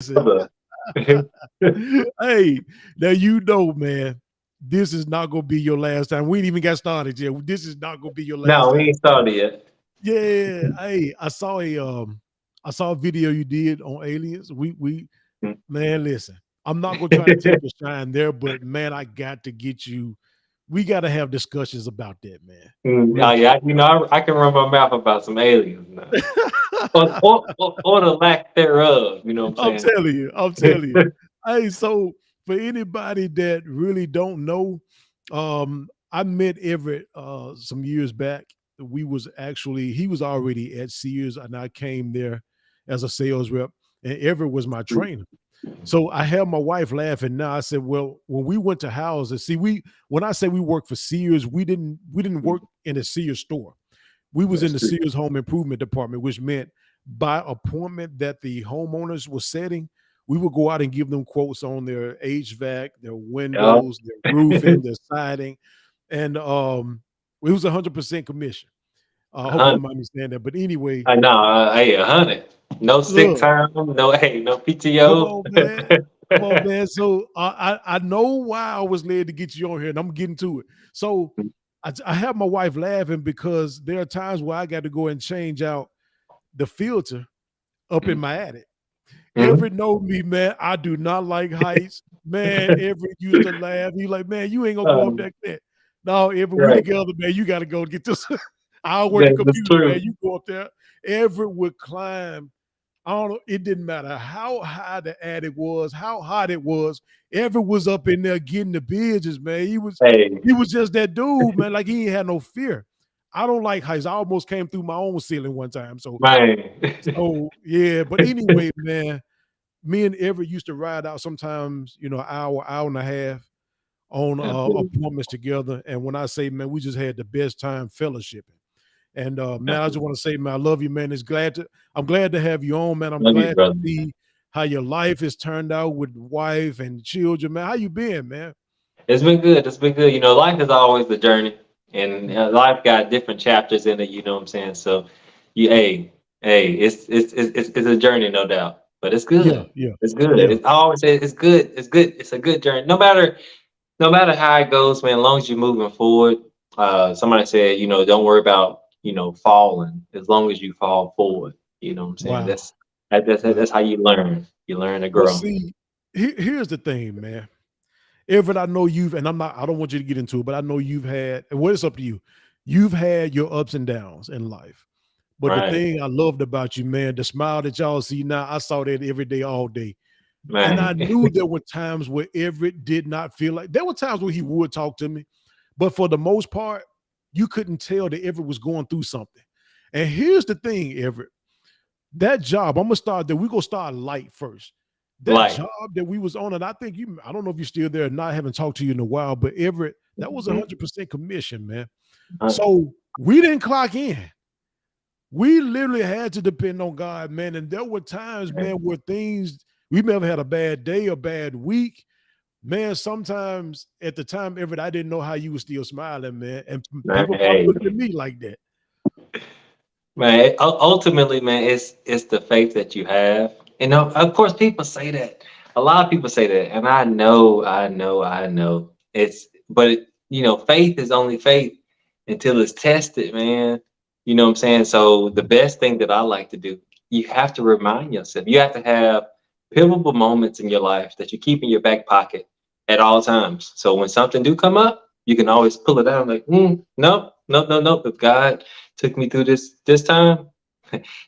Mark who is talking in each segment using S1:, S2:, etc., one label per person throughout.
S1: Listen, hey, now man, this is not gonna be your last time. We ain't even got started yet. This is not gonna be your last
S2: No, we
S1: time.
S2: ain't started yet.
S1: Yeah, hey, I saw a video you did on aliens. We
S2: Mm,
S1: man, listen, I'm not gonna try to take your shine there, but man, I got to get you. We got to have discussions about that, man.
S2: oh
S1: Real
S2: yeah, I can run my mouth about some aliens now, or the lack thereof. You know what
S1: I'm
S2: I'm
S1: telling you, I'm
S2: saying?
S1: telling you. Hey, so for anybody that really don't know, I met Everett some years back. He was already at Sears, and I came there as a sales rep, and Everett was my trainer. So I had my wife laughing. Now I said, "Well, when we went to houses, see, when I say we worked for Sears, we didn't work in a Sears store. We was in
S2: That's
S1: the
S2: true.
S1: Sears home improvement department, which meant by appointment that the homeowners were setting, we would go out and give them quotes on their HVAC, their
S2: Yeah.
S1: windows, their roofing, their siding, and it was 100% commission. I hope you don't
S2: 100.
S1: mind me saying that, but anyway,
S2: I know. Hey, 100. No sick
S1: look,
S2: time. No
S1: come
S2: PTO.
S1: on, man. Come on, man. So I know why I was led to get you on here, and I'm getting to it. So I have my wife laughing because there are times where I got to go and change out the filter up in my attic.
S2: Mhm.
S1: Everett know me, man. I do not like heights. Man, Everett used to laugh. He like, man, you ain't gonna go up
S2: Um,
S1: that cliff. No, Everett, we
S2: right.
S1: together, man. You gotta go get this. I'll work the
S2: That's
S1: computer, man.
S2: true.
S1: You go up there. Everett would climb. I don't know. It didn't matter how high the attic was, how hot it was. Everett was up in there getting the business, man.
S2: Hey,
S1: He was just that dude, man. Like he ain't had no fear. I don't like heights. I almost came through my own ceiling one time. So
S2: man.
S1: so yeah, but anyway, man, me and Everett used to ride out sometimes, hour and a half on appointments together. And when I say, man, we just had the best time fellowshipping. And man, I just want to say, man, I love you, man. I'm glad to have you on, man. I'm
S2: Love you,
S1: glad to
S2: brother.
S1: see how your life has turned out with wife and children, man. How you been, man?
S2: It's been good. It's been good. Life is always a journey, and life got different chapters in it. You know what I'm saying? So, hey, it's a journey, no doubt, but it's
S1: Yeah,
S2: good.
S1: yeah,
S2: It's good.
S1: yeah,
S2: I always say it's good. It's good. It's a good journey. No matter how it goes, man. As long as you're moving forward. Somebody said, don't worry about falling. As long as you fall forward. You know what I'm saying?
S1: wow,
S2: That's
S1: wow.
S2: how you learn. You learn to
S1: Well,
S2: grow.
S1: see, here's the thing, man. Everett, I know I don't want you to get into it, but I know you've had, and well, it's up to you. You've had your ups and downs in life. But the
S2: Right,
S1: thing I loved about you, man, the smile that y'all see now, I saw that every day, all day. And I
S2: man.
S1: knew there were times where Everett did not feel like there were times where he would talk to me, but for the most part, you couldn't tell that Everett was going through something. And here's the thing, Everett, that job, I'm gonna start there. We're gonna start light first. That
S2: Like.
S1: job that we was on, and I don't know if you're still there, not haven't talked to you in a while, but Everett, that was
S2: Mhm.
S1: 100% commission, man.
S2: Uh,
S1: So we didn't clock in. We literally had to depend on God, man. And there were times, man, where things we may have had a bad day, a bad week. Man, sometimes at the time, Everett, I didn't know how you were still smiling, man. And people probably
S2: Hey,
S1: looked at me like that.
S2: man. Ultimately, man, it's the faith that you have. Of course, people say that. A lot of people say that, and I know. Faith is only faith until it's tested, man. You know what I'm saying? So the best thing that I like to do, you have to remind yourself. You have to have pivotal moments in your life that you keep in your back pocket at all times. So when something do come up, you can always pull it out like, no, no, no, no. If God took me through this time,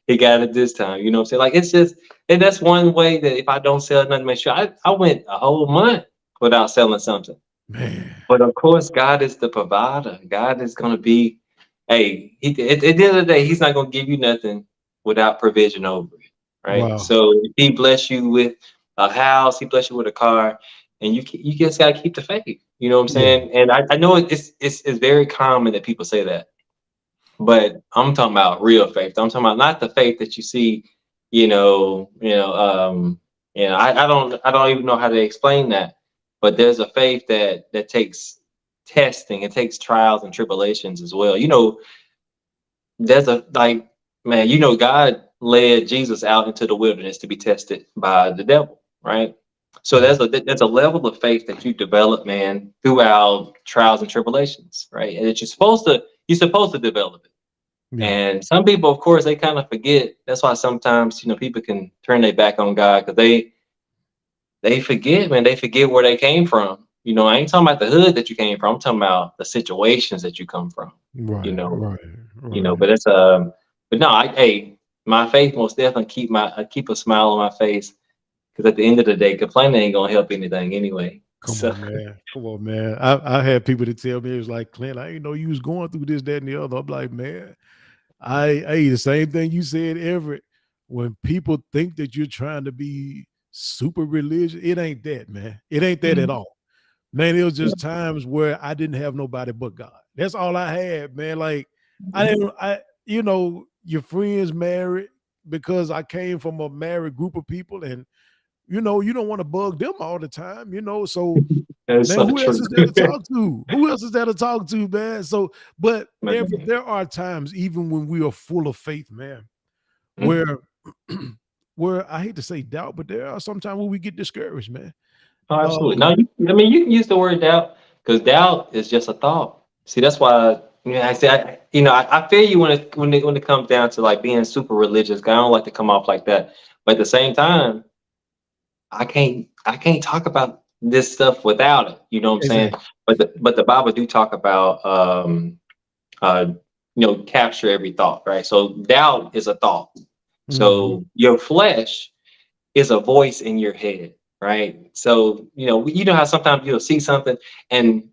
S2: he got it this time. You know what I'm saying? Like it's just, and that's one way that if I don't sell nothing, make sure I went a whole month without selling something.
S1: Man,
S2: But of course, God is the provider. God is gonna be, hey, at the end of the day, He's not gonna give you nothing without provision over it, right?
S1: wow.
S2: So if He bless you with a house, He bless you with a car, and you just gotta keep the faith. You know what I'm
S1: Yeah.
S2: saying? And I know it's very common that people say that, but I'm talking about real faith. I'm talking about not the faith that you see, I don't even know how to explain that. But there's a faith that takes testing, it takes trials and tribulations as well. There's a like man, God. led Jesus out into the wilderness to be tested by the devil, right? So
S1: Mhm.
S2: there's a level of faith that you develop, man, throughout trials and tribulations, right? And that you're supposed to develop it.
S1: Yeah.
S2: And some people, of course, they kind of forget. That's why sometimes people can turn their back on God because they forget, man. They forget where they came from. I ain't talking about the hood that you came from. I'm talking about the situations that you come from. You
S1: Right.
S2: know,
S1: Right. Right.
S2: but but no, hey, my faith most definitely keep a smile on my face because at the end of the day, complaining ain't gonna help anything anyway.
S1: Come
S2: So
S1: on, man. Come on, man. I had people to tell me, it was like, Clint, I didn't know you was going through this, that, and the other. I'm like, man, the same thing you said, Everett. When people think that you're trying to be super religious, it ain't that, man. It ain't that at
S2: mhm.
S1: all. Man, it was just times where I didn't have nobody but God. That's all I had, man. Like I didn't, your friends married because I came from a married group of people, and you don't want to bug them all the time, So
S2: That's
S1: man,
S2: so
S1: who else
S2: true.
S1: is there to talk to? Who else is there to talk to, man? So, but
S2: Man.
S1: there are times, even when we are full of faith, man,
S2: Mhm.
S1: where where I hate to say doubt, but there are sometimes where we get discouraged, man.
S2: Oh, absolutely.
S1: Um,
S2: Now, I mean, you can use the word doubt because doubt is just a thought. See, that's why I say, I feel you when it comes down to like being super religious. 'Cause I don't like to come off like that, but at the same time, I can't talk about this stuff without it. You know what I'm saying?
S1: exactly.
S2: But the Bible do talk about uh capture every thought, right? So doubt is a thought.
S1: Mhm.
S2: So your flesh is a voice in your head, right? So how sometimes you'll see something and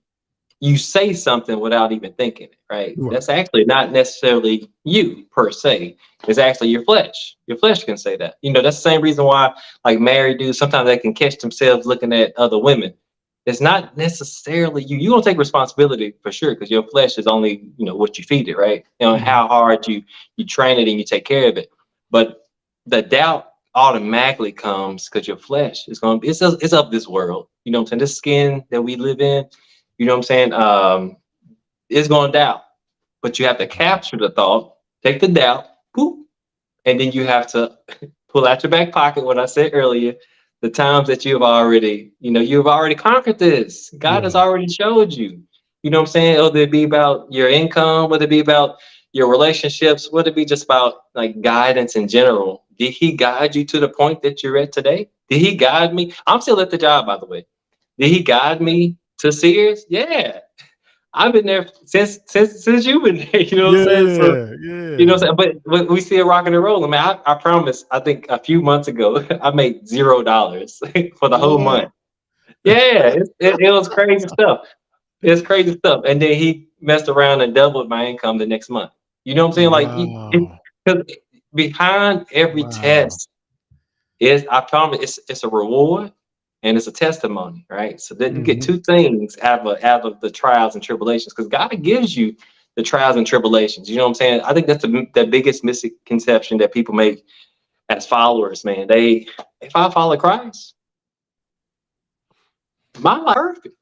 S2: you say something without even thinking it, right?
S1: Right.
S2: That's actually not necessarily you per se. It's actually your flesh. Your flesh can say that. That's the same reason why, like married dudes, sometimes they can catch themselves looking at other women. It's not necessarily you. You don't take responsibility for sure because your flesh is only what you feed it, right?
S1: Mhm.
S2: How hard you train it and you take care of it. But the doubt automatically comes because your flesh is going to it's of this world. You know what I'm saying? This skin that we live in, you know what I'm saying? It's going to doubt, but you have to capture the thought, take the doubt, boop, and then you have to pull out your back pocket. What I said earlier, the times that you've already conquered this. God has
S1: Yeah.
S2: already showed you. You know what I'm saying? Whether it be about your income, whether it be about your relationships, whether it be just about like guidance in general. Did He guide you to the point that you're at today? Did He guide me? I'm still at the job, by the way. Did He guide me to Sears? Yeah, I've been there since you've been there. You know what I'm saying? So
S1: Yeah.
S2: what
S1: Yeah.
S2: I'm saying? But we still rocking and rolling, man. I promise. I think a few months ago, I made $0 for the whole
S1: What?
S2: month. Yeah, it was crazy stuff. It's crazy stuff. And then he messed around and doubled my income the next month. You know what I'm saying? Like,
S1: Wow.
S2: because behind every
S1: Wow.
S2: test I promise, it's a reward and it's a testimony, right? So that you get
S1: Mhm.
S2: two things out of the trials and tribulations, because God gives you the trials and tribulations. You know what I'm saying? I think that's the biggest misconception that people make as followers, man. If I follow Christ, my life perfect.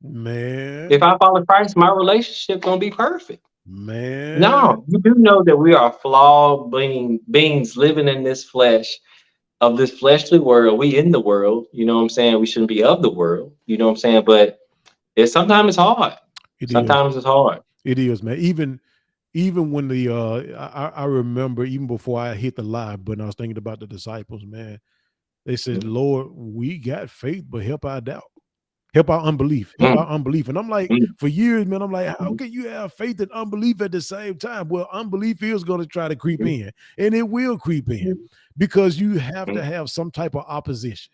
S2: If
S1: Man.
S2: I follow Christ, my relationship gonna be perfect.
S1: Man.
S2: No, you do know that we are flawed beings living in this flesh of this fleshly world. We in the world, you know what I'm saying? We shouldn't be of the world, you know what I'm saying? But sometimes it's hard.
S1: It is.
S2: Sometimes it's hard.
S1: It is, man. Even when I remember even before I hit the live button, I was thinking about the disciples, man. They said,
S2: Mm,
S1: Lord, we got faith, but help our doubt. Help our unbelief. Help our
S2: mm,
S1: unbelief. And I'm like,
S2: mm,
S1: for years, man, I'm like, how
S2: mm,
S1: can you have faith and unbelief at the same time? Well, unbelief is going to try to creep
S2: mm,
S1: in, and it will creep in
S2: mm,
S1: because you have to
S2: mm,
S1: have some type of opposition.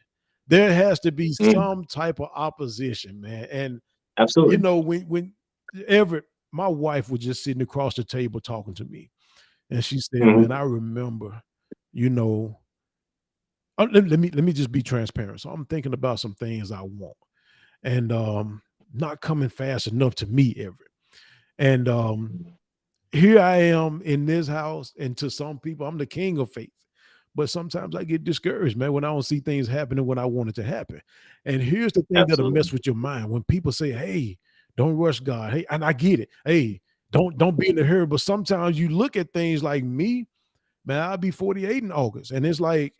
S1: There has to be
S2: mm.
S1: some type of opposition, man. And
S2: Absolutely.
S1: when Everett, my wife was just sitting across the table talking to me, and she said, "Man,
S2: Mhm,
S1: I remember, you know, let me just be transparent. So I'm thinking about some things I want, and not coming fast enough to me, Everett. And here I am in this house, and to some people, I'm the king of faith. But sometimes I get discouraged, man, when I don't see things happening when I want it to happen. And here's the thing that'll
S2: absolutely.
S1: mess with your mind when people say, "Hey, don't rush God." Hey, and I get it. Hey, don't be in a hurry. But sometimes you look at things like me. man, I'll be 48 in August. And it's like,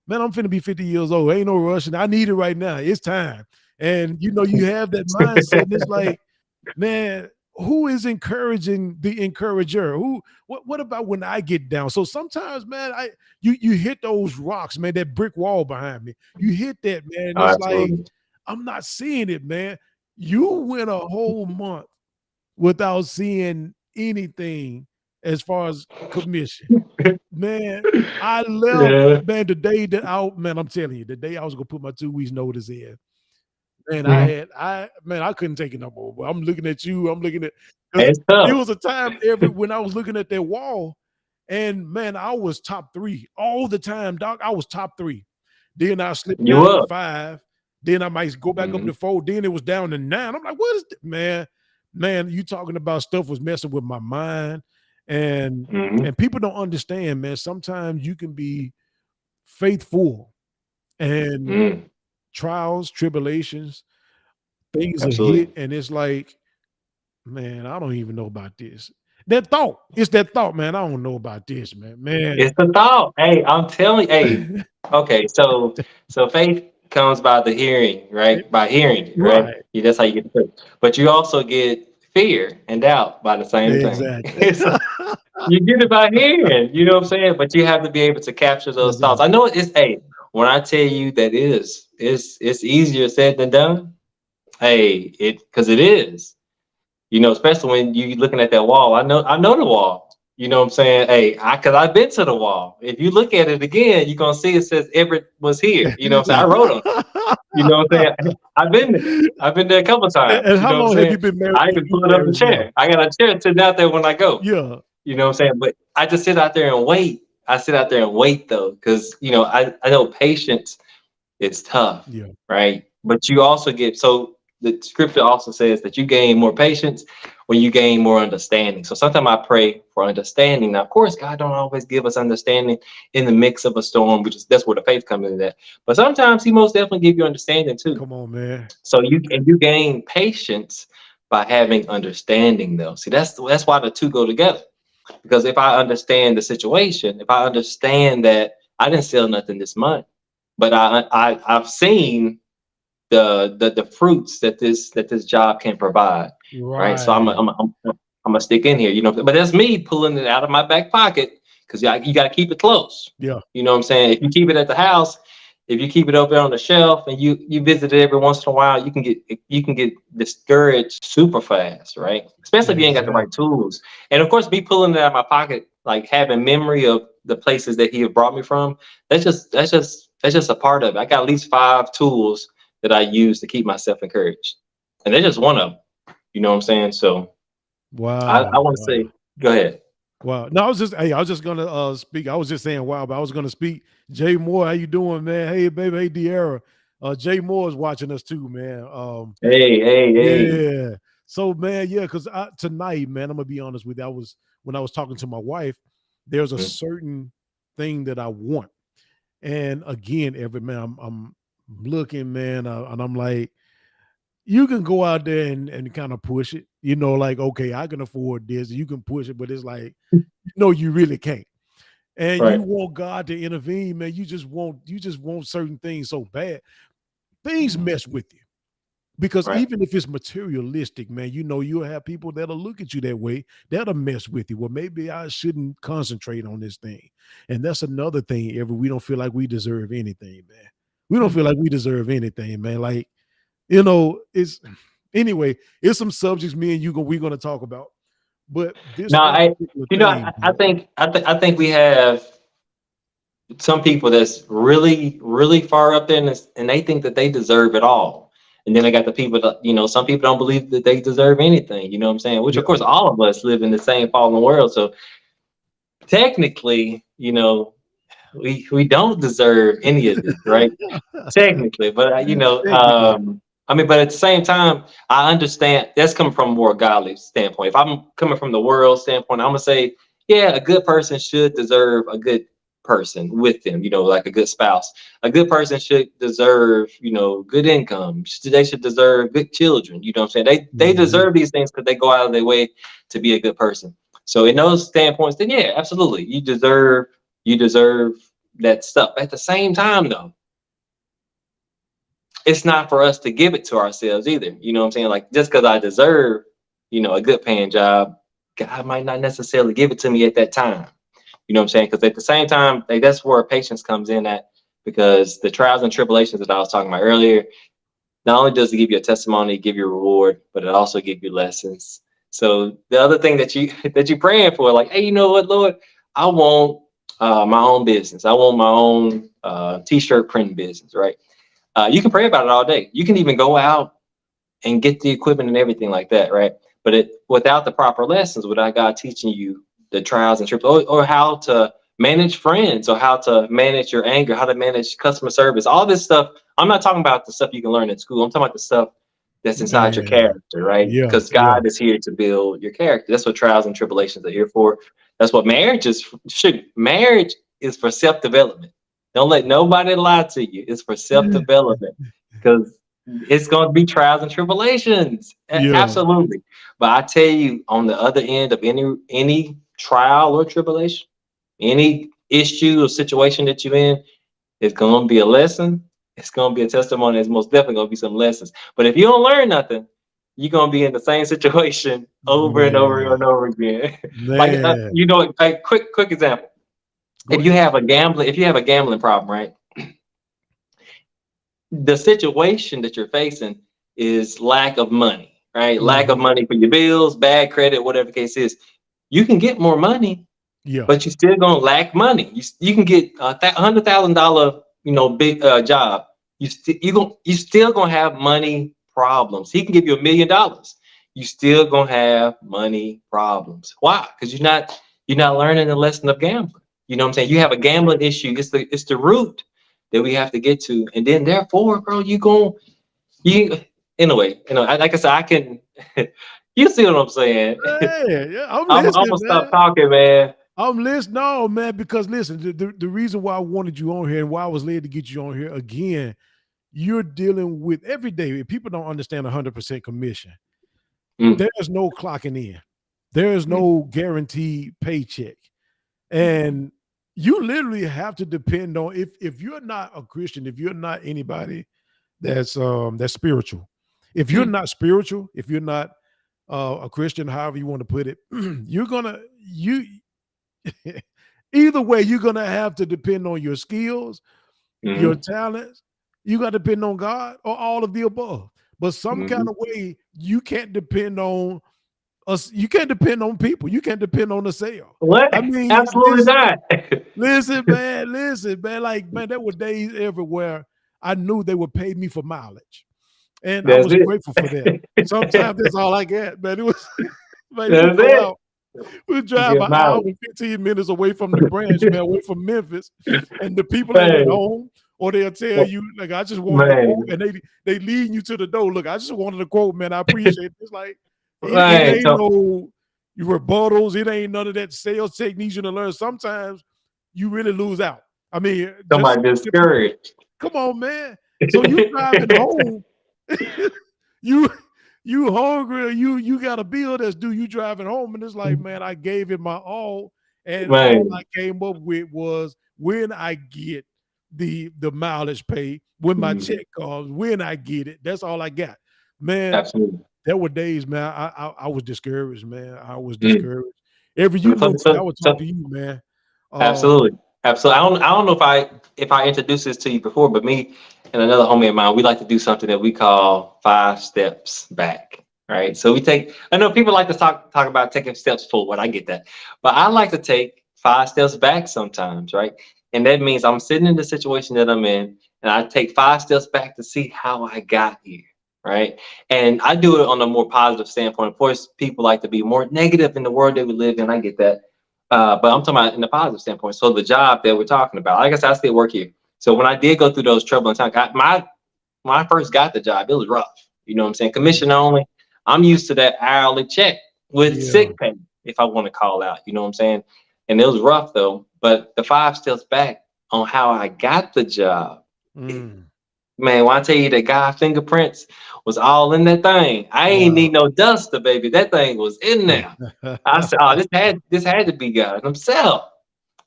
S1: man, I'm finna be 50 years old. Ain't no rushing. I need it right now. It's time. And you have that mindset, and it's like, man, who is encouraging the encourager? What about when I get down? So sometimes, man, you hit those rocks, man, that brick wall behind me. You hit that, man, and
S2: Oh,
S1: it's like,
S2: absolutely.
S1: I'm not seeing it, man. You went a whole month without seeing anything as far as commission. Man, I left,
S2: Yeah.
S1: man, the day that man, I'm telling you, the day I was gonna put my 2 weeks notice in, man,
S2: Mhm.
S1: I couldn't take it no more. But I'm looking at you, I'm looking at, because
S2: It's
S1: it
S2: tough.
S1: was a time, Everett, when I was looking at that wall, and man, I was top three all the time, doc. I was top three. Then I slipped
S2: You
S1: down to
S2: up.
S1: five. Then I might go back up
S2: Mhm.
S1: to four. Then it was down to nine. I'm like, what is this? Man? Man, you talking about stuff was messing with my mind. And
S2: Mhm.
S1: people don't understand, man. Sometimes you can be faithful and
S2: Mhm.
S1: trials, tribulations, things are hit,
S2: Absolutely.
S1: and it's like, man, I don't even know about this. That thought, it's that thought, man. I don't know about this, man. Man,
S2: It's the thought. Hey, I'm telling you. Hey, okay. So faith comes by the hearing, right? By hearing it, right?
S1: right.
S2: Yeah, that's how you get the faith. But you also get fear and doubt by the same thing.
S1: Exactly.
S2: So you get it by hearing. You know what I'm saying? But you have to be able to capture those
S1: That's
S2: thoughts.
S1: right.
S2: I know it's. Hey, when I tell you that it's easier said than done. Hey, because it is. Especially when you looking at that wall. I know the wall. You know what I'm saying? Hey, because I've been to the wall. If you look at it again, you're gonna see it says Everett was here. You know what I'm saying? I wrote on it. You know what I'm saying? I've been there. I've been there a couple
S1: And
S2: times. You
S1: how
S2: know what I'm
S1: long have
S2: saying?
S1: you been married
S2: I
S1: to
S2: even
S1: new
S2: pulled up a
S1: marriage now?
S2: chair. I got a chair sitting out there when I go.
S1: Yeah.
S2: You know what I'm saying? But I just sit out there and wait. I sit out there and wait though, because I know patience is tough,
S1: Yeah.
S2: right? But you also get, so the scripture also says that you gain more patience when you gain more understanding. So sometimes I pray for understanding. Now, of course, God don't always give us understanding in the mix of a storm, which is that's where the faith comes into that. But sometimes He most definitely give you understanding too.
S1: Come on, man.
S2: So you gain patience by having understanding, though. See, that's why the two go together. Because if I understand the situation, if I understand that I didn't sell nothing this month, but I've seen the fruits that this job can provide, right? So I'm i
S1: Right.
S2: I'm i I'm I'm gonna stick in here, but that's me pulling it out of my back pocket, because you got to keep it close.
S1: Yeah.
S2: You know what I'm saying? If you keep it at the house, if you keep it over there on the shelf, and you visit it every once in a while, you can get discouraged super fast, right? Especially if you ain't got the right
S1: Exactly.
S2: tools. And of course, me pulling it out of my pocket, like having memory of the places that He have brought me from, that's just a part of it. I got at least 5 tools that I use to keep myself encouraged. And they're just one of them. You know what I'm saying? So I
S1: Wow.
S2: want to say,
S1: Wow.
S2: go ahead.
S1: Wow. No, I was just gonna speak. I was just saying wow, but I was gonna speak. Jay Moore, how you doing, man? Hey, baby, hey De'Ara. Jay Moore is watching us too, man.
S2: Hey, hey, hey.
S1: Yeah. So, man, yeah, because tonight, man, I'm gonna be honest with you. When I was talking to my wife, there's a
S2: Mhm.
S1: certain thing that I want. And again, every man, I'm looking, man, and I'm like, you can go out there and kind of push it, like, okay, I can afford this, you can push it, but it's like, no, you really can't. And you
S2: Right,
S1: want God to intervene, man. You just want certain things so bad. Things mess with you. Because
S2: right.
S1: even if it's materialistic, man, you'll have people that'll look at you that way, that'll mess with you. Well, maybe I shouldn't concentrate on this thing. And that's another thing, we don't feel like we deserve anything, man. We don't feel like we deserve anything, man. Like, it's anyway, it's some subjects me and we're gonna talk about. But this
S2: Now,
S1: one particular
S2: I,
S1: thing,
S2: I think I think we have some people that's really really far up there, and they think that they deserve it all. And then I got the people that, some people don't believe that they deserve anything. You know what I'm saying? Which
S1: yeah,
S2: of course all of us live in the same fallen world. So technically, we don't deserve any of it, right? Technically, but
S1: technically,
S2: I mean, but at the same time, I understand that's coming from a more godly standpoint. If I'm coming from the world standpoint, I'm gonna say, yeah, a good person should deserve a good person with them, like a good spouse. A good person should deserve, good income. They should deserve good children. You know what I'm saying? They
S1: mhm,
S2: deserve these things because they go out of their way to be a good person. So in those standpoints, then yeah, absolutely, you deserve. You deserve that stuff. At the same time, though, it's not for us to give it to ourselves either. You know what I'm saying? Like, just because I deserve, a good paying job, God might not necessarily give it to me at that time. You know what I'm saying? Because at the same time, like, that's where patience comes in at, because the trials and tribulations that I was talking about earlier, not only does it give you a testimony, give you a reward, but it also give you lessons. So the other thing that you that you praying for, like, hey, you know what, Lord, I want my own business. I want my own t-shirt printing business, right? You can pray about it all day. You can even go out and get the equipment and everything like that, right? But without the proper lessons, without God teaching you the trials and tribulations, or how to manage friends, or how to manage your anger, how to manage customer service, all this stuff. I'm not talking about the stuff you can learn in school. I'm talking about the stuff that's inside your
S1: Man.
S2: character, right?
S1: Yeah,
S2: Because
S1: yeah.
S2: God is here to build your character. That's what trials and tribulations are here for. That's what marriage is. Shoot, marriage is for self development. Don't let nobody lie to you. It's for self development, because it's going to be trials and tribulations.
S1: Yeah.
S2: Absolutely. But I tell you, on the other end of any trial or tribulation, any issue or situation that you're in, it's going to be a lesson. It's going to be a testimony. It's most definitely going to be some lessons. But if you don't learn nothing, you're going to be in the same situation over and over
S1: Man.
S2: and over again. Like,
S1: Man.
S2: a quick example.
S1: Go ahead.
S2: If you have a gambling problem, right? The situation that you're facing is lack of money, right? Lack of
S1: Mhm.
S2: money for your bills, bad credit, whatever the case is. You can get more money,
S1: Yeah.
S2: but you're still gonna lack money. You can get $100,000, big job. You still gonna have money problems. He can give you $1 million. You still gonna have money problems. Why? Because you're not learning the lesson of gambling. You know what I'm saying? You have a gambling issue. It's the root that we have to get to, and then therefore, bro, you anyway. Like I said, I can. You see what I'm saying?
S1: Yeah, yeah. I'm
S2: I'm
S1: listening,
S2: gonna stop
S1: man.
S2: talking, man.
S1: I'm listening. No, man, because listen, the reason why I wanted you on here and why I was led to get you on here again, you're dealing with every day. If people don't understand 100% commission,
S2: Mm,
S1: there's no clocking in. There is
S2: mm,
S1: no guaranteed paycheck. And you literally have to depend on, if you're not a Christian, if you're not anybody that's spiritual. If you're
S2: mm,
S1: not spiritual, if you're not a Christian, however you want to put it, you're gonna you either way, you're gonna have to depend on your skills, your
S2: mm,
S1: talents. You got to depend on God or all of the above. But some kind
S2: mm.
S1: of way, you can't depend on us. You can't depend on people. You can't depend on the sale.
S2: What?
S1: I mean,
S2: Absolutely not.
S1: listen, man. Like, man, there were days everywhere I knew they would pay me for mileage, and I
S2: That's
S1: was
S2: it.
S1: grateful for that. Sometimes that's all I get, man. It was, man. You would
S2: That's
S1: go
S2: it.
S1: out, we drive
S2: Get
S1: an
S2: them
S1: hour
S2: out,
S1: and 15 minutes away from the branch, man, away from Memphis, and the people ain't at
S2: man.
S1: home, or they'll tell you, like, I just wanted a quote,
S2: Man,
S1: and they lead you to the door. Look, I just wanted a quote, man. I appreciate it. It's like it
S2: man.
S1: ain't no rebuttals, it ain't none of that sales techniques you to learn. Sometimes you really lose out. I mean, just
S2: Somebody
S1: simply put,
S2: discouraged.
S1: come on, man. So you driving home, you you hungry, you got a bill that's due, you driving home, and it's like, man, I gave it my all, and all I
S2: Man.
S1: came up with was when I get the mileage pay, when my
S2: Mhm.
S1: check comes, when I get it. That's all I got. Man,
S2: Absolutely.
S1: there were days, man, I was discouraged, man. I was
S2: Mm.
S1: discouraged. Every
S2: So,
S1: you know me, I
S2: so,
S1: would talk to
S2: so,
S1: you, man. Um,
S2: absolutely, absolutely. I don't know if I introduced this to you before, but me and another homie of mine, we like to do something that we call 5 steps back. Right. So we take. I know people like to talk about taking steps forward. I get that, but I like to take 5 steps back sometimes. Right. And that means I'm sitting in the situation that I'm in, and I take 5 steps back to see how I got here. Right. And I do it on a more positive standpoint. Of course, people like to be more negative in the world that we live in. I get that, but I'm talking about in the positive standpoint. So the job that we're talking about, like I said, I still work here. So when I did go through those troubling times, when I first got the job, it was rough. You know what I'm saying? Commission only. I'm used to that hourly check with
S1: yeah.
S2: sick pay, if I want to call out. You know what I'm saying? And it was rough though. But the 5 steps back on how I got the job,
S1: Mm,
S2: man, when I tell you that God fingerprints was all in that thing, I ain't
S1: wow.
S2: need no duster, baby. That thing was in there. I said, oh, this had to be God himself.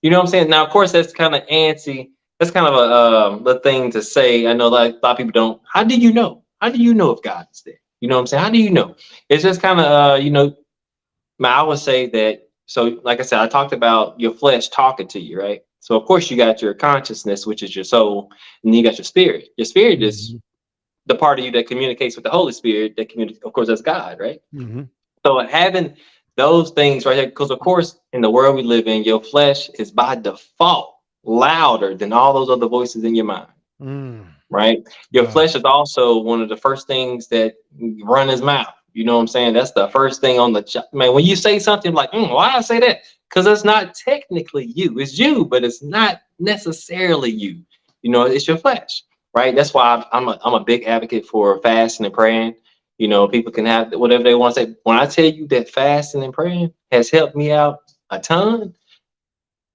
S2: You know what I'm saying? Now, of course, that's kind of antsy. That's kind of a thing to say. I know like a lot of people don't. How do you know? How do you know if God is there? You know what I'm saying? How do you know? It's just kind of I would say that. So, like I said, I talked about your flesh talking to you, right? So, of course, you got your consciousness, which is your soul, and then you got your spirit. Your spirit is
S1: Mhm.
S2: the part of you that communicates with the Holy Spirit. That communicates, of course, that's God, right?
S1: Mhm.
S2: So having those things right there, because of course, in the world we live in, your flesh is by default louder than all those other voices in your mind,
S1: Mm.
S2: right? Your
S1: Wow.
S2: flesh is also one of the first things that run his mouth. You know what I'm saying? That's the first thing on the man. When you say something like, "Why I say that?" Because it's not technically you. It's you, but it's not necessarily you. You know, it's your flesh, right? That's why I'm a big advocate for fasting and praying. You know, people can have whatever they want to say. When I tell you that fasting and praying has helped me out a ton,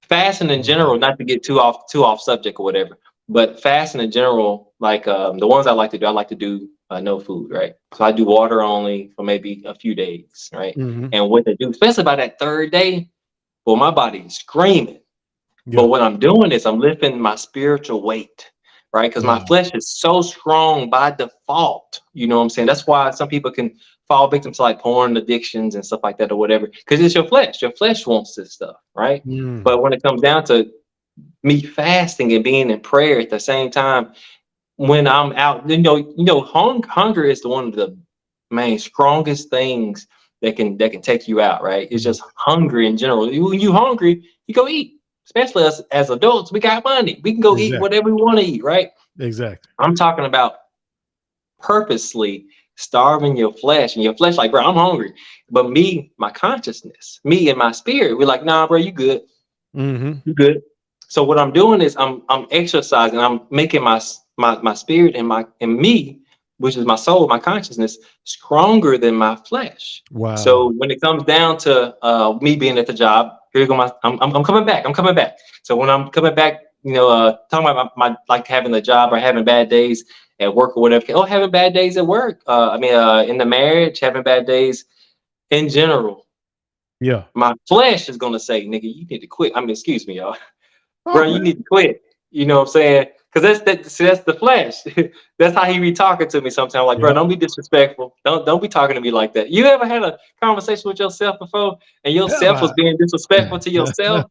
S2: fasting in
S1: Okay.
S2: general, not to get too off subject or whatever, but fasting in general, like the ones I like to do no food, right? So I do water only for maybe a few days, right?
S1: Mhm.
S2: And what they do, especially by that third day, well, my body's screaming. But
S1: Yeah.
S2: what I'm doing is I'm lifting my spiritual weight, right? Because my
S1: Wow.
S2: flesh is so strong by default. You know what I'm saying? That's why some people can fall victim to like porn addictions and stuff like that or whatever. Because it's your flesh. Your flesh wants this stuff, right?
S1: Mm.
S2: But when it comes down to me fasting and being in prayer at the same time, when I'm out, hunger is the one of the main strongest things that can take you out, right? It's
S1: Mm.
S2: just hungry in general. When you hungry, you go eat. Especially us as adults, we got money. We can go eat
S1: Exactly.
S2: whatever we want to eat, right?
S1: Exactly.
S2: I'm talking about purposely starving your flesh, and your flesh, like, bro, I'm hungry. But me, my consciousness, me and my spirit, we're like, nah, bro, you good.
S1: Mhm.
S2: You good. So what I'm doing is I'm exercising. I'm making my spirit and me, which is my soul, my consciousness, stronger than my flesh.
S1: Wow.
S2: So when it comes down to me being at the job, here go my I'm coming back. I'm coming back. So when I'm coming back, talking about my like having a job or having bad days at work or whatever. Oh, having bad days at work. In the marriage, having bad days in general.
S1: Yeah.
S2: My flesh is gonna say, "Nigga, you need to quit." I mean, excuse me, y'all,
S1: Oh,
S2: bro, you
S1: man.
S2: need to quit. You know what I'm saying? Because that's the flesh. That's how he be talking to me sometimes. Like, bro,
S1: Yeah.
S2: don't be disrespectful. Don't be talking to me like that. You ever had a conversation with yourself before, and
S1: Have
S2: yourself was
S1: I?
S2: being disrespectful to yourself?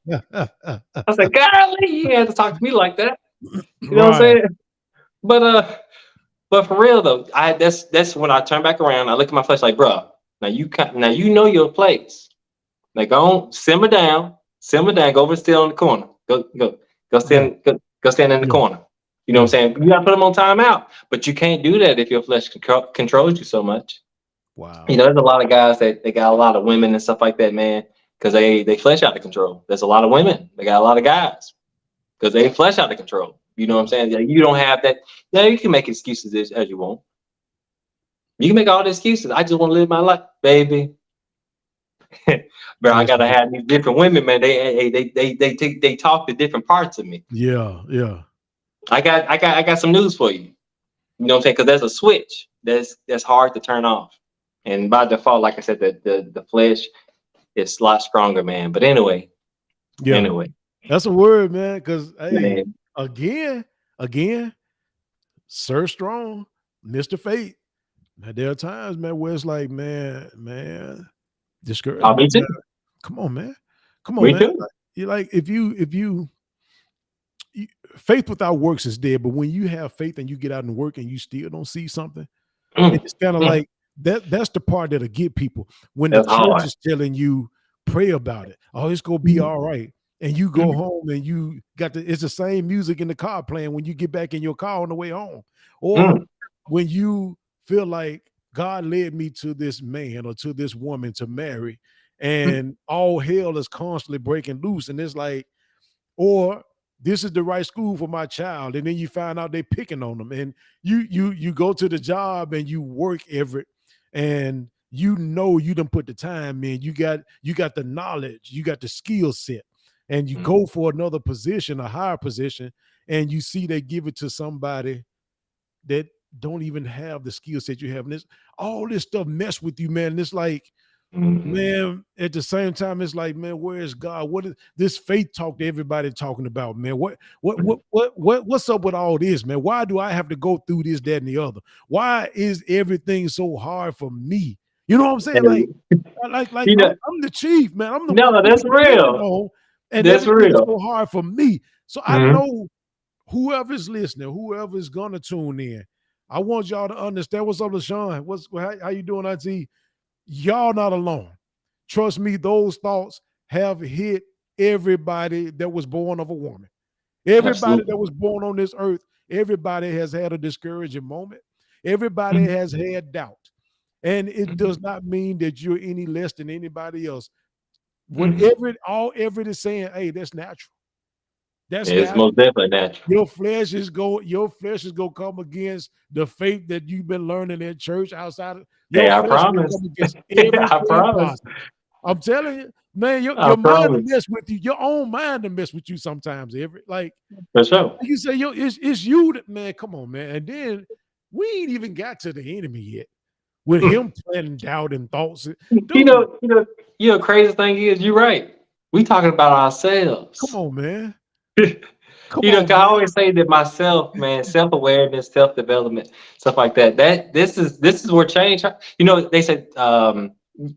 S2: I said, golly, you had to talk to me like that. You know what I'm
S1: Right.
S2: saying? But but for real though, that's when I turn back around. I look at my flesh like, bro, now you know your place. Now go on, simmer down, go over and stand on the corner.
S1: Yeah.
S2: Go stand in the
S1: Yeah.
S2: corner. You know what
S1: Yeah.
S2: I'm saying? You gotta put them on timeout. But you can't do that if your flesh controls you so much.
S1: Wow.
S2: There's a lot of guys that they got a lot of women and stuff like that, man, because they flesh out of control. There's a lot of women. They got a lot of guys because they flesh out of control. You know what I'm
S1: Wow.
S2: saying? Yeah, you don't have that. Yeah, you can make excuses as you want. You can make all the excuses. I just want to live my life, baby. Bro, I
S1: Yes,
S2: gotta
S1: sir.
S2: have these different women, man. They talk to different parts of me.
S1: Yeah. Yeah.
S2: I got some news for you. You know what I'm saying? Because there's a switch that's hard to turn off, and by default, like I said, the flesh is a lot stronger, man. But
S1: Yeah.
S2: anyway,
S1: That's a word, man. Because hey,
S2: man.
S1: again, again, Sir Strong, Mr. Fate. Man, there are times, man, where it's like, man,
S2: Oh, me
S1: discouragement,
S2: too.
S1: man. Come on, man. Come on,
S2: Me
S1: man.
S2: too.
S1: You like if you faith without works is dead, but when you have faith and you get out and work and you still don't see something,
S2: Mm,
S1: it's kind of
S2: mm,
S1: like that's the part that'll get people. When the
S2: that's
S1: church
S2: hard.
S1: is telling you, pray about it. Oh, it's gonna be
S2: Mm,
S1: all right. And you go
S2: mm,
S1: home and you got it's the same music in the car playing when you get back in your car on the way home. Or
S2: mm,
S1: when you feel like God led me to this man or to this woman to marry,
S2: mm,
S1: and all hell is constantly breaking loose. And it's like, or this is the right school for my child, and then you find out they picking on them, and you go to the job and you work Everett, and you done put the time in, you got the knowledge, you got the skill set, and you
S2: mm,
S1: go for another position, a higher position, and you see they give it to somebody that don't even have the skill set you have, and this all this stuff mess with you, man. And it's like
S2: Mhm.
S1: Man, at the same time, it's like, man, where is God? What is this faith talk that everybody talking about, man? What's up with all this, man? Why do I have to go through this, that, and the other? Why is everything so hard for me? You know what I'm saying? Like,
S2: And,
S1: like
S2: you know,
S1: I'm the chief, man. I'm the one
S2: no, that's
S1: people depending
S2: real.
S1: on, and
S2: That's
S1: everything is
S2: real.
S1: so hard for me. So I
S2: Mhm.
S1: know whoever's listening, whoever's gonna tune in, I want y'all to understand. What's up, LaShawn? How you doing, IT? Y'all not alone. Trust me, those thoughts have hit everybody that was born of a woman. Everybody that
S2: Absolutely.
S1: was born on this earth, everybody has had a discouraging moment. Everybody
S2: Mhm.
S1: has had doubt. And it does
S2: Mhm.
S1: not mean that you're any less than anybody else.
S2: Mhm.
S1: Whatever all Everett is saying, hey, that's natural. That's
S2: It's
S1: natural.
S2: most definitely natural.
S1: Your flesh is gonna come against the faith that you've been learning in church outside of
S2: Hey,
S1: your
S2: I
S1: flesh is gonna
S2: promise.
S1: come against
S2: I
S1: everything
S2: promise.
S1: possible. I'm telling you, man,
S2: I
S1: your mind to
S2: promise.
S1: mess with you, your own mind to mess with you sometimes, every like
S2: For sure.
S1: you say, yo, it's you that man, come on, man. And then we ain't even got to the enemy yet with him planting doubt and thoughts.
S2: You
S1: Dude,
S2: know, you know, crazy thing is, you're right. We talking about
S1: come
S2: ourselves.
S1: on, man. Come
S2: You know, 'cause
S1: on,
S2: I
S1: man.
S2: always say that myself, man, self-awareness, self-development, stuff like that. This is where change. You know, they said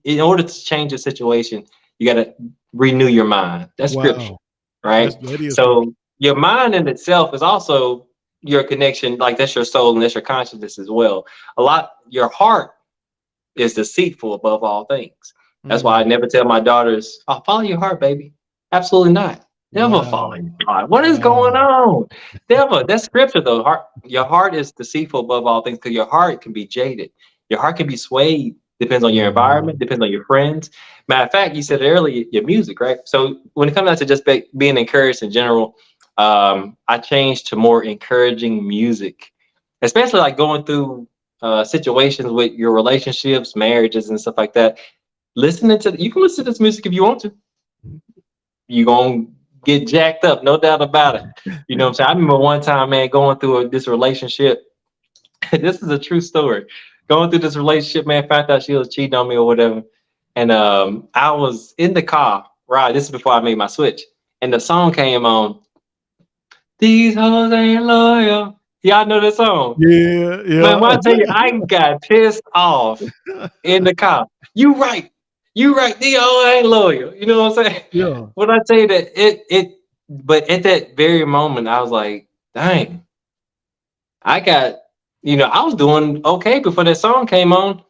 S2: in order to change a situation, you got to renew your mind. That's scripture,
S1: Wow.
S2: right?
S1: That is scripture.
S2: So your mind in itself is also your connection. Like that's your soul and that's your consciousness as well. Your heart is deceitful above all things. That's why I
S1: Mm,
S2: never tell my daughters, "Oh, follow your heart, baby." Absolutely not. Never follow
S1: wow.
S2: your heart. What is going
S1: Wow.
S2: on? Never. That's scripture, though. Your heart is deceitful above all things because your heart can be jaded. Your heart can be swayed. Depends on your environment.
S1: Mhm.
S2: Depends on your friends. Matter of fact, you said it earlier. Your music, right? So when it comes down to just being encouraged in general, I changed to more encouraging music, especially like going through situations with your relationships, marriages, and stuff like that. You can listen to this music if you want to. You gonna get jacked up, no doubt about it. You know what I'm saying? I remember one time, man, going through this relationship. This is a true story. Going through this relationship, man, found out she was cheating on me or whatever. And I was in the car, right? This is before I made my switch. And the song came on. These hoes ain't loyal. Y'all know this song.
S1: Yeah,
S2: Man, when I
S1: yeah.
S2: tell you, I got pissed off in the car. You right. You right. Dio ain't loyal. You know what I'm saying?
S1: Yeah.
S2: When I tell you that but at that very moment, I was like, dang, I got, I was doing okay before that song came on,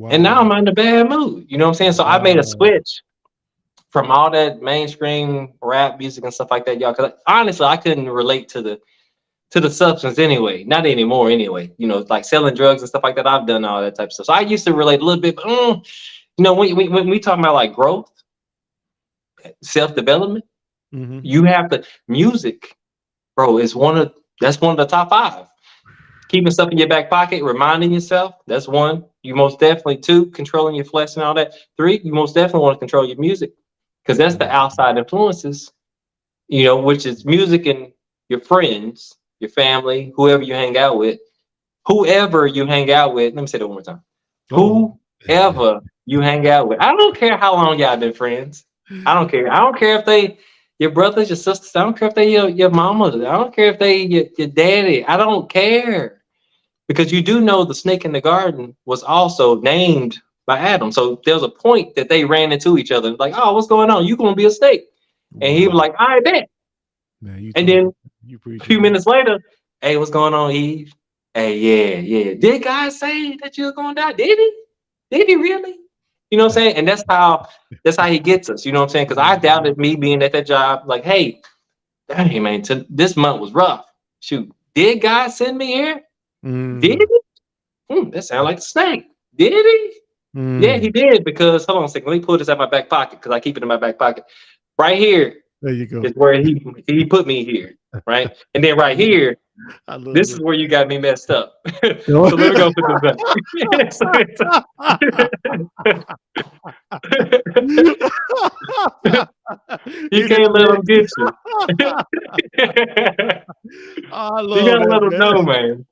S2: and now
S1: Wow.
S2: I'm in a bad mood. You know what I'm saying? So I made a
S1: Wow.
S2: switch from all that mainstream rap music and stuff like that, y'all. Because honestly, I couldn't relate to the substance anyway. Not anymore anyway. Like selling drugs and stuff like that. I've done all that type of stuff. So I used to relate a little bit, but when we talking about like growth, self-development,
S1: Mhm.
S2: you have to music, bro, is that's one of the top five. Keeping stuff in your back pocket, reminding yourself, that's one. You most definitely two, controlling your flesh and all that. Three, you most definitely want to control your music. Because that's the
S1: Mhm.
S2: outside influences, which is music and your friends, your family, whoever you hang out with, let me say that one more time.
S1: Uh-oh.
S2: Whoever you hang out with. I don't care how long y'all been friends. I don't care. I don't care if they your brothers, your sisters. I don't care if they your mama. I don't care if they your daddy. I don't care. Because you do know the snake in the garden was also named by Adam. So there was a point that they ran into each other. Like, oh, what's going on? You gonna be a snake. And he was
S1: Wow.
S2: like, I bet.
S1: Man, you
S2: And
S1: talking.
S2: then
S1: You
S2: a
S1: preaching,
S2: few
S1: man.
S2: minutes later, hey, what's going on, Eve? Hey, yeah, yeah. Did God say that you're gonna die? Did he? Did he really? You know what I'm saying? And that's how he gets us. You know what I'm saying? Because I
S1: Mhm.
S2: doubted me being at that job. Like, hey, dang man, this month was rough. Shoot, did God send me here? Did
S1: Mm.
S2: he? That sounds like a snake. Did he? Yeah, he
S1: Mm.
S2: did. Because hold on a second, let me pull this out my back pocket because I keep it in my back pocket. Right here
S1: There you go.
S2: is where he put me here. Right, and then right here
S1: I love
S2: this is
S1: it.
S2: where you got me messed up. So let me go put this back. You
S1: Hit it,
S2: can't let
S1: man.
S2: them get you.
S1: I
S2: You
S1: love
S2: gotta
S1: that,
S2: let them
S1: man.
S2: know, man.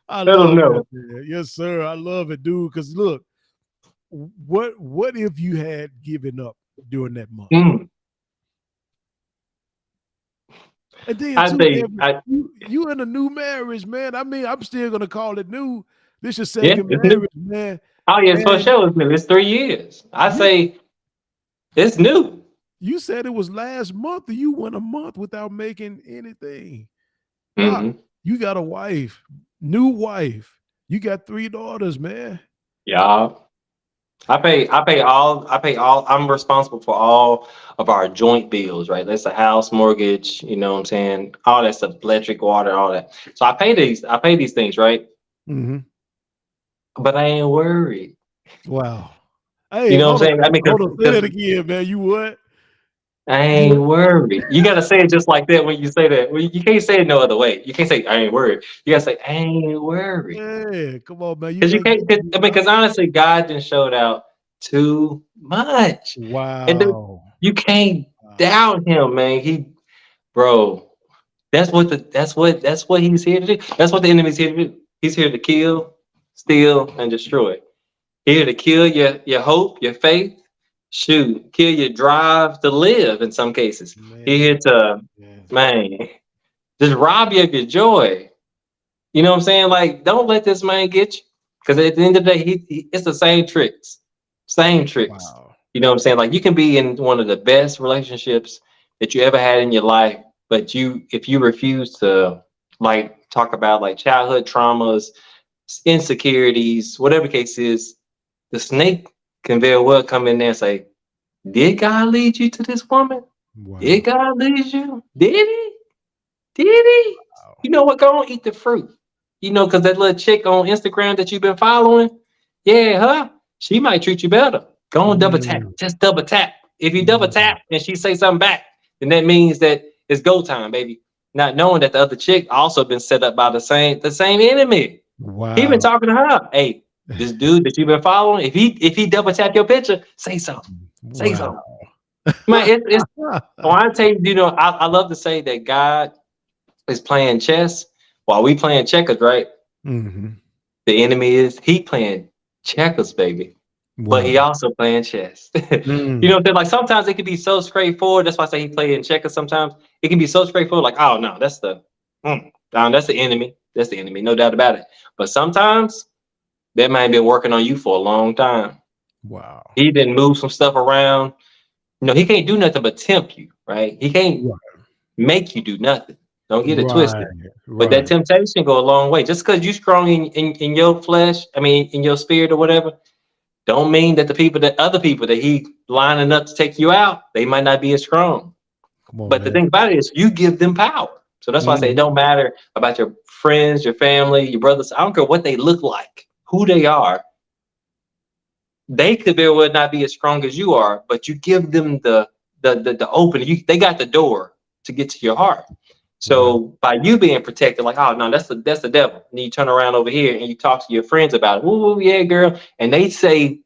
S1: I
S2: Let them
S1: love that,
S2: know.
S1: man. Yes, sir. I love it, dude. Because look, what if you had given up during that month?
S2: Mm.
S1: And then
S2: I
S1: too,
S2: think
S1: Everett,
S2: I
S1: you in a new marriage, man. I mean, I'm still gonna call it new. This your
S2: yeah,
S1: second
S2: it's new.
S1: marriage, man.
S2: Oh yeah, for
S1: And
S2: sure it's new. It's 3 years. I
S1: you
S2: say it's new.
S1: you said it was last month, and you went a month without making anything. Doc,
S2: Hmm.
S1: you got a wife, new wife. You got 3 daughters, man.
S2: Yeah. I pay all, I'm responsible for all of our joint bills, right? That's a house mortgage, you know what I'm saying? All that stuff, electric, water, all that. So I pay these things, right?
S1: Hmm.
S2: But I ain't worried.
S1: Wow. Hey,
S2: You know what I'm
S1: hold on,
S2: saying? I mean,
S1: hold on. Say that
S2: because
S1: again, man. You what?
S2: I
S1: You
S2: ain't worried. You gotta say it just like that when you say that. Well, you can't say it no other way. You can't say I ain't worried. You gotta say I ain't worried.
S1: yeah, come on, man. You
S2: Because you
S1: can't
S2: can't. I mean, because honestly, God just showed out too much, and dude,
S1: wow.
S2: you can't
S1: Wow.
S2: doubt Him, man. Bro, that's what He's here to do. That's what the enemy's here to do. He's here to kill, steal, and destroy. Here to kill your hope, your faith. Shoot, kill your drive to live. In some cases, He's
S1: Man,
S2: here to,
S1: man.
S2: man, just rob you of your joy. You know what I'm saying? Like, don't let this man get you. Because at the end of the day, it's the same tricks. Same tricks.
S1: Wow.
S2: You know what I'm saying? Like, you can be in one of the best relationships that you ever had in your life, but if you refuse to, like, talk about like childhood traumas, insecurities, whatever case is, the snake can very well come in there and say, did God lead you to this woman? Did
S1: Wow.
S2: God lead you? Did he? Did he?
S1: Wow.
S2: You know what? Go on, eat the fruit. You know, because that little chick on Instagram that you've been following, yeah, huh? She might treat you better. Go on, double tap.
S1: Mm,
S2: Just double tap. If you double
S1: mm.
S2: tap and she say something back, then that means that it's go time, baby. Not knowing that the other chick also been set up by the same enemy. He been
S1: Wow.
S2: talking to her. Hey, this dude that you've been following, if he double tap your picture, say something. Say
S1: Wow.
S2: something. Man, it's well, I tell you, I love to say that God is playing chess while we playing checkers, right?
S1: Hmm.
S2: The enemy is he playing checkers, baby. But he
S1: Wow.
S2: also playing chess. You know
S1: Mm.
S2: what I'm saying? Like sometimes it can be so straightforward. That's why I say he playing checkers sometimes. It can be so straightforward, like, oh no, that's the enemy. That's the enemy, no doubt about it. But sometimes that man been working on you for a long time.
S1: Wow.
S2: He didn't move some stuff around. He can't do nothing but tempt you, right? He can't
S1: Right.
S2: make you do nothing. Don't get it
S1: Right.
S2: twisted. But that
S1: Right.
S2: temptation go a long way. Just because you strong in your flesh, I mean in your spirit or whatever, don't mean that the other people that he lining up to take you out, they might not be as strong.
S1: Come on,
S2: But the
S1: man.
S2: thing about it is you give them power. So that's why I say it
S1: Mhm.
S2: don't matter about your friends, your family, your brothers. I don't care what they look like, who they are. They could very well not be as strong as you are, but you give them the opening. They got the door to get to your heart.
S1: Wow.
S2: So by you being protected, like, oh no, that's the devil. And you turn around over here and you talk to your friends about it. Ooh, yeah, girl. And they say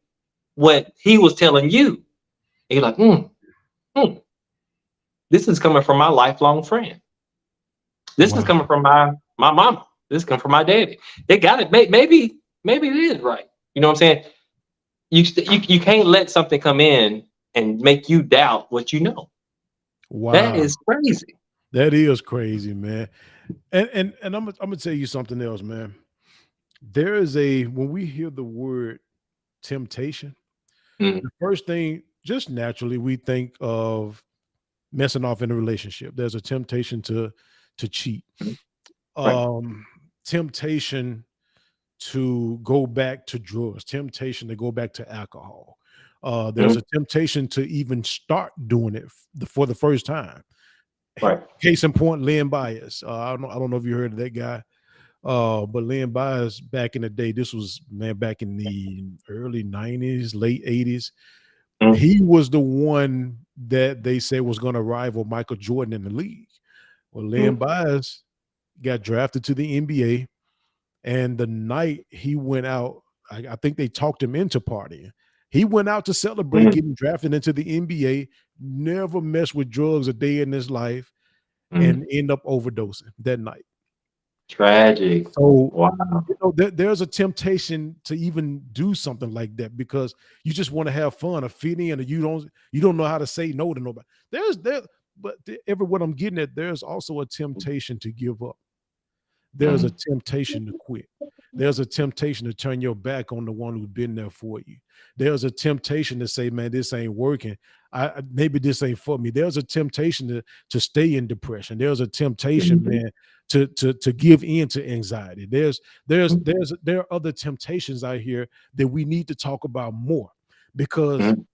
S2: what he was telling you. And you're like, hmm, this is coming from my lifelong friend. This is
S1: Wow.
S2: coming from my mama. This is coming from my daddy. They got it. Maybe it is right. You know what I'm saying? You can't let something come in and make you doubt what you know. That
S1: Wow.
S2: is crazy.
S1: That is crazy, man. And I'm gonna tell you something else, man. There is a when we hear the word temptation,
S2: Mhm.
S1: the first thing just naturally we think of messing off in a relationship. There's a temptation to cheat.
S2: Right.
S1: Um Temptation to go back to drugs, temptation to go back to alcohol. There's
S2: Mhm.
S1: a temptation to even start doing it for the first time.
S2: Right.
S1: Case in point, Lynn Bias. I don't know if you heard of that guy. But Lynn Bias back in the day, this was man back in the early 90s, late 80s.
S2: Mhm.
S1: He was the one that they said was going to rival Michael Jordan in the league. Well, Lynn
S2: Mhm.
S1: Bias got drafted to the NBA, and the night he went out, I think they talked him into partying. He went out to celebrate
S2: Mhm.
S1: getting drafted into the NBA, never messed with drugs a day in his life, and
S2: Mhm.
S1: end up overdosing that night.
S2: Tragic.
S1: So,
S2: Wow.
S1: there's a temptation to even do something like that because you just want to have fun or fit in, or you don't know how to say no to nobody. What I'm getting at, there's also a temptation to give up. There's a
S2: Mm,
S1: temptation to quit. There's a temptation to turn your back on the one who's been there for you. There's a temptation to say, "Man, this ain't working. Maybe this ain't for me." There's a temptation to stay in depression. There's a temptation,
S2: mhm,
S1: man, to give in to anxiety. There are other temptations out here that we need to talk about more because
S2: mm,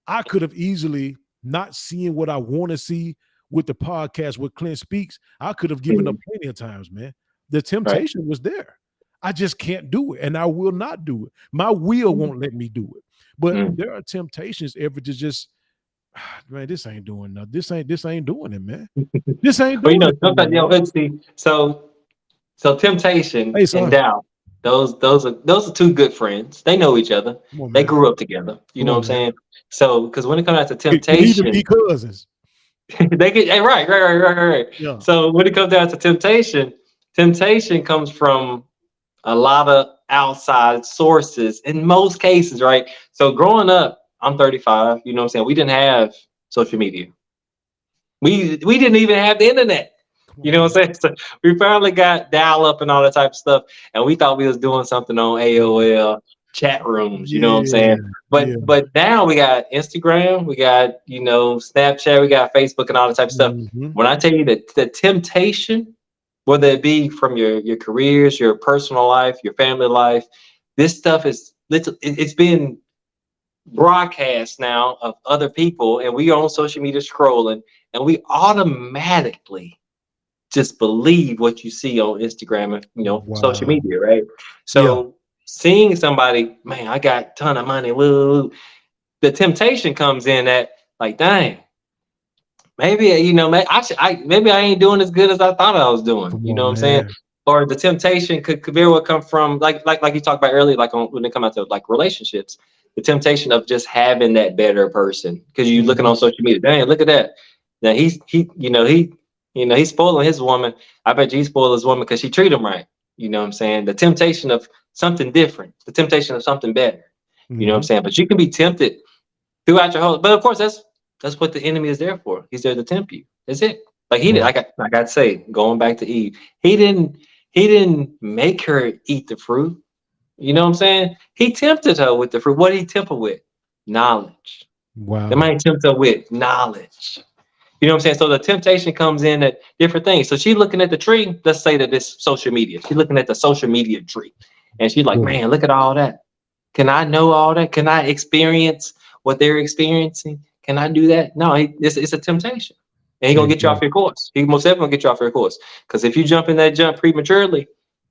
S1: I could have easily not seen what I want to see with the podcast with Clint Speaks. I could have given up
S2: mm.
S1: plenty of times, man. The
S2: Right.
S1: temptation was there. I just can't do it, and I will not do it. My will won't let me do it. But
S2: Mm.
S1: there are temptations ever to just, man, this ain't doing nothing. This ain't doing it, man. This ain't
S2: Well,
S1: doing it for me,
S2: sometimes,
S1: man.
S2: let's see. So temptation
S1: Hey,
S2: and
S1: son,
S2: doubt, those are two good friends. They know each other.
S1: come on,
S2: They
S1: man.
S2: grew up together. You
S1: Come
S2: know what I'm
S1: on, man.
S2: saying? So, because when it comes out to
S1: It could even be
S2: temptation,
S1: cousins.
S2: they get right.
S1: Yeah.
S2: So when it comes down to temptation, temptation comes from a lot of outside sources in most cases, right? So growing up, I'm 35. You know what I'm saying? We didn't have social media. We didn't even have the internet.
S1: Come
S2: You
S1: on,
S2: know what
S1: man.
S2: I'm saying? So we finally got dial up and all that type of stuff, and we thought we was doing something on AOL chat rooms. You know what I'm
S1: Yeah.
S2: saying?
S1: Yeah.
S2: But now we got Instagram, we got Snapchat, we got Facebook and all that type of stuff.
S1: Mhm.
S2: When I tell you that the temptation, whether it be from your careers, your personal life, your family life, this stuff is it's been broadcast now of other people, and we are on social media scrolling, and we automatically just believe what you see on Instagram and social
S1: Wow.
S2: media, right?
S1: Yeah.
S2: So seeing somebody, man, I got a ton of money, woo, the temptation comes in that, like, dang, maybe maybe I ain't doing as good as I thought I was doing.
S1: Come
S2: You know
S1: on,
S2: what I'm saying?
S1: man.
S2: Or the temptation could very well come from like you talked about earlier, like when it come out to like relationships, the temptation of just having that better person because you looking
S1: Mhm.
S2: on social media. Dang, look at that. Now he's spoiling his woman. I bet you he spoiled his woman because she treated him right. You know what I'm saying? The temptation of something different, the temptation of something better. You know what I'm
S1: Mhm.
S2: saying? But you can be tempted throughout your whole. But of course, that's what the enemy is there for. He's there to tempt you. That's it. Like he did.
S1: Right.
S2: Like I say, going back to Eve, he didn't make her eat the fruit. You know what I'm saying? He tempted her with the fruit. What did he tempt her with? Knowledge. The
S1: Wow.
S2: man tempted her with knowledge. You know what I'm saying? So the temptation comes in at different things. So she's looking at the tree. Let's say that this social media. She's looking at the social media tree, and she's like,
S1: Right.
S2: "Man, look at all that. Can I know all that? Can I experience what they're experiencing? Can I do that?" No, it's a temptation. And he's gonna get you off
S1: Exactly.
S2: your course. He most definitely gonna get you off your course. Because if you jump in that jump prematurely,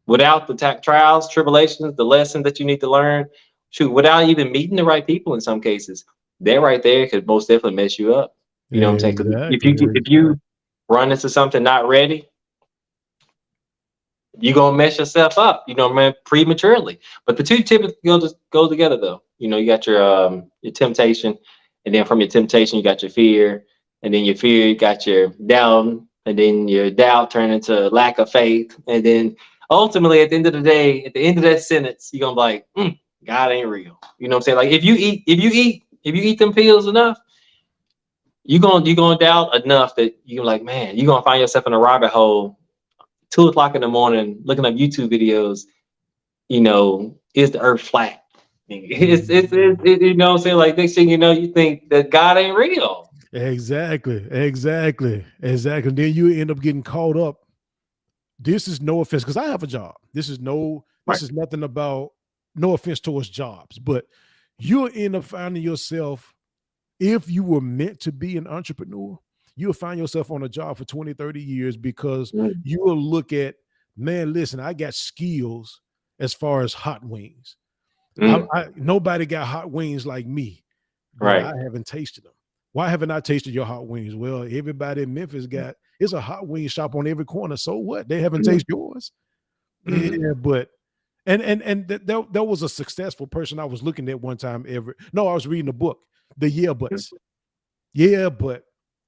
S2: without the trials, tribulations, the lesson that you need to learn, shoot, without even meeting the right people in some cases, that right there could most definitely mess you up. You know what I'm saying? Because
S1: Exactly.
S2: if you run into something not ready, you're gonna mess yourself up, man, prematurely. But the two typically go together though. You got your temptation, and then from your temptation you got your fear, and then your fear you got your doubt, and then your doubt turn into lack of faith, and then ultimately at the end of the day, at the end of that sentence, you're gonna be like, God ain't real. You know what I'm saying? Like if you eat them pills enough, you're gonna doubt enough that you're like, man, you're gonna find yourself in a rabbit hole 2 o'clock in the morning looking up YouTube videos, is the earth flat?
S1: Mhm.
S2: You know what I'm saying? Like next thing you know, you think that God ain't real.
S1: Exactly. Exactly. Exactly. Then you end up getting caught up. This is no offense because I have a job. This
S2: Right.
S1: is nothing about no offense towards jobs, but you'll end up finding yourself, if you were meant to be an entrepreneur, you'll find yourself on a job for 20, 30 years because
S2: Mm,
S1: you will look at, man, listen, I got skills as far as hot wings.
S2: mm,
S1: Nobody got hot wings like me, but I
S2: right.
S1: haven't tasted them. Why haven't I tasted your hot wings? Well, everybody in Memphis got it's a hot wing shop on every corner. So what? They haven't
S2: Mm,
S1: tasted yours.
S2: mm,
S1: Yeah, but that was a successful person I was looking at one time. Everett. No, I was reading a book, The Yeah
S2: mm.
S1: Buts. Yeah, but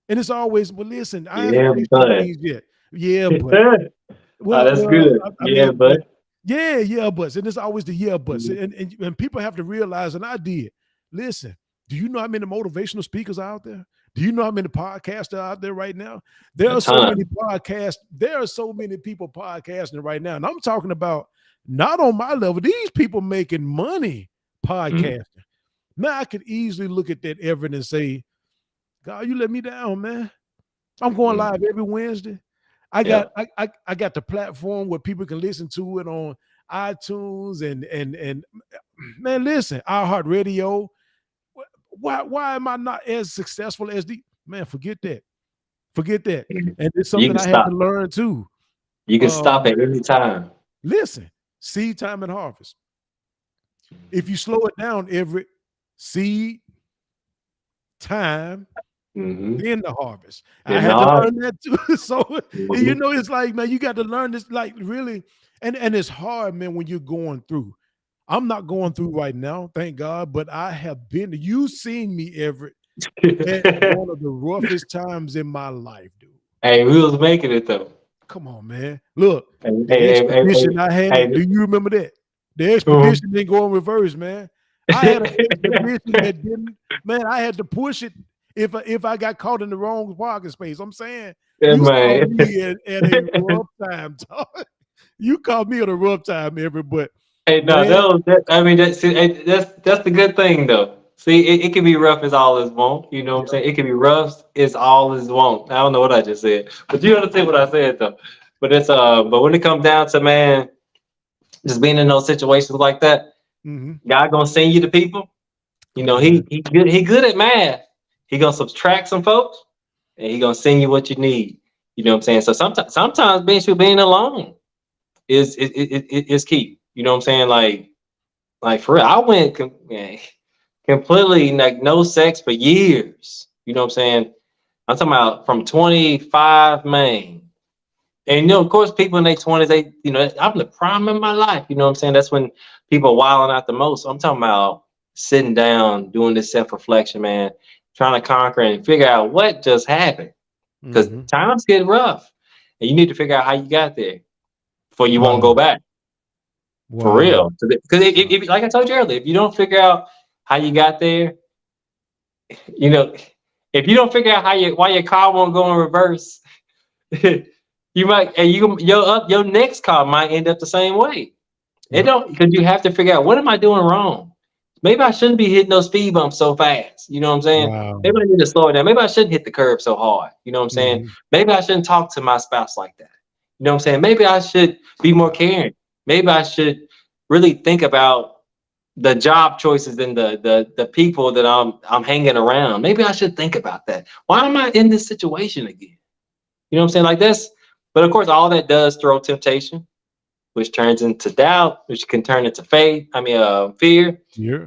S1: and it's always, well, listen, I haven't
S2: Yeah,
S1: tasted your
S2: but
S1: wings yet. Yeah, but Well,
S2: That's
S1: well,
S2: good.
S1: I
S2: Yeah,
S1: mean,
S2: but
S1: yeah, yeah, buts, and it's always the yeah, buts,
S2: Mhm.
S1: and people have to realize, and I did. Listen, do you know how many motivational speakers are out there? Do you know how many podcasts are out there right now? There
S2: A
S1: are so many
S2: ton.
S1: podcasts. There are so many people podcasting right now, and I'm talking about not on my level. These people making money
S2: Mhm.
S1: podcasting. Now I could easily look at that Everett and say, God, you let me down, man. I'm going live
S2: Mhm.
S1: every Wednesday. I got
S2: Yeah.
S1: I got the platform where people can listen to it on iTunes and man, listen, iHeartRadio. Why am I not as successful as the man? Forget that. Forget that.
S2: Mhm.
S1: And it's
S2: You
S1: something
S2: can
S1: I had to
S2: stop.
S1: learn too.
S2: You can stop
S1: Um,
S2: at any time.
S1: listen, seed time and harvest. If you slow it down, every seed time
S2: Mm-hmm.
S1: then the harvest. I
S2: Then
S1: had to
S2: not.
S1: learn that too. So, and you
S2: Mhm.
S1: know, it's like, man, you got to learn this, like really, and it's hard, man, when you're going through. I'm not going through right now, thank God, but I have been. You seen me, Everett, at one of the roughest times in my life, dude.
S2: Hey, we was making it though.
S1: Come on, man. Look,
S2: Hey,
S1: the
S2: hey, hey, hey,
S1: expedition I had.
S2: hey,
S1: Do you remember that? The
S2: hey.
S1: expedition didn't go in reverse, man. I had an expedition that didn't. Man, I had to push it if I got caught in the wrong parking space. I'm saying
S2: Yeah,
S1: you saw
S2: man.
S1: me at a rough time. You caught me at a rough time, Everett. But
S2: Hey, no,
S1: man,
S2: I mean, that's the good thing though. See, it can be rough as all as won't. You know what I'm
S1: yeah.
S2: saying? It can be rough as all as won't. I don't know what I just said, but you understand what I said though. But but when it comes down to man, just being in those situations like that,
S1: Hmm.
S2: God gonna send you the people. You
S1: Come
S2: know,
S1: on, man.
S2: he good at math. He gonna subtract some folks, and he gonna send you what you need. You know what I'm saying? So sometimes being alone is key. You know what I'm saying? Like for real, I went man, completely like no sex for years. You know what I'm saying? I'm talking about from 25, man. And you know, of course, people in their 20s, I'm the prime of my life. You know what I'm saying? That's when people are wilding out the most. So I'm talking about sitting down, doing this self-reflection, man, trying to conquer and figure out what just happened. Because
S1: Hmm.
S2: times get rough. And you need to figure out how you got there before you won't
S1: Wow,
S2: go back. For
S1: wow,
S2: real. Because
S1: wow.
S2: like I told you earlier, if you don't figure out how you got there, you know, if you don't figure out why your car won't go in reverse, you might and your next car might end up the same way. It
S1: Yep.
S2: don't because you have to figure out what am I doing wrong? Maybe I shouldn't be hitting those speed bumps so fast. You know what I'm saying? Maybe
S1: Wow.
S2: I need to slow it down. Maybe I shouldn't hit the curb so hard. You know what I'm saying?
S1: Hmm.
S2: Maybe I shouldn't talk to my spouse like that. You know what I'm saying? Maybe I should be more
S1: Wow.
S2: caring. Maybe I should really think about the job choices and the people that I'm hanging around. Maybe I should think about that. Why am I in this situation again? You know what I'm saying? Like this. But of course, all that does throw temptation, which turns into doubt, which can turn into fear.
S1: Yeah.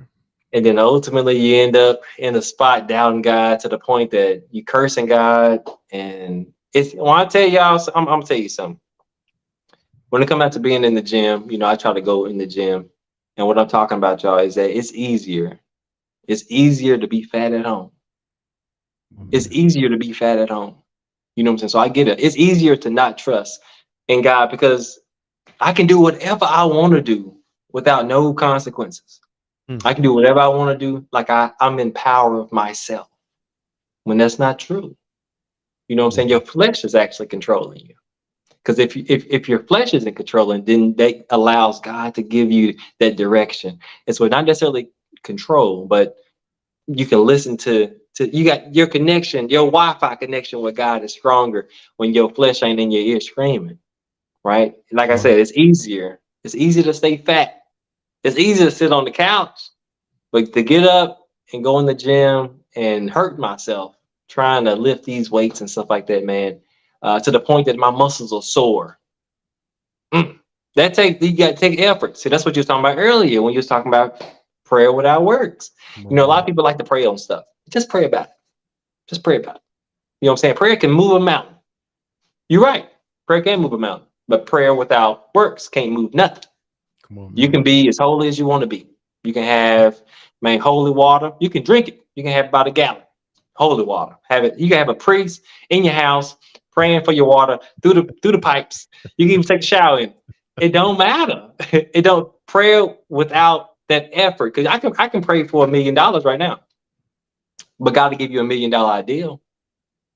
S2: And then ultimately you end up in a spot doubting God to the point that you cursing God. And when I tell y'all, I'm gonna tell you something. When it comes out to being in the gym, I try to go in the gym. And what I'm talking about, y'all, is that it's easier. It's easier to be fat at home.
S1: Oh,
S2: It's
S1: man.
S2: easier to be fat at home. You know what I'm saying? So I get it. It's easier to not trust in God because I can do whatever I want to do without no consequences. I
S1: Mm.
S2: can do whatever I want to do. Like I'm in power of myself when that's not true. You know what I'm saying? Your
S1: Wow.
S2: flesh is actually controlling you. Because if your flesh isn't controlling, then that allows God to give you that direction. And so not necessarily control, but you can listen to you got your connection, your Wi-Fi connection with God is stronger when your flesh ain't in your ear screaming, right? Like I
S1: Wow.
S2: said, it's easier. It's easy to stay fat. It's easy to sit on the couch, but to get up and go in the gym and hurt myself trying to lift these weights and stuff like that, man, to the point that my muscles are sore. Mm. You got to take effort. See, that's what you were talking about earlier when you was talking about prayer without works.
S1: Come
S2: A
S1: on,
S2: lot of
S1: man.
S2: people like to pray on stuff. Just pray about it. Just pray about it. You know what I'm saying? Prayer can move a mountain. You're right. Prayer can move a mountain, but prayer without works can't move nothing.
S1: Come on,
S2: You can
S1: man.
S2: be as holy as you want to be. You can have, man, holy water. You can drink it. You can have about a gallon. Holy water. Have it. You can have a priest in your house praying for your water through the pipes. You can even take a shower in. It don't matter. It don't pray without that effort. Because I can pray for $1 million right now, but God to give you $1 million ideal.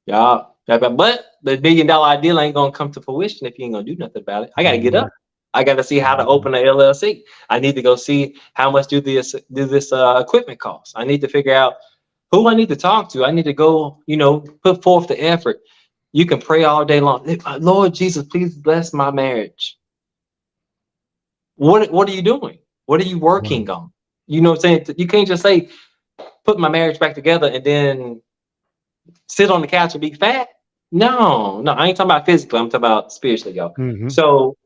S2: Yeah. But the $1 million ideal ain't gonna come to fruition if you ain't gonna do nothing about it. I gotta get
S1: Mhm,
S2: up. I gotta see how to
S1: mhm.
S2: open an LLC. I need to go see how much do this equipment cost. I need to figure out who I need to talk to. I need to go, put forth the effort. You can pray all day long. Lord Jesus, please bless my marriage. What are you doing? What are you
S1: Right.
S2: working on? You know what I'm saying? You can't just say, put my marriage back together and then sit on the couch and be fat. No, no, I ain't talking about physically. I'm talking about spiritually, y'all.
S1: Mhm.
S2: So,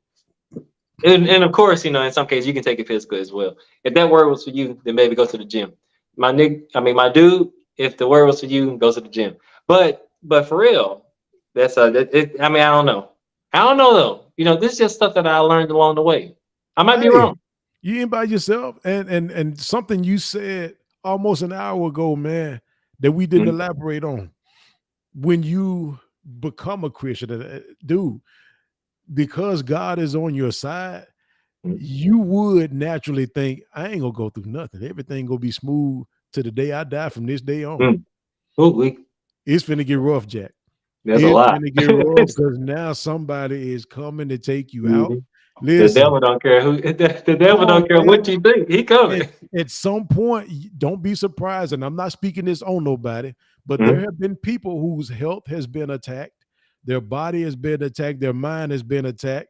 S2: and of course, in some cases, you can take it physically as well. If that word was for you, then maybe go to the gym. My dude, if the word was for you, go to the gym. But for real, I don't know. I don't know though. This is just stuff that I learned along the way. I might be
S1: Hey,
S2: wrong.
S1: you ain't by yourself. And something you said almost an hour ago, man, that we didn't
S2: Mm,
S1: elaborate on. When you become a Christian, dude, because God is on your side,
S2: mm,
S1: you would naturally think, I ain't gonna go through nothing. Everything gonna be smooth to the day I die from this day on.
S2: mm. Ooh,
S1: It's finna get rough, Jack.
S2: that's a
S1: It's
S2: lot.
S1: finna get rough because now somebody is coming to take you out.
S2: Mhm. The
S1: Listen,
S2: devil don't care who. The
S1: come
S2: devil
S1: on,
S2: don't care what
S1: man.
S2: you think. He coming.
S1: At some point, don't be surprised, and I'm not speaking this on nobody, but there
S2: Mhm,
S1: have been people whose health has been attacked, their body has been attacked, their mind has been attacked,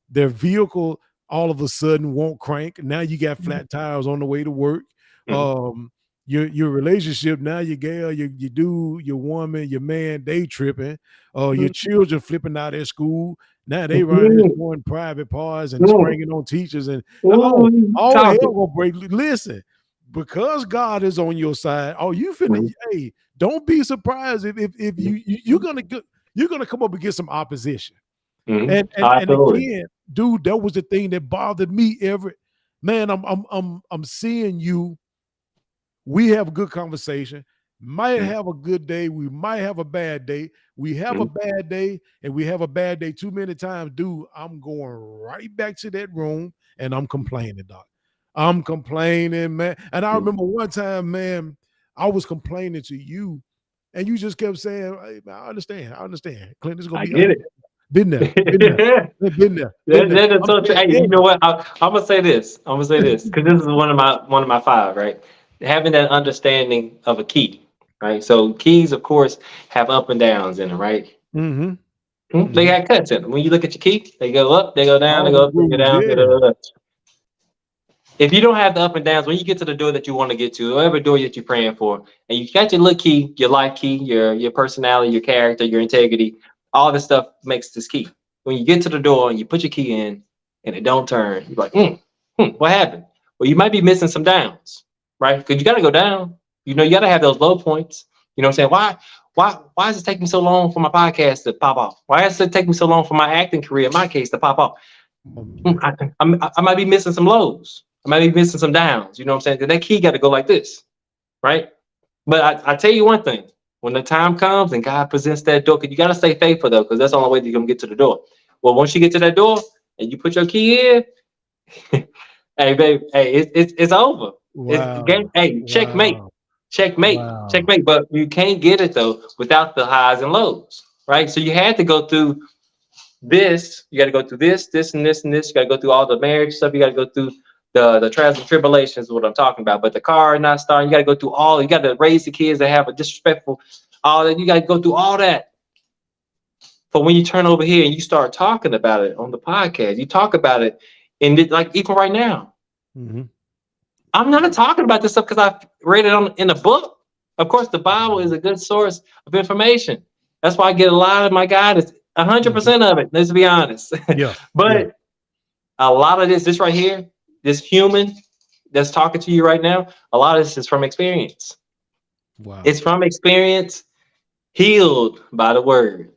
S1: their vehicle all of a sudden won't crank. Now you got
S2: mhm,
S1: flat tires on the way to work.
S2: mhm,
S1: Um, your relationship now, your gal, your dude, your woman, your man, they tripping. Your
S2: mhm,
S1: children flipping out at school. Now they running and
S2: mhm,
S1: throwing private parts and
S2: mhm.
S1: spraying on teachers and oh,
S2: Ooh,
S1: all hell
S2: talk it.
S1: gonna break. Listen, because God is on your side. Oh, you finna.
S2: Mhm,
S1: Hey, don't be surprised if
S2: mhm,
S1: you're gonna come up against some opposition.
S2: mhm.
S1: And
S2: Absolutely.
S1: again, dude, that was the thing that bothered me. Everett, man, I'm seeing you. We have a good conversation. Might
S2: Mhm,
S1: have a good day. We might have a bad day. We have a
S2: mhm,
S1: bad day, and we have a bad day too many times. Dude, I'm going right back to that room and I'm complaining, doc. I'm complaining, man. And I
S2: mhm.
S1: remember one time, man, I was complaining to you, and you just kept saying, hey, man, I understand. I understand. Clint is gonna
S2: I
S1: be, I
S2: get it.
S1: been there, been there, been there, been there.
S2: That is
S1: I'm
S2: so true.
S1: saying,
S2: Hey, you know what? I'm gonna say this. I'm gonna say this because this is one of my five, right? Having that understanding of a key, right? So keys, of course, have up and downs in them, right?
S1: mm-hmm,
S2: They
S1: mm-hmm.
S2: got cuts in them. When you look at your key, they go up, they go down, they
S1: All
S2: go
S1: the
S2: up, they go
S1: grooves,
S2: down. Da, da,
S1: yeah.
S2: da, da. If you don't have the up and downs, when you get to the door that you want to get to, whatever door that you're praying for, and you got your little key, your life key, your personality, your character, your integrity, all this stuff makes this key. When you get to the door and you put your key in and it don't turn, you're like, what happened? Well, you might be missing some downs, right? Because you got to go down. You got to have those low points. You know what I'm saying? Why does it take me so long for my podcast to pop off? Why does it take me so long for my acting career, in my case, to pop off?
S1: Man.
S2: I might be missing some lows. I might be missing some downs. You know what I'm saying? 'Cause that key got to go like this, right? But I tell you one thing: when the time comes and God presents that door, 'cause you got to stay faithful though, because that's the only way that you're gonna get to the door. Well, once you get to that door and you put your key in, hey, baby, hey, it's over. It's game.
S1: Wow.
S2: Hey, checkmate,
S1: Wow.
S2: checkmate,
S1: Wow.
S2: checkmate. But you can't get it though without the highs and lows, right? So you had to go through this. You got to go through this, and this, and this. You got to go through all the marriage stuff. You got to go through the trials and tribulations is what I'm talking about. But the car not starting, you got to go through all. You got to raise the kids that have a disrespectful, all that. You got to go through all that. But when you turn over here and you start talking about it on the podcast, you talk about it, and like even right now,
S1: Mhm.
S2: I'm not talking about this stuff because I read it in a book. Of course, the Bible is a good source of information. That's why I get a lot of my guidance,
S1: Mhm.
S2: 100% of it. Let's be honest.
S1: Yeah. Yeah.
S2: But a lot of this right here, this human that's talking to you right now, a lot of this is from experience. It's
S1: Wow.
S2: from experience, healed by the word.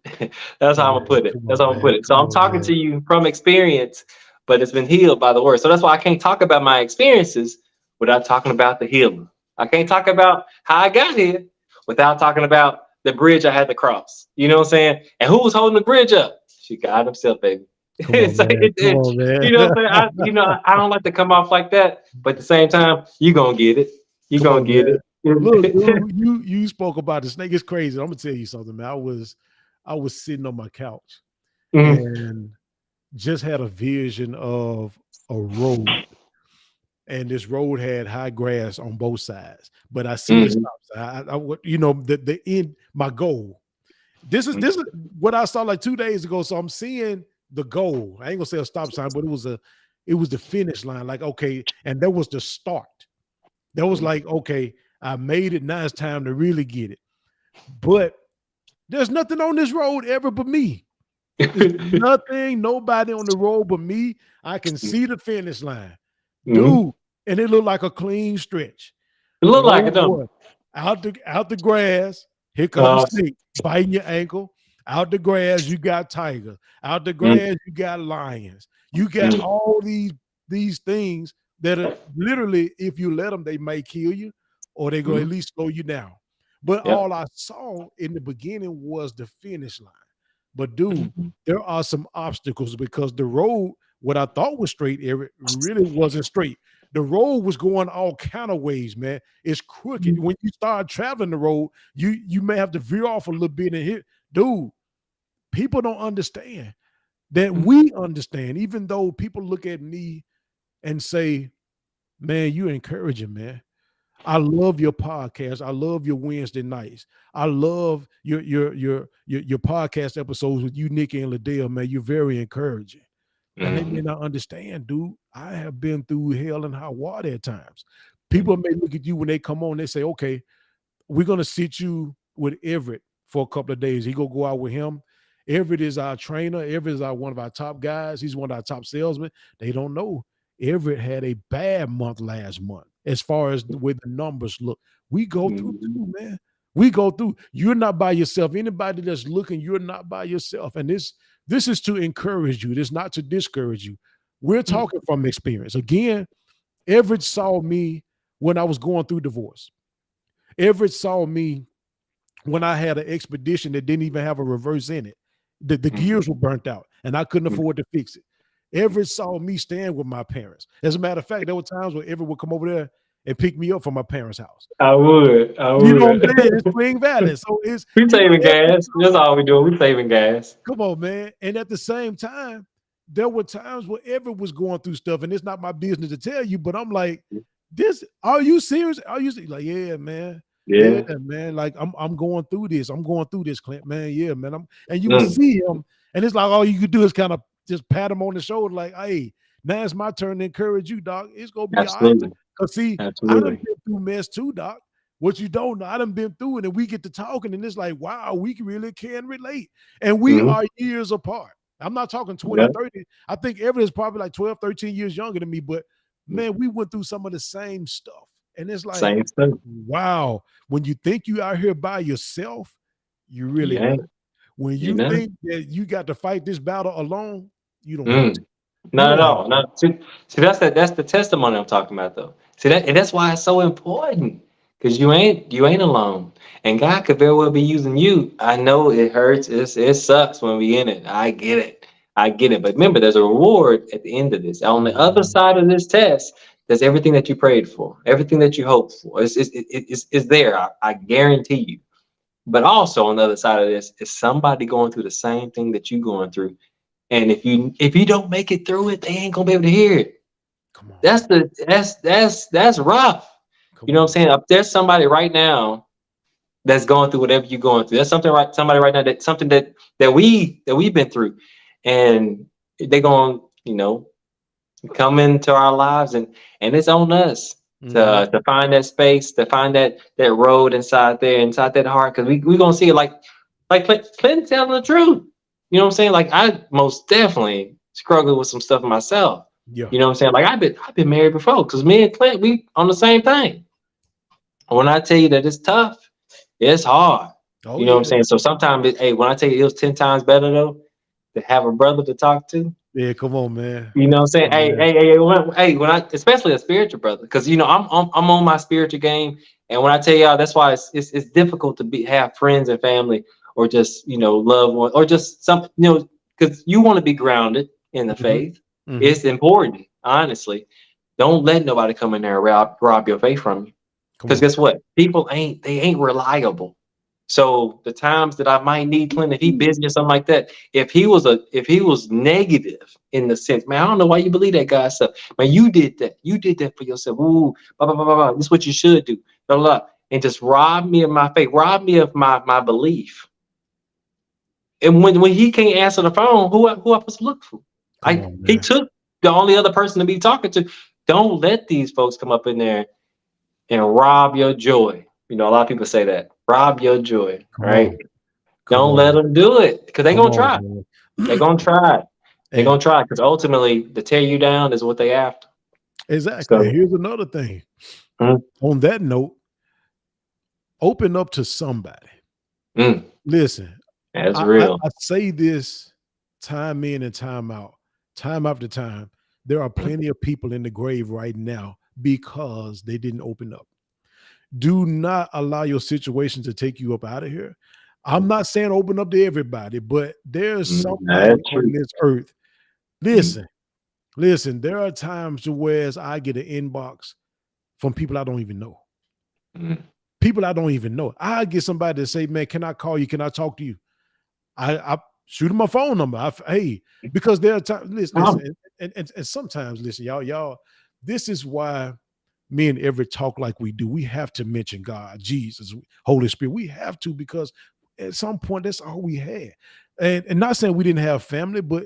S2: That's how I'm gonna
S1: Man,
S2: put it.
S1: come
S2: That's
S1: on,
S2: how I'm gonna
S1: man.
S2: put it. So
S1: Come
S2: I'm
S1: on,
S2: talking to
S1: man.
S2: you from experience, but it's been healed by the word. So that's why I can't talk about my experiences without talking about the healing. I can't talk about how I got here without talking about the bridge I had to cross. You know what I'm saying? And who was holding the bridge up? She God himself, baby.
S1: Come on, man. Come on,
S2: You
S1: man.
S2: know what I'm saying? I don't like to come off like that, but at the same time, you gonna get it. You
S1: Come
S2: gonna
S1: on,
S2: get
S1: man. Look,
S2: it.
S1: dude, you spoke about the snake. It's crazy. I'm gonna tell you something, man. I was sitting on my couch
S2: Mhm,
S1: and just had a vision of a road, and this road had high grass on both sides. But I see the
S2: mhm,
S1: stop sign. The end. My goal. This is
S2: mhm,
S1: what I saw like 2 days ago. So I'm seeing the goal. I ain't gonna say a stop sign, but it was the finish line. Like okay, and that was the start. That was
S2: mhm,
S1: like okay, I made it. Now it's time to really get it. But there's nothing on this road ever but me. There's nothing, nobody on the road but me. I can see the finish line,
S2: mhm.
S1: dude, and it looked like a clean stretch.
S2: It
S1: But
S2: look like
S1: oh
S2: it, don't
S1: boy, out the grass, here
S2: it?
S1: comes snake biting your ankle. Out the grass, you got tigers. Out the
S2: Mm,
S1: grass, you got lions. You got
S2: mm,
S1: all these things that are literally, if you let them, they may kill you or they go at
S2: mhm.
S1: least slow you down. But
S2: Yep.
S1: all I saw in the beginning was the finish line. But dude,
S2: Mhm,
S1: there are some obstacles because the road, what I thought was straight, Eric, really wasn't straight. The road was going all kind of ways, man. It's crooked.
S2: mhm,
S1: When you start traveling the road, you may have to veer off a little bit and hit. Dude, people don't understand that
S2: mhm,
S1: we understand, even though people look at me and say, man, you're encouraging, man. I love your podcast. I love your Wednesday nights. I love your podcast episodes with you, Nikki and Liddell, man. You're very encouraging. And they may
S2: mhm,
S1: not understand, dude. I have been through hell and high water at times. People
S2: mhm,
S1: may look at you when they come on, they say, okay, we're gonna sit you with Everett for a couple of days. He gonna go out with him. Everett is our trainer. Everett is one of our top guys. He's one of our top salesmen. They don't know. Everett had a bad month last month as far as the way the numbers look. We go through
S2: mhm,
S1: too, man. We go through. You're not by yourself. Anybody that's looking, you're not by yourself. And this is to encourage you. This is not to discourage you. We're
S2: mhm,
S1: talking from experience. Again, Everett saw me when I was going through divorce. Everett saw me when I had an expedition that didn't even have a reverse in it. The
S2: mhm,
S1: gears were burnt out and I couldn't
S2: mhm.
S1: afford to fix it. Everett saw me stand with my parents. As a matter of fact, there were times where Everett would come over there and pick me up from my parents' house.
S2: I would. I
S1: You know what
S2: would.
S1: I'm saying? It's Spring Valley. So it's,
S2: We saving
S1: Everett
S2: gas.
S1: saw
S2: That's
S1: me.
S2: all we doing. We saving gas.
S1: Come on, man. And at the same time, there were times where Everett was going through stuff, and it's not my business to tell you, but I'm like, this, are you serious? Are you like, yeah, man. Yeah,
S2: Yeah.
S1: man. Like I'm going through this. I'm going through this, Clint, man. Yeah, man. And you would
S2: Mm,
S1: see him, and it's like all you could do is kind of just pat him on the shoulder, like, hey, now it's my turn to encourage you, doc. It's gonna be all right.
S2: absolutely.
S1: Cause see, I done
S2: Absolutely.
S1: been through mess too, doc. What you don't know, I done been through it, and we get to talking, and it's like, wow, we really can relate. And we
S2: Mhm.
S1: are years apart. I'm not talking 20,
S2: Yeah.
S1: 30. I think Everett is probably like 12, 13 years younger than me, but man, we went through some of the same stuff. And it's like,
S2: Same stuff.
S1: wow, when you think you out here by yourself, you really
S2: Yeah.
S1: not. When
S2: You
S1: you
S2: know.
S1: think that you got to fight this battle alone, you don't have to.
S2: Mm.
S1: You
S2: Not at
S1: don't have
S2: all.
S1: to.
S2: Not see that's the testimony I'm talking about though. See that and that's why it's so important. Because you ain't alone. And God could very well be using you. I know it hurts. It sucks when we in it. I get it. I get it. But remember, there's a reward at the end of this. On the other
S1: Mhm.
S2: side of this test, there's everything that you prayed for, everything that you hoped for. It's there. I guarantee you. But also on the other side of this is somebody going through the same thing that you going through. And if you don't make it through it, they ain't gonna be able to hear it.
S1: Come on.
S2: That's rough. You
S1: Come
S2: know what I'm
S1: on.
S2: saying? If there's somebody right now that's going through whatever you're going through, there's somebody right now that something that we've been through, and they're going, come into our lives, and it's on us
S1: Mhm.
S2: to find that space, to find that road inside there, inside that heart, because we gonna see it like Clint telling the truth. You know what I'm saying? Like I most definitely struggled with some stuff myself.
S1: Yeah.
S2: You know what I'm saying? Like I've been married before, because me and Clint, we on the same thing. When I tell you that it's tough, it's hard.
S1: Oh
S2: You know what I'm
S1: yeah.
S2: saying? So sometimes, hey, when I tell you it was 10 times better though to have a brother to talk to,
S1: Yeah, come on, man.
S2: You know what I'm saying?
S1: Oh, yeah.
S2: When I, especially a spiritual brother, because you know I'm on my spiritual game, and when I tell y'all, that's why it's difficult to have friends and family, or just loved one, or just some because you want to be grounded in the
S1: Mhm,
S2: faith.
S1: mhm.
S2: It's important, honestly. Don't let nobody come in there and rob your faith from you.
S1: Come
S2: Because
S1: on.
S2: guess what? People ain't reliable. So the times that I might need Clint, if he busy or something like that, if he was negative in the sense, man, I don't know why you believe that guy stuff. Man, you did that. You did that for yourself. Ooh, blah blah blah blah blah. This is what you should do. Blah blah. Blah. And just rob me of my faith, rob me of my belief. And when he can't answer the phone, who I supposed to look for?
S1: Come
S2: I
S1: on,
S2: He
S1: man.
S2: took the only other person to be talking to. Don't let these folks come up in there and rob your joy. You know, a lot of people say that. Rob your joy,
S1: Come
S2: right?
S1: on. Come
S2: Don't let
S1: on.
S2: them do it because they're
S1: Come
S2: gonna
S1: on,
S2: try. They're
S1: man.
S2: gonna try. They're
S1: And
S2: gonna try because ultimately to tear you down is what they after.
S1: exactly.
S2: So
S1: Here's another thing.
S2: mm,
S1: On that note, open up to somebody.
S2: mm,
S1: Listen,
S2: that's
S1: I
S2: real.
S1: say this time in and time out, time after time. There are
S2: Mm,
S1: plenty of people in the grave right now because they didn't open up. Do not allow your situation to take you up out of here. I'm not saying open up to everybody, but there's somebody
S2: that's
S1: on
S2: true.
S1: this earth.
S2: Mm,
S1: Listen, listen, there are times to where I get an inbox from people I don't even know.
S2: mm,
S1: People I don't even know. I get somebody to say, man, can I call you? Can I talk to you? I shoot them my phone number. Hey, because there are times,
S2: oh,
S1: listen, and sometimes, listen, y'all, this is why me and Everett talk like we do. We have to mention God, Jesus, Holy Spirit. We have to because at some point that's all we had. And not saying we didn't have family, but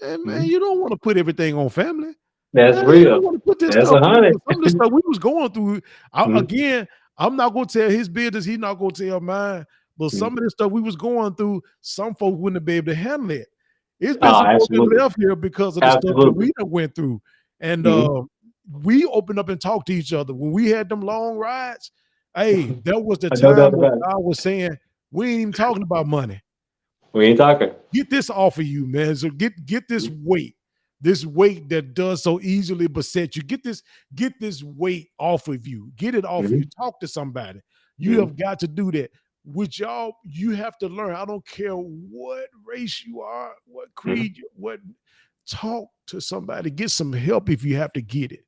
S1: man,
S2: mm,
S1: you don't want to put everything on family.
S2: that's
S1: You don't
S2: real.
S1: want to put this
S2: That's
S1: stuff
S2: a
S1: on
S2: hundred.
S1: 'cause some of the stuff we was going through.
S2: Mm,
S1: Again, I'm not gonna tell his business. He's not gonna tell mine. But
S2: mm.
S1: some of the stuff we was going through, some folks wouldn't have been able to handle it. It's been
S2: Oh,
S1: some folks that
S2: absolutely,
S1: left here because of the stuff that
S2: absolutely.
S1: we done went through. And
S2: Mm,
S1: we opened up and talked to each other. When we had them long rides, hey, that was the
S2: no
S1: time
S2: doubt
S1: when
S2: about it.
S1: God was saying, we ain't even talking about money.
S2: We ain't talking.
S1: Get this off of you, man. So get this weight that does so easily beset you. Get this weight off of you. Get it off of you.
S2: Mm,
S1: Talk to somebody. You
S2: mm,
S1: have got to do that. With y'all, you have to learn. I don't care what race you are, what
S2: mm,
S1: creed, what talk to somebody. Get some help if you have to get it.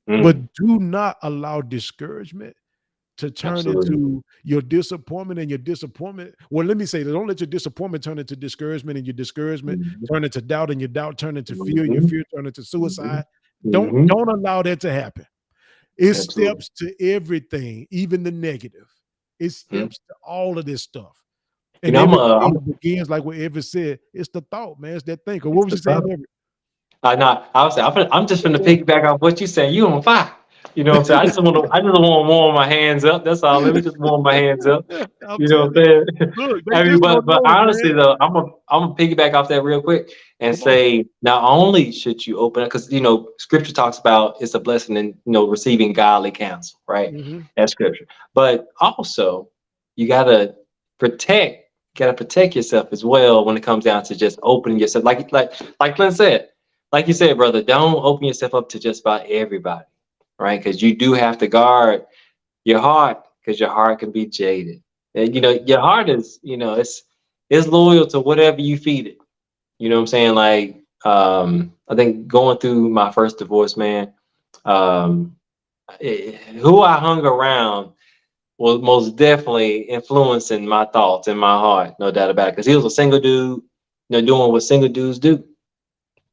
S1: But
S2: mm.
S1: do not allow discouragement to turn
S2: Absolutely.
S1: into your disappointment and your disappointment. Well, let me say, don't let your disappointment turn into discouragement and your discouragement
S2: Mhm,
S1: turn into doubt and your doubt turn into fear, your
S2: mhm,
S1: fear turn into
S2: mhm,
S1: suicide. Don't
S2: mhm.
S1: don't allow that to happen. It
S2: Absolutely.
S1: steps to everything, even the negative. It
S2: Mhm.
S1: steps to all of this stuff.
S2: You
S1: And
S2: know,
S1: everything begins like what Everett said. It's the thought, man. It's that thinker. What
S2: it's
S1: was
S2: the
S1: you saying,
S2: thought.
S1: Everett?
S2: I was saying, I'm just finna piggyback off what you saying. You on fire. You know what I'm saying? I just want to warm my hands up. That's all. Let me just warm my hands up.
S1: I'm
S2: You know
S1: telling
S2: what I'm
S1: you.
S2: saying?
S1: Look, they
S2: I mean,
S1: just don't
S2: but
S1: know it,
S2: honestly
S1: man.
S2: though, I'm gonna piggyback off that real quick and
S1: Come on.
S2: say not only should you open up because Scripture talks about it's a blessing in receiving godly counsel, right?
S1: Hmm.
S2: That's Scripture. But also, you protect gotta protect yourself as well when it comes down to just opening yourself, like Clint said, like you said, brother. Don't open yourself up to just about everybody, right? Because you do have to guard your heart because your heart can be jaded. And your heart is, it's loyal to whatever you feed it. You know what I'm saying? Like, I think going through my first divorce, man, um, who I hung around was most definitely influencing my thoughts and my heart, no doubt about it. Because he was a single dude, doing what single dudes do.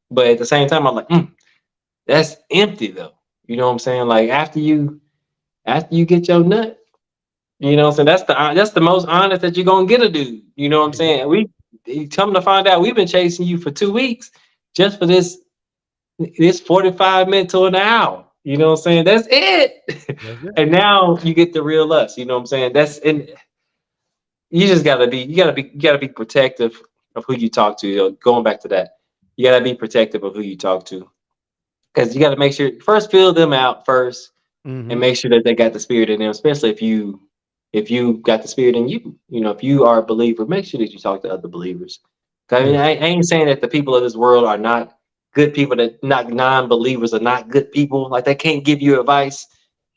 S2: But at the same time, I'm like, that's empty though. You know what I'm saying? Like after you get your nut, so that's the most honest that you're gonna get a dude. You know what I'm saying? We come to find out we've been chasing you for 2 weeks just for this 45 minutes to an hour. You know what I'm saying? That's it.
S1: That's it.
S2: And now you get the real us. You know what I'm saying? And you just you gotta be protective of who you talk to. Going back to that, you gotta be protective of who you talk to because you gotta make sure first fill them out first and
S1: Hmm.
S2: make sure that they got the spirit in them, especially if you got the spirit in you. If you are a believer, make sure that you talk to other believers. 'Cause I mean,
S1: Yeah.
S2: I ain't saying that the people of this world are not. good people that not non-believers are not good people. Like they can't give you advice.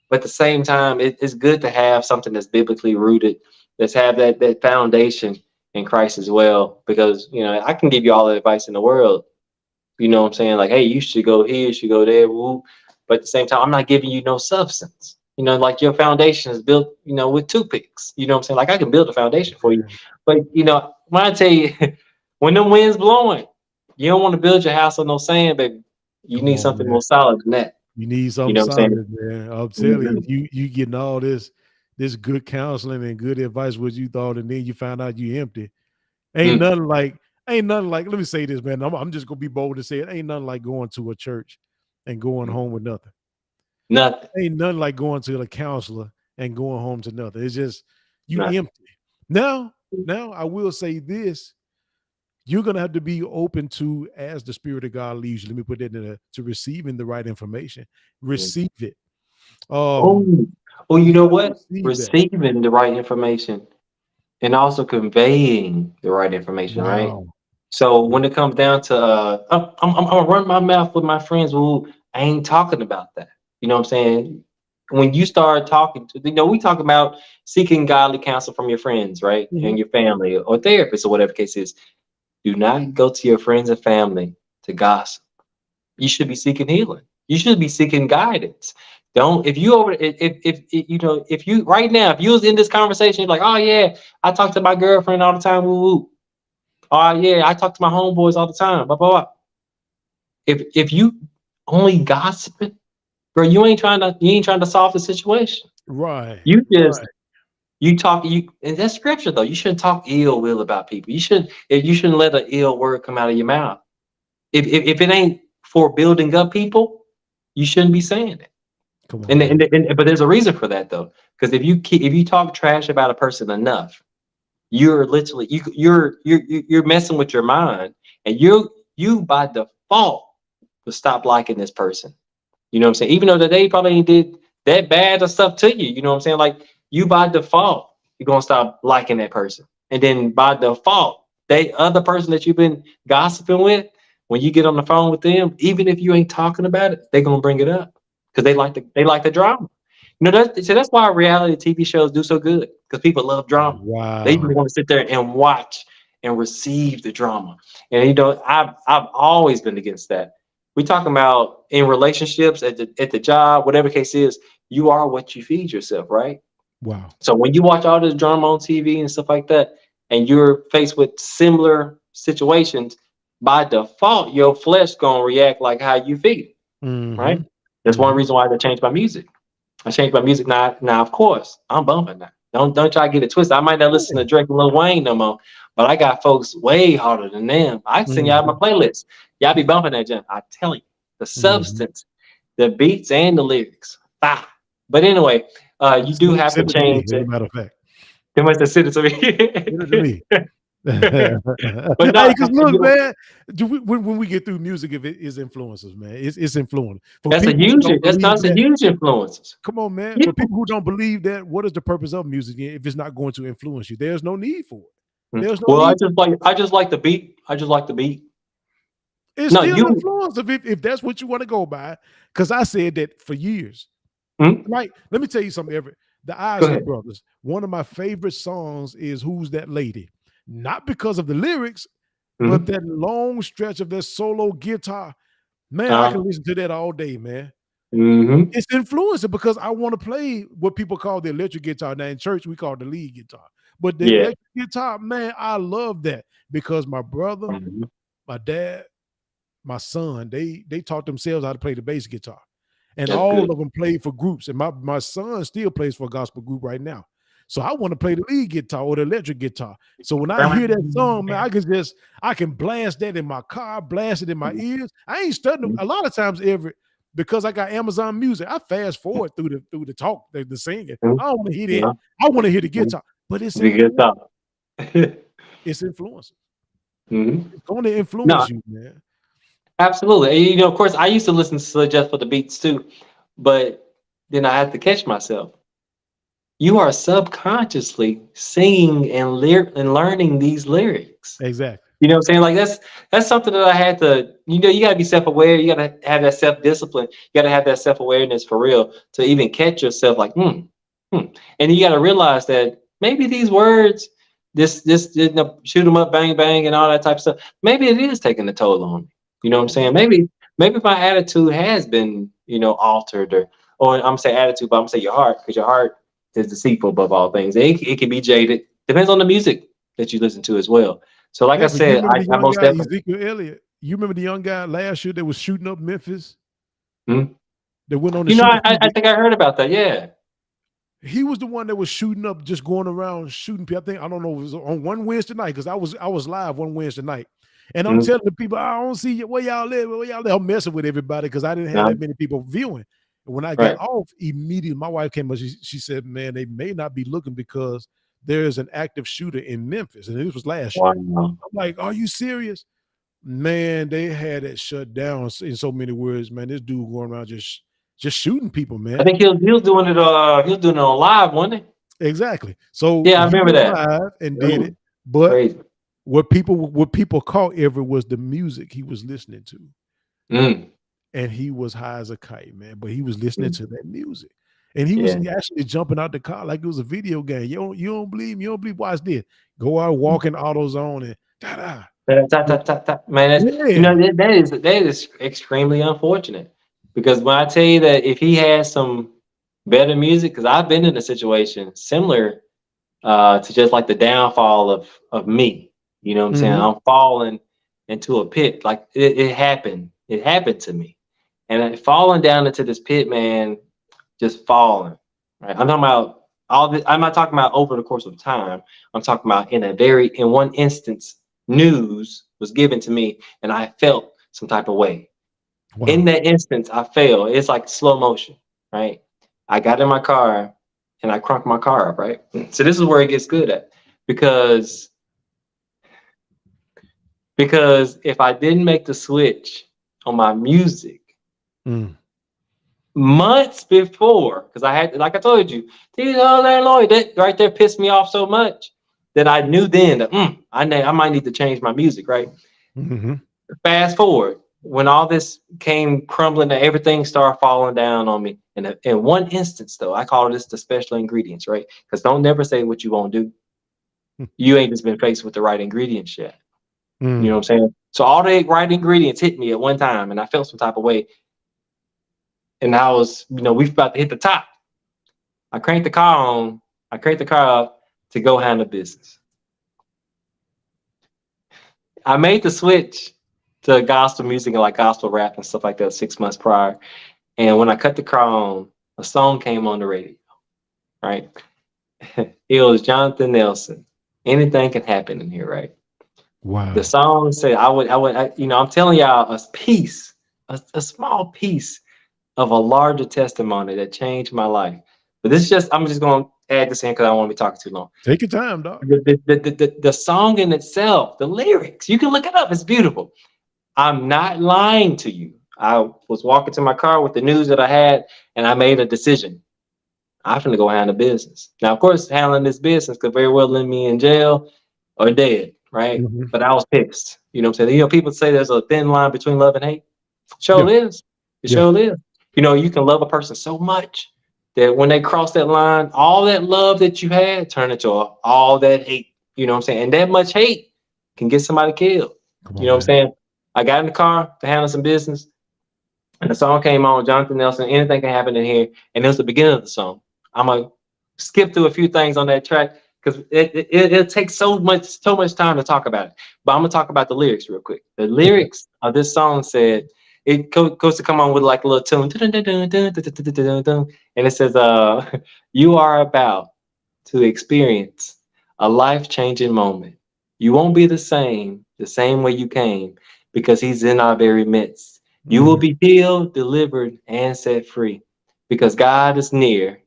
S2: But at the same time, it's good to have something that's biblically rooted, that's have that foundation in Christ as well. Because I can give you all the advice in the world. You know what I'm saying? Like, hey, you should go here, you should go there. Woo. But at the same time, I'm not giving you no substance. Like your foundation is built, with toothpicks. You know what I'm saying? Like I can build a foundation for you.
S1: Yeah.
S2: But when I tell you, when the wind's blowing, you don't want to build your house on no sand, baby. You
S1: Come
S2: need
S1: on,
S2: something
S1: man.
S2: more solid than that.
S1: You need
S2: You
S1: something
S2: know what I'm saying?
S1: solid, man. I'm telling you,
S2: Mhm.
S1: you getting all this good counseling and good advice what you thought, and then you found out you empty. Ain't
S2: Mm,
S1: nothing like ain't nothing like. Let me say this, man. I'm just gonna be bold to say it. Ain't nothing like going to a church and going
S2: mm.
S1: home with nothing.
S2: Nothing.
S1: Ain't nothing like going to a counselor and going home to nothing. It's just you
S2: Nothing.
S1: empty. Now, now I will say this. You're gonna have to be open to as the Spirit of God leads you. Let me put that in to receiving the right information.
S2: Mm.
S1: Receive it.
S2: Oh, oh, you
S1: You
S2: know
S1: got to
S2: what?
S1: receive that.
S2: Receiving the right information and also conveying the right information, right?
S1: Wow.
S2: So when it comes down to, I'm gonna run my mouth with my friends who I ain't talking about that. You know what I'm saying? When you start talking to, we talk about seeking godly counsel from your friends, right,
S1: Mhm.
S2: and your family or therapists or whatever the case is. Do not go to your friends and family to gossip. You should be seeking healing. You should be seeking guidance. Don't if you over if if you right now if you was in this conversation you're like, oh yeah, I talk to my girlfriend all the time, woo woo. Oh yeah, I talk to my homeboys all the time, blah blah blah. If you only gossiping, bro, you ain't trying to solve the situation.
S1: Right.
S2: You just
S1: Right.
S2: you talk you and that's scripture though. You shouldn't talk ill will about people. You shouldn't let an ill word come out of your mouth. If it ain't for building up people, you shouldn't be saying it.
S1: Come on,
S2: And,
S1: man.
S2: and, and but there's a reason for that though, because if you talk trash about a person enough, you're literally you're messing with your mind, and you by default will stop liking this person. You know what I'm saying? Even though that they probably ain't did that bad or stuff to you. You know what I'm saying? Like you by default, you're gonna stop liking that person. And then by default, they other person that you've been gossiping with, when you get on the phone with them, even if you ain't talking about it, they're gonna bring it up. Because they like the drama. That's why reality TV shows do so good. Because people love drama. They just
S1: Wow.
S2: want to sit there and watch and receive the drama. And I've always been against that. We talking about in relationships at the job, whatever case is, you are what you feed yourself, right?
S1: Wow.
S2: So when you watch all this drama on TV and stuff like that, and you're faced with similar situations, by default, your flesh gonna react like how you feel, right?
S1: Mhm.
S2: That's one
S1: Mhm.
S2: reason why I changed my music. I changed my music now. Now, of course, I'm bumping now. Don't try to get it twisted. I might not listen to
S1: Yeah.
S2: Drake and Lil Wayne no more, but I got folks way harder than them. I can send y'all my
S1: Mhm.
S2: playlist. Y'all be bumping that junk. I tell you, the
S1: Mhm.
S2: substance, the beats, and the lyrics. Bah. But anyway, you do have to
S1: Send it to me,
S2: change
S1: as a
S2: it.
S1: matter of fact.
S2: They must have sent it to
S1: Send it to
S2: me.
S1: me.
S2: But
S1: Hey,
S2: no,
S1: because look, man, when we get through music, if it is influences, man, it's influence. For
S2: that's a
S1: people who
S2: huge.
S1: don't
S2: That's
S1: believe
S2: that's a
S1: that,
S2: huge influences.
S1: come on, man.
S2: Yeah.
S1: For people who don't believe that, what is the purpose of music if it's not going to influence you? There's no need for it. There's no
S2: Well, I
S1: need.
S2: just like the beat. I just like the beat.
S1: It's
S2: No,
S1: still
S2: you.
S1: influence if that's what you want to go by. Because I said that for years.
S2: Hmm?
S1: Like, let me tell you something, Everett. The
S2: Go
S1: Isley
S2: ahead.
S1: Brothers, one of my favorite songs is Who's That Lady? Not because of the lyrics, but
S2: Hmm.
S1: that long stretch of that solo guitar. Man, I
S2: Uh,
S1: can listen to that all day, man.
S2: hmm.
S1: It's influencing because I want to play what people call the electric guitar. Now in church, we call it the lead guitar. But the
S2: Yeah.
S1: electric guitar, man, I love that because my brother,
S2: Mhm.
S1: my dad, my son, they taught themselves how to play the bass guitar. And
S2: That's
S1: all
S2: good.
S1: of them played for groups. And my son still plays for a gospel group right now. So I want to play the lead guitar or the electric guitar. So when I hear that song, man, I can blast that in my car, blast it in my ears. I ain't studying a lot of times every because I got Amazon Music. I fast forward through the talk, the singing. I don't want to hear that.
S2: Yeah.
S1: I want to hear the guitar, but it's
S2: The good
S1: influence.
S2: talk.
S1: It's influence.
S2: Hmm.
S1: It's going to
S2: No,
S1: influence you, man.
S2: absolutely. And, of course, I used to listen to just for the beats too, but then I had to catch myself. You are subconsciously singing and learning these lyrics.
S1: Exactly.
S2: You know what I'm saying? Like that's something that I had to, you gotta be self-aware, you gotta have that self-discipline, you gotta have that self-awareness for real to even catch yourself like, hmm. And you gotta realize that maybe these words, this shoot 'em up, bang, bang, and all that type of stuff, maybe it is taking a toll on me. You know what I'm
S1: Yeah,
S2: saying?
S1: man.
S2: Maybe my attitude has been, altered or I'm saying attitude, but I'm saying your heart, because your heart is deceitful above all things. It can be jaded. Depends on the music that you listen to as well. So, like I
S1: Yeah, but you
S2: said,
S1: remember the
S2: I
S1: young
S2: most
S1: guy,
S2: definitely.
S1: Ezekiel Elliott? You remember the young guy last year that was shooting up Memphis?
S2: Hmm?
S1: That went on the
S2: You know,
S1: shooting
S2: I
S1: spree?
S2: think I heard about that. Yeah.
S1: He was the one that was shooting up, just going around shooting people. I think I don't know if it was on one Wednesday night because I was live one Wednesday night, and I'm
S2: Mm,
S1: telling the people I don't see where y'all live, where y'all live. I'm messing with everybody because I didn't have
S2: no,
S1: that many people viewing. And when I got
S2: right.
S1: off, immediately my wife came up. She said, "Man, they may not be looking because there's an active shooter in Memphis, and this was last year."
S2: Wow.
S1: I'm like, "Are you serious?" Man, they had it shut down in so many words. Man, this dude going around just shooting people,
S2: I
S1: man.
S2: think he was doing it. He was doing it on live, wasn't he?
S1: Exactly. So
S2: Yeah, I
S1: he
S2: remember
S1: went
S2: that.
S1: live and did it,
S2: Mm,
S1: but
S2: crazy.
S1: what people caught Everett was the music he was listening to,
S2: Mm,
S1: and he was high as a kite, man. But he was listening
S2: mm,
S1: to that music, and he was
S2: yeah.
S1: actually jumping out the car like it was a video game. You don't believe me? You don't believe? Watch this. Go out
S2: Mm.
S1: walking AutoZone and da da.
S2: Man,
S1: Yeah.
S2: that is extremely unfortunate. Because when I tell you that if he had some better music, because I've been in a situation similar to just like the downfall of me. You know what I'm saying?
S1: Hmm.
S2: I'm falling into a pit. Like it happened. It happened to me, and falling down into this pit, man, just falling. Right? I'm talking about all this. I'm not talking about over the course of time. I'm talking about in one instance, news was given to me, and I felt some type of way. In
S1: Wow.
S2: that instance, I fell. It's like slow motion, right? I got in my car and I cranked my car up, right? So this is where it gets good at because if I didn't make the switch on my music
S1: Mm.
S2: months before, because I had, like I told you, oh, Lloyd, that right there pissed me off so much that I knew then that I might need to change my music, right?
S1: Hmm.
S2: Fast forward, when all this came crumbling and everything started falling down on me. And in one instance, though, I call this the special ingredients, right? Because don't never say what you won't do. You ain't just been faced with the right ingredients yet. You know what
S1: Mm.
S2: I'm saying? So all the right ingredients hit me at one time, and I felt some type of way. And I was, we about to hit the top. I cranked the car on. I cranked the car up to go handle business. I made the switch to gospel music and like gospel rap and stuff like that 6 months prior. And when I cut the car on, a song came on the radio, right? It was Jonathan Nelson. Anything can happen in here, right? The
S1: Wow.
S2: song said, I'm telling y'all a piece, a small piece of a larger testimony that changed my life. But I'm just going to add this in because I don't want to be talking too long.
S1: Take your time, dog.
S2: The song in itself, the lyrics, you can look it up. It's beautiful. I'm not lying to you. I was walking to my car with the news that I had, and I made a decision. I'm finna go handle business. Now, of course, handling this business could very well land me in jail or dead, right?
S1: Mhm.
S2: But I was pissed. You know what I'm saying? People say there's a thin line between love and hate.
S1: Yeah.
S2: Sure is. It
S1: Yeah.
S2: sure is. You can love a person so much that when they cross that line, all that love that you had turn into all that hate. You know what I'm saying? And that much hate can get somebody killed.
S1: Come
S2: You
S1: on,
S2: know what I'm
S1: man.
S2: saying? I got in the car to handle some business, and the song came on, Jonathan Nelson, anything can happen in here. And it was the beginning of the song. I'm gonna skip through a few things on that track because it takes so much time to talk about it. But I'm gonna talk about the lyrics real quick. The
S1: Okay.
S2: lyrics of this song said goes to come on with like a little tune, and it says, "You are about to experience a life-changing moment. You won't be the same way you came, because He's in our very midst. You will
S1: Mhm.
S2: be healed, delivered, and set free because God is near.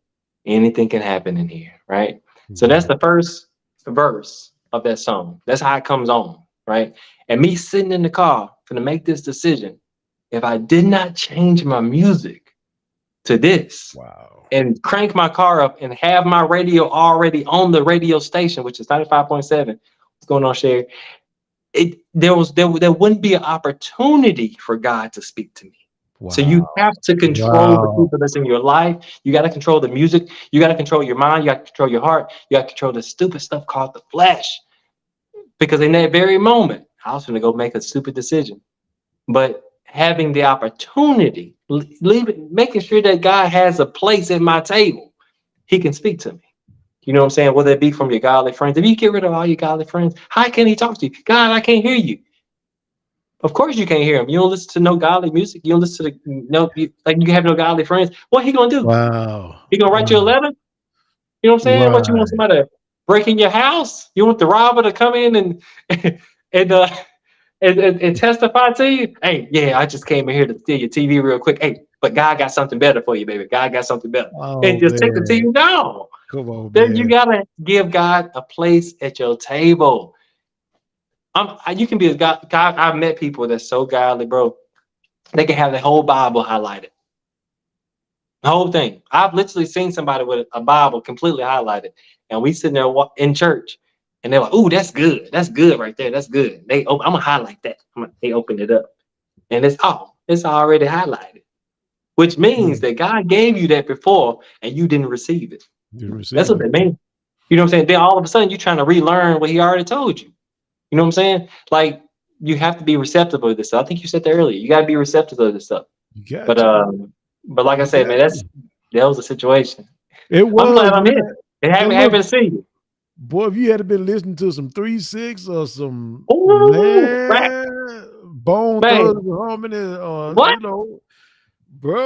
S2: Anything can happen in here, right? So that's
S1: Wow.
S2: the first verse of that song. That's how it comes on, right? And me sitting in the car for to make this decision. If I did not change my music to this
S1: Wow.
S2: and crank my car up and have my radio already on the radio station, which is 95.7. What's going on, Sherry? there wouldn't be an opportunity for God to speak to me. So you
S1: Wow.
S2: have to control the
S1: Wow.
S2: people that's in your life. You got to control the music. You got to control your mind. You got to control your heart. You got to control the stupid stuff called the flesh. Because in that very moment, I was going to go make a stupid decision. But having the opportunity, making sure that God has a place at my table, He can speak to me. You know what I'm saying? Whether it be from your godly friends. If you get rid of all your godly friends, how can He talk to you? God, I can't hear you. Of course you can't hear him. You don't listen to no godly music. You don't listen to like you have no godly friends. What he gonna do?
S1: Wow.
S2: He gonna write you a
S1: Wow.
S2: letter? You know what I'm saying? What you want
S1: Right.
S2: somebody to break in your house? You want the robber to come in and and uh and testify to you? Hey, yeah, I just came in here to steal your TV real quick. Hey, but God got something better for you, baby. God got something better. And
S1: Oh
S2: just take the
S1: man.
S2: TV down.
S1: Come on,
S2: Then you
S1: man.
S2: gotta give God a place at your table. You can be a God. I've met people that's so godly, bro. They can have the whole Bible highlighted. The whole thing. I've literally seen somebody with a Bible completely highlighted, and we sitting there in church, and they're like, "Ooh, that's good. That's good right there. That's good." I'm gonna highlight that. They open it up, and it's already highlighted, which means
S1: Mm.
S2: that God gave you that before, and you didn't receive it.
S1: You
S2: That's
S1: receive
S2: what
S1: it.
S2: that means. You know what I'm saying? Then all of a sudden, you're trying to relearn what He already told you. You know what I'm saying? Like you have to be receptive of this stuff. I think you said that earlier. You got to be receptive of this stuff.
S1: You got
S2: But
S1: to.
S2: like I
S1: You
S2: said,
S1: got
S2: man,
S1: to.
S2: that was a situation.
S1: It
S2: I'm
S1: was,
S2: glad I'm here.
S1: man.
S2: It
S1: And
S2: happy
S1: look,
S2: to see you.
S1: boy, if you had been listening to some 3-6 or some
S2: Ooh, right,
S1: man Bone
S2: man.
S1: Thugs and Harmony,
S2: What?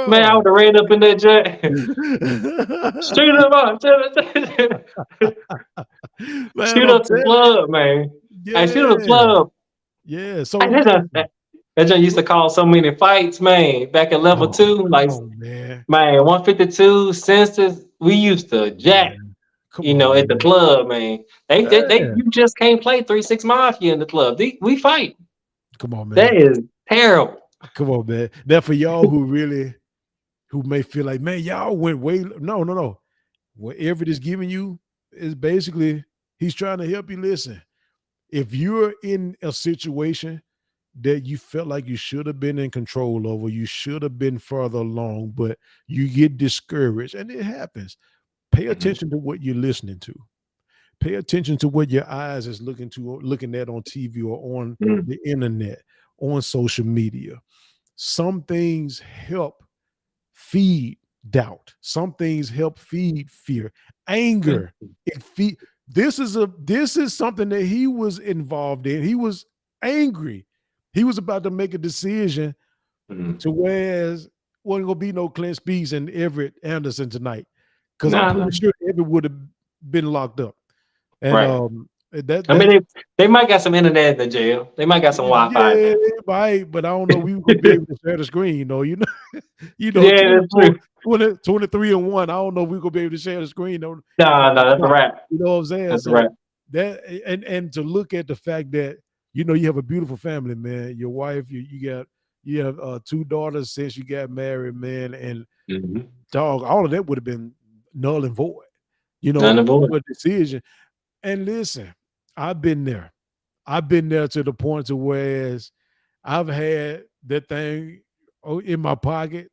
S2: Man, I
S1: bruh.
S2: would have ran up in that jet. Shoot him up.
S1: Man,
S2: Shoot
S1: I'm
S2: up the
S1: telling you.
S2: club, man. Hey, shoot up the
S1: Yeah.
S2: club.
S1: Yeah.
S2: Hey,
S1: So listen,
S2: that joint used to cause so many fights, man. Back at level
S1: oh,
S2: two,
S1: come
S2: like
S1: on, man.
S2: man, 152 census. We used to jack,
S1: Man. Come on,
S2: at the
S1: man.
S2: club, man.
S1: Yeah.
S2: You just can't play 3-6 Mafia in the club. We fight.
S1: Come on,
S2: That
S1: man.
S2: is terrible.
S1: Come on, man. Now for y'all who may feel like, man, y'all went way. No, no, no. What Everett is giving you is basically he's trying to help you. Listen, if you're in a situation that you felt like you should have been in control over, you should have been further along, but you get discouraged, and it happens. Pay
S2: Mhm,
S1: attention to what you're listening to. Pay attention to what your eyes is looking at on TV or on
S2: mm,
S1: the internet, on social media. Some things help feed doubt. Some things help feed fear,
S2: mm,
S1: anger. It feed. This is something that he was involved in. He was angry. He was about to make a decision
S2: mm.
S1: to whereas wasn't gonna be no Clint Speaks and Everett Anderson tonight because I'm
S2: Nah,
S1: pretty
S2: nah.
S1: sure Everett would have been locked up. And
S2: Right.
S1: that
S2: I mean,
S1: that
S2: they might got some internet in the jail. They might got some Wi-Fi in
S1: yeah,
S2: there.
S1: right. But I don't know. We were gonna be able to share the screen, though.
S2: Yeah, that's
S1: 24,
S2: true.
S1: 20, 23 and one. I don't know if we're gonna be able to share the screen though.
S2: No, no, that's a wrap.
S1: You know what I'm saying?
S2: That's a
S1: So
S2: wrap.
S1: that and to look at the fact that you have a beautiful family, man. Your wife, you have two daughters since you got married, man, and
S2: Mm-hmm.
S1: dog, all of that would have been null and void.
S2: None of it.
S1: What decision. And listen, I've been there. I've been there to the point to whereas I've had that thing in my pocket,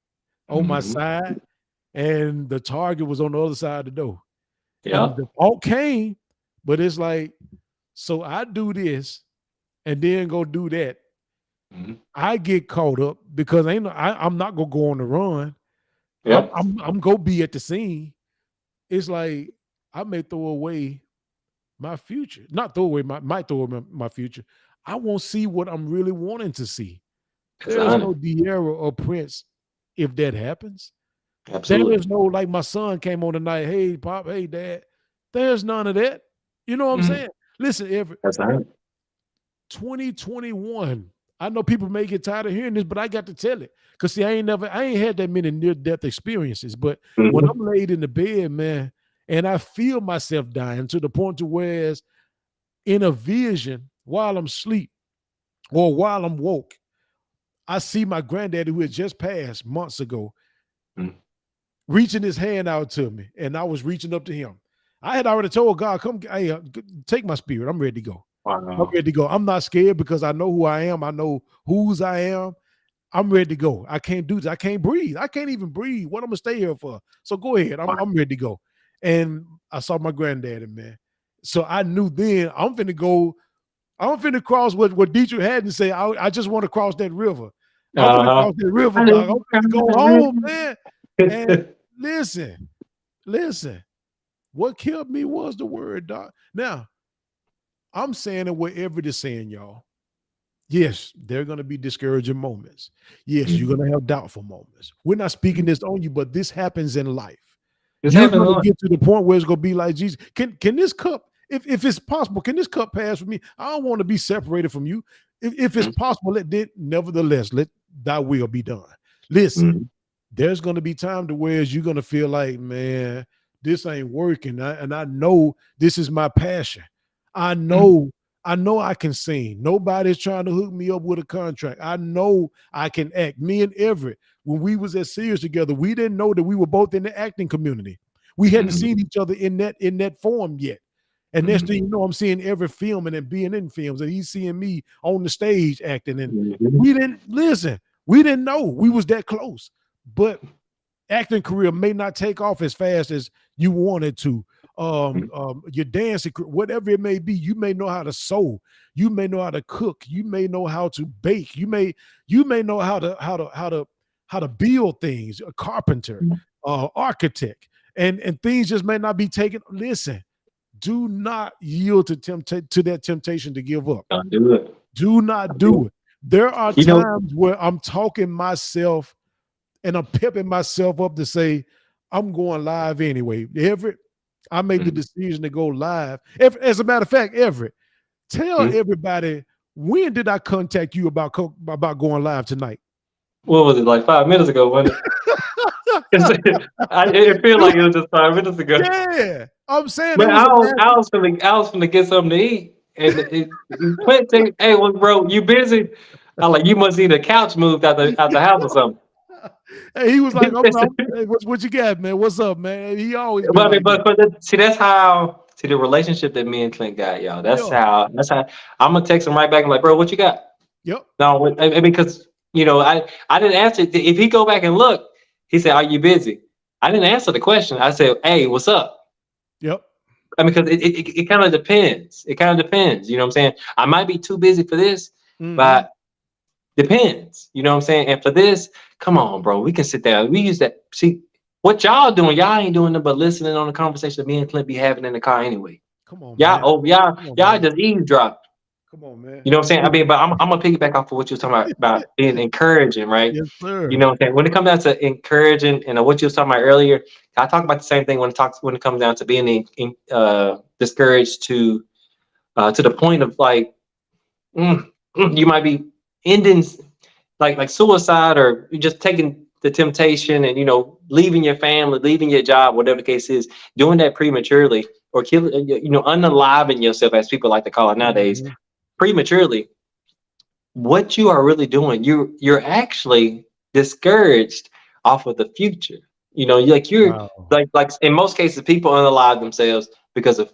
S1: on my
S2: Mm-hmm.
S1: side, and the target was on the other side of the door. And
S2: Yeah.
S1: the thought came, but it's like, so I do this and then go do that.
S2: Mm-hmm.
S1: I get caught up because I'm not gonna go on the run.
S2: Yep.
S1: I'm gonna be at the scene. It's like I may throw away my future. Not throw away might throw away my future. I won't see what I'm really wanting to see.
S2: That's a
S1: There's
S2: hundred.
S1: no De'Ara or Prince if that happens. There
S2: Absolutely.
S1: is no like my son came on tonight. Hey, Pop. Hey, Dad. There's none of that. You know what I'm
S2: Mm-hmm.
S1: saying? Listen, every
S2: That's a hundred.
S1: 2021. I know people may get tired of hearing this, but I got to tell it. Cause see, I ain't had that many near-death experiences. But when
S2: Mm-hmm.
S1: I'm laid in the bed, man, and I feel myself dying to the point to where in a vision while I'm asleep or while I'm woke, I see my granddaddy who had just passed months ago
S2: Mm-hmm.
S1: reaching his hand out to me, and I was reaching up to him. I had already told God, "Come, hey, take my spirit. I'm ready to go." I'm
S2: Wow.
S1: ready to go. I'm not scared because I know who I am. I know whose I am. I'm ready to go. I can't do this. I can't breathe. I can't even breathe. What I'm gonna stay here for? So go ahead.
S2: Wow.
S1: I'm ready to go. And I saw my granddaddy, man. So I knew then I'm finna go. I'm finna cross what Dietrich had to say. I just want to cross that river. I'm finna
S2: Uh-huh.
S1: cross that river,
S2: I
S1: dog. I'm
S2: didn't
S1: finna go home, man. And listen, listen. What killed me was the word, dog. Now I'm saying it what Everett is saying, y'all. Yes, there are going to be discouraging moments. Yes, you're going to have doubtful moments. We're not speaking this on you, but this happens in life.
S2: This
S1: You're
S2: happened
S1: going
S2: a
S1: to
S2: lot.
S1: get to the point where it's going to be like Jesus. Can this cup, if it's possible, can this cup pass from me? I don't want to be separated from you. If it's possible, nevertheless, let thy will be done. Listen,
S2: Mm-hmm.
S1: there's going to be time to where you're going to feel like, man, this ain't working. And I know this is my passion. I know I can sing. Nobody's trying to hook me up with a contract. I know I can act. Me and Everett, when we was at Sears together, we didn't know that we were both in the acting community. We hadn't
S2: Mm-hmm.
S1: seen each other in that form yet. And next
S2: Mm-hmm.
S1: thing you know, I'm seeing Everett filming and being in films, and he's seeing me on the stage acting. And
S2: Mm-hmm.
S1: we didn't listen. We didn't know we was that close. But acting career may not take off as fast as you wanted to. Your dancing, whatever it may be, you may know how to sew, you may know how to cook, you may know how to bake, you may know how to build things, a carpenter, architect, and things just may not be taken. Listen, do not yield to that temptation to give up.
S2: Don't do it.
S1: Do not
S2: Don't do
S1: do it. There are
S2: it. You know,
S1: times where I'm talking myself and I'm pepping myself up to say, I'm going live anyway. Everett, I made the
S2: mm-hmm.
S1: decision to go live. As a matter of fact, Everett, tell everybody, when did I contact you about going live tonight?
S2: What was it, like 5 minutes ago, wasn't it? It feel like it was just 5 minutes ago.
S1: Yeah, I'm saying
S2: But
S1: it was a matter.
S2: I was finna get something to eat, and Clint said, "Hey, well, bro, you busy?" I like, you must need a couch moved out the house or something.
S1: Hey, he was like, hey, what you got, man? What's up, man? He always be
S2: But
S1: like that.
S2: see, that's how see the relationship that me and Clint got, y'all.
S1: Yeah.
S2: That's how I'm gonna text him right back and like, bro, what you got?
S1: Yep.
S2: No, because I didn't answer. If he go back and look, he said, "Are you busy?" I didn't answer the question. I said, "Hey, what's up?"
S1: Yep.
S2: I mean, because it kind of depends. It kind of depends. You know what I'm saying? I might be too busy for this,
S1: Mm-hmm.
S2: but depends. You know what I'm saying? And for this, come on, bro. We can sit down. We use that. See, what y'all doing? Y'all ain't doing nothing but listening on the conversation that me and Clint be having in the car anyway.
S1: Come on,
S2: Y'all,
S1: man.
S2: oh, y'all,
S1: Come on,
S2: y'all
S1: man.
S2: just eavesdrop.
S1: Come on, man.
S2: You know what I'm saying? I mean,
S1: Listen.
S2: but I'm gonna piggyback off of what you were talking about being encouraging, right?
S1: Yes,
S2: You
S1: sir.
S2: know what I'm saying? When it comes down to encouraging and what you was talking about earlier, I talk about the same thing when it comes down to being discouraged to the point of like you might be ending like suicide or you just taking the temptation and leaving your family, leaving your job, whatever the case is, doing that prematurely or killing, unaliving yourself, as people like to call it nowadays,
S1: Mhm.
S2: prematurely. What you are really doing, you're actually discouraged off of the future. You're
S1: Wow.
S2: like in most cases, people unalive themselves because of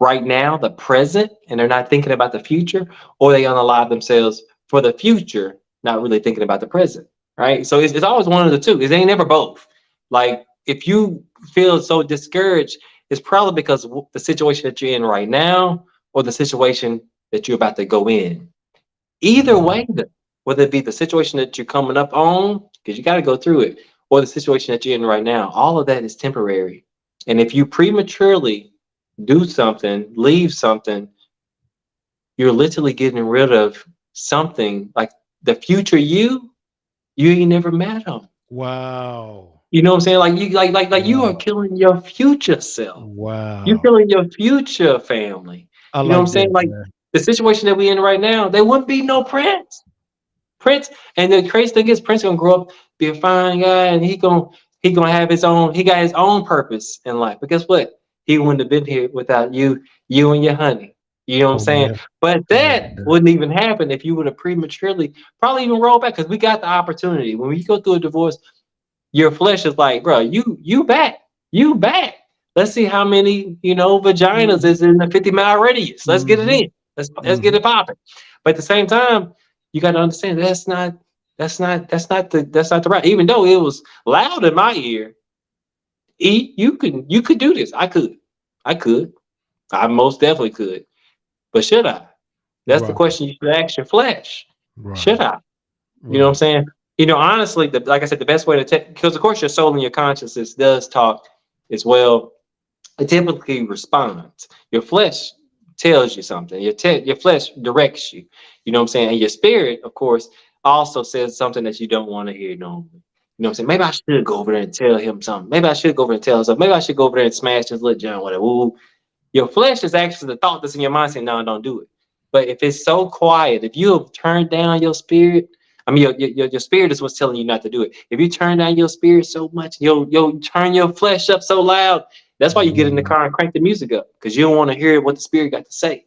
S2: right now, the present, and they're not thinking about the future, or they unalive themselves for the future, not really thinking about the present. Right. So it's always one of the two. It ain't never both. Like if you feel so discouraged, it's probably because of the situation that you're in right now, or the situation that you're about to go in. Either
S1: Wow.
S2: way, whether it be the situation that you're coming up on, because you got to go through it, or the situation that you're in right now, all of that is temporary. And if you prematurely do something, leave something, you're literally getting rid of something like the future you ain't never met them.
S1: Wow.
S2: You know what I'm saying? Like you are
S1: Wow.
S2: killing your future self. You're
S1: Wow.
S2: killing your future family.
S1: I
S2: You know what I'm
S1: like
S2: saying?
S1: that,
S2: Like
S1: man.
S2: the situation that we in right now, there wouldn't be no Prince. Prince, and the crazy thing is, Prince gonna grow up, be a fine guy, and he gonna have his own. He got his own purpose in life. But guess what? He wouldn't have been here without you and your honey. You know what I'm
S1: Oh,
S2: saying?
S1: man.
S2: But
S1: I like
S2: that
S1: that.
S2: wouldn't even happen if you would have prematurely, probably even rolled back, because we got the opportunity. When you go through a divorce, your flesh is like, bro, you back. Let's see how many vaginas
S1: Mhm.
S2: is in the 50-mile radius. Let's get it
S1: Mhm.
S2: in. Let's get
S1: Mhm.
S2: it popping. But at the same time, you got to understand that's not the right. Even though it was loud in my ear, you could do this. I could, I most definitely could. But should I? That's the
S1: Right,
S2: question you should ask your flesh. Should
S1: right,
S2: I? You know what I'm
S1: right.
S2: saying? Honestly, like I said, the best way to take, because of course your soul and your consciousness does talk as well. It typically responds. Your flesh tells you something. Your flesh directs you. You know what I'm saying? And your spirit, of course, also says something that you don't want to hear normally. You know what I'm saying? Maybe I should go over there and tell him something. Maybe I should go over and tell him something. Maybe I should go over there and smash his little John, whatever. Ooh. Your flesh is actually the thought that's in your mind saying, no, don't do it. But if it's so quiet, if you have turned down your spirit, I mean, your spirit is what's telling you not to do it. If you turn down your spirit so much, you'll turn your flesh up so loud. That's why you get in the
S1: Mm.
S2: car and crank the music up, because you don't want to hear what the spirit got to say.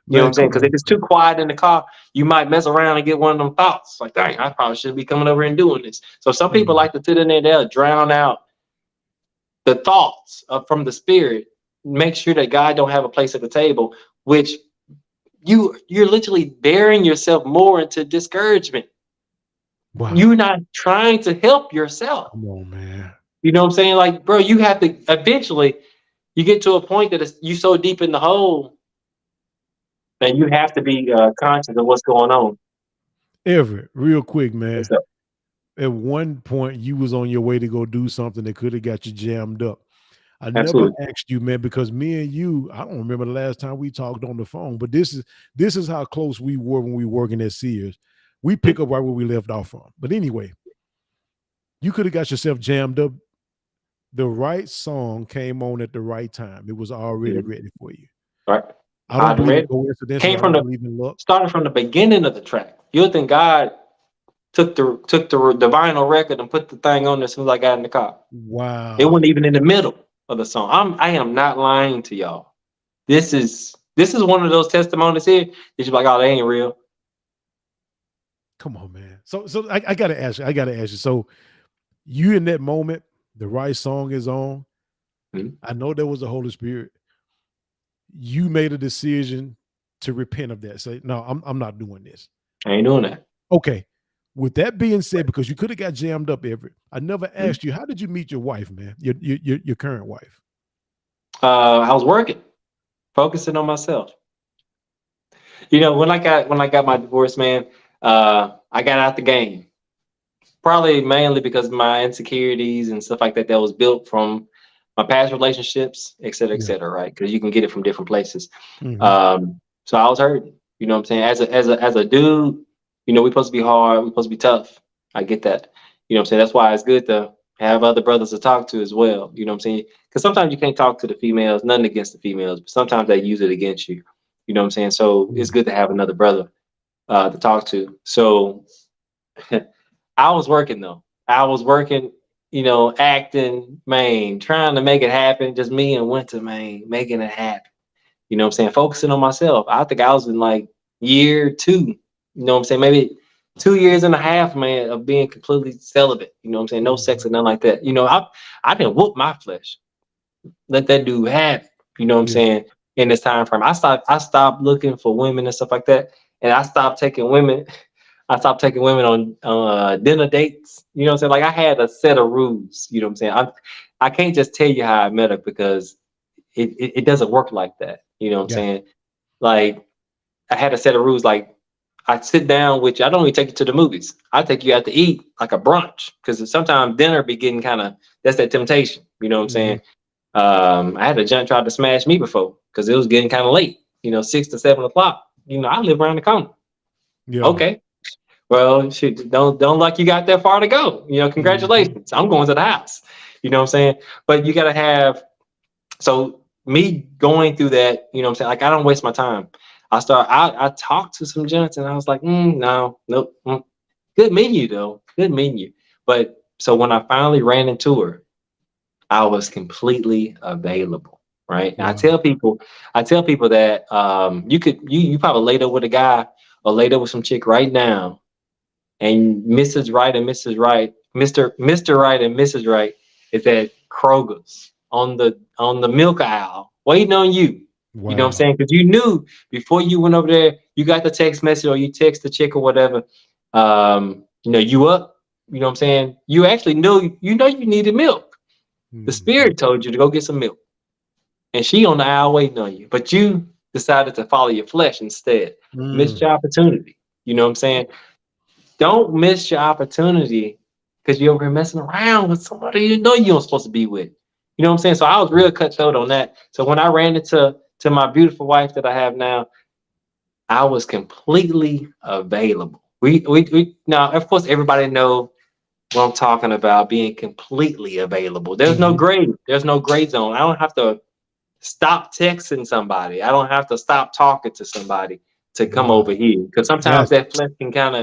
S2: You know what
S1: Man,
S2: I'm saying?
S1: come
S2: Because if
S1: on.
S2: it's too quiet in the car, you might mess around and get one of them thoughts like, dang, I probably should be coming over and doing this. So some people
S1: Mhm.
S2: like to sit in there, they'll drown out the thoughts from the spirit. Make sure that God don't have a place at the table, which you're literally bearing yourself more into discouragement.
S1: Wow.
S2: You're not trying to help yourself.
S1: Come on, man.
S2: You know what I'm saying? Like, bro, you have to eventually you get to a point that you so deep in the hole that you have to be conscious of what's going on.
S1: Everett, real quick,
S2: What's
S1: man.
S2: up?
S1: At one point, you was on your way to go do something that could have got you jammed up. I never
S2: Absolutely.
S1: asked you, man, because me and you, I don't remember the last time we talked on the phone, but this is how close we were when we were working at Sears. We pick up right where we left off from. But anyway, you could have got yourself jammed up. The right song came on at the right time. It was already
S2: Mhm.
S1: ready for you.
S2: Right.
S1: I don't
S2: I
S1: believe in
S2: read
S1: coincidences.
S2: came
S1: I
S2: from
S1: don't
S2: the
S1: believe in luck.
S2: started from the beginning of the track. You'll think God took the vinyl record and put the thing on as soon as I got in the car. It wasn't
S1: Wow.
S2: even in the middle of the song. I am not lying to y'all. This is one of those testimonies here that you're like, oh, they ain't real.
S1: Come on, man. So I gotta ask you. I gotta ask you. So you in that moment, the right song is on.
S2: Mhm.
S1: I know there was the Holy Spirit. You made a decision to repent of that. Say, no, I'm not doing this.
S2: I ain't doing that.
S1: Okay. With that being said, because you could have got jammed up, Everett, I never
S2: Mhm.
S1: asked you, how did you meet your wife, man? Your current wife.
S2: I was working, focusing on myself. When I got my divorce, man, I got out the game. Probably mainly because of my insecurities and stuff like that that was built from my past relationships, et
S1: Yeah.
S2: cetera, right? Because you can get it from different places.
S1: Hmm.
S2: So I was hurting. You know what I'm saying? As a dude, we're supposed to be hard, we're supposed to be tough. I get that. You know what I'm saying? That's why it's good to have other brothers to talk to as well. You know what I'm saying? Because sometimes you can't talk to the females, nothing against the females, but sometimes they use it against you. You know what I'm saying? So it's good to have another brother to talk to. So I was working though. I was working, acting, man, trying to make it happen. Just me and Winter, man, making it happen. You know what I'm saying? Focusing on myself. I think I was in like year two. You know what I'm saying? Maybe 2 years and a half, man, of being completely celibate. You know what I'm saying? No sex
S1: Hmm.
S2: and nothing like that. I didn't whoop my flesh. Let that dude have it. You know what I'm
S1: Yeah.
S2: saying? In this time frame, I stopped looking for women and stuff like that, and I stopped taking women. I stopped taking women on dinner dates. You know what I'm saying? Like I had a set of rules. You know what I'm saying? I can't just tell you how I met her because it doesn't work like that. You know what I'm
S1: Got
S2: saying? Like I had a set of rules. Like I sit down with you. I don't even take you to the movies. I take you out to eat like a brunch because sometimes dinner be getting kind of that's that temptation. You know what I'm
S1: you.
S2: saying? I had a junk try to smash me before because it was getting kind of late. 6 to 7 o'clock. I live around the corner.
S1: Yeah.
S2: Okay. Well, shit, don't like you got that far to go.
S1: Mhm.
S2: Congratulations. I'm going to the house. You know what I'm saying? But you gotta have so me going through that, you know what I'm saying? Like I don't waste my time. I talked to some gents and I was like, no, nope. Good menu though. Good menu. But so when I finally ran into her, I was completely available. Right. And
S1: Wow.
S2: I tell people that you probably laid up with a guy or laid up with some chick right now and Mrs. Right and Mrs. Right, Mr. Right and Mrs. Right is at Kroger's on the milk aisle waiting on you. You know what I'm
S1: Wow.
S2: saying? Because you knew before you went over there, you got the text message or you text the chick or whatever. You up. You know what I'm saying? You actually knew, you needed milk. The
S1: Mhm.
S2: spirit told you to go get some milk, and she on the aisle waiting on you. But you decided to follow your flesh instead. Missed
S1: Mm.
S2: your opportunity. You know what I'm saying? Don't miss your opportunity because you're over here messing around with somebody you know you don't supposed to be with. You know what I'm saying? So I was real cutthroat on that. So when I ran into my beautiful wife that I have now, I was completely available. We now of course everybody know what I'm talking about, being completely available. There's no
S1: Mhm.
S2: gray. There's no gray zone. I don't have to stop texting somebody. I don't have to stop talking to somebody to come
S1: Wow.
S2: over here. Because sometimes
S1: Gotcha.
S2: that flesh can kind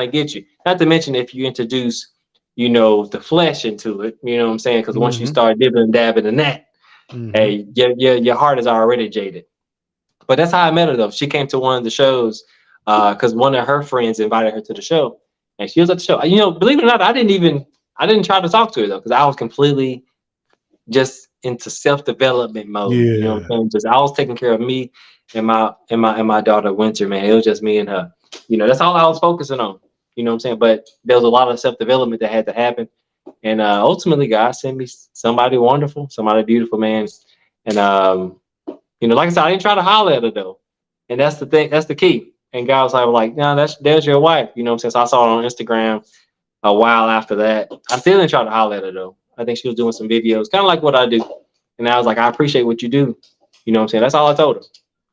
S2: of get you. Not to mention if you introduce, the flesh into it, you know what I'm saying? Because once you
S1: Mhm.
S2: start dibbing and dabbing in that,
S1: Mhm.
S2: hey, your heart is already jaded. But that's how I met her though. She came to one of the shows because one of her friends invited her to the show, and she was at the show. Believe it or not, I didn't try to talk to her though because I was completely just into self development mode. You know what
S1: Yeah.
S2: I'm saying? Just I was taking care of me and my daughter Winter. Man, it was just me and her. That's all I was focusing on. You know what I'm saying? But there was a lot of self development that had to happen, and ultimately, God sent me somebody wonderful, somebody beautiful, man. And like I said, I didn't try to holler at her though, and that's the thing. That's the key. And God was like, no, there's your wife. You know what I'm saying? So I saw it on Instagram a while after that. I still didn't try to holler at her though. I think she was doing some videos, kind of like what I do. And I was like, I appreciate what you do. You know what I'm saying? That's all I told her.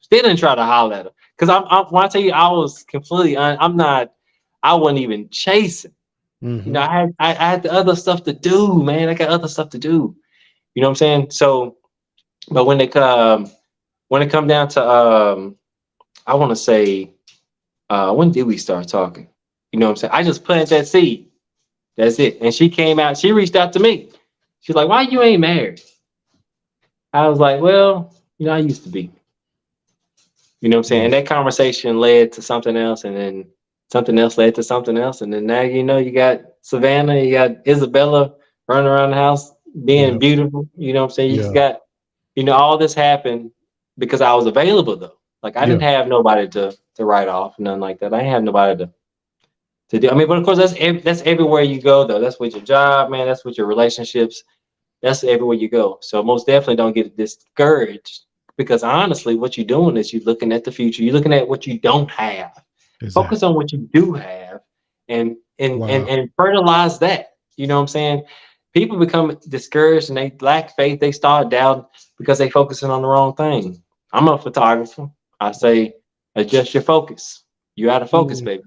S2: Still didn't try to holler at her. Because when I tell you I was completely, I'm not, I wasn't even chasing.
S1: Mhm.
S2: I had the other stuff to do, man. I got other stuff to do. You know what I'm saying? So, but when it come down to, I want to say, when did we start talking? You know what I'm saying? I just planted that seed. That's it. And she came out, she reached out to me. She's like, why you ain't married? I was like, well, I used to be. You know what I'm saying?
S1: Mm.
S2: And that conversation led to something else, and then something else led to something else. And then now you got Savannah, you got Isabella running around the house being
S1: Yeah.
S2: beautiful. You know what I'm saying? You just
S1: Yeah.
S2: got, all this happened because I was available though. Like I
S1: Yeah.
S2: didn't have nobody to write off, nothing like that. I didn't have nobody to do. I mean, but of course that's everywhere you go though. That's with your job, man. That's with your relationships. That's everywhere you go. So most definitely don't get discouraged because honestly, what you're doing is you're looking at the future. You're looking at what you don't have. Focus
S1: Exactly.
S2: on what you do have and and and,
S1: Wow.
S2: and fertilize that. You know what I'm saying? People become discouraged and they lack faith. They start doubting because they focusing on the wrong thing. I'm a photographer. I say adjust your focus. You out of focus,
S1: Mm.
S2: baby.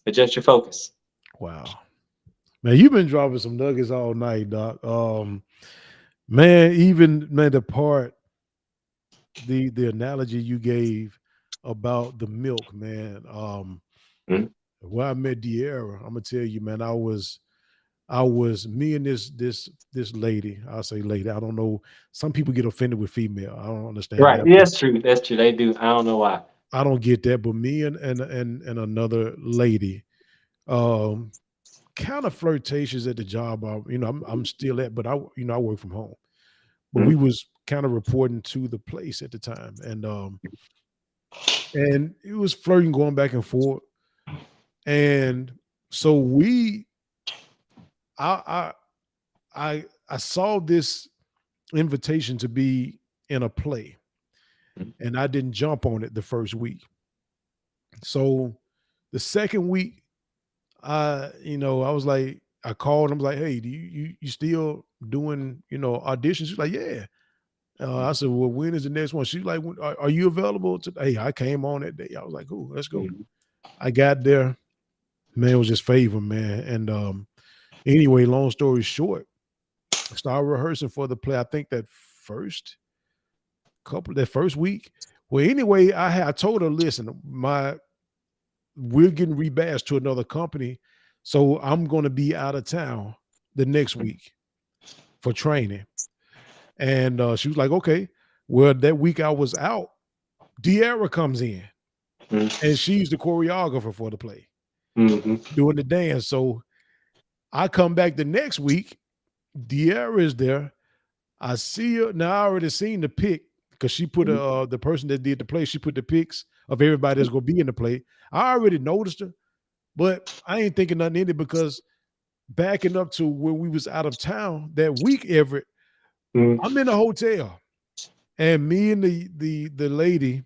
S2: Adjust your focus.
S1: Wow. Man, you've been dropping some nuggets all night, Doc. Man, even man, the analogy you gave about the milk, man.
S2: Mhm.
S1: When I met De'Ara, I'm gonna tell you, man, I was me and this lady. I'll say lady. I don't know. Some people get offended with female. I don't understand
S2: Right.
S1: that,
S2: Yeah,
S1: but
S2: that's true. That's true. They do. I don't know why.
S1: I don't get that. But me and another lady, um, kind of flirtatious at the job. I'm still at, but I work from home. But we
S2: Mhm.
S1: was kind of reporting to the place at the time, and it was flirting going back and forth. And so I I saw this invitation to be in a play,
S2: Mhm.
S1: and I didn't jump on it the first week. So the second week, I was like, I called. I was like, hey, do you still doing auditions? She's like, yeah. I said, well, when is the next one? She's like, are you available today? Hey, I came on that day. I was like, cool, let's go.
S2: Mhm.
S1: I got there. Man, it was just favor, man. And anyway, long story short, I started rehearsing for the play. I think that first week. Well, anyway, I told her, listen, we're getting rebadged to another company, so I'm going to be out of town the next week for training. And she was like, okay. Well, that week I was out, De'Ara comes in, and she's the choreographer for the play,
S2: Mhm.
S1: doing the dance. So I come back the next week, De'Ara is there. I see her. Now I already seen the pic because she put
S2: Mhm.
S1: the person that did the play, she put the pics of everybody that's gonna be in the play. I already noticed her, but I ain't thinking nothing in it because backing up to when we was out of town that week, Everett,
S2: Mhm.
S1: I'm in a hotel and me and the lady,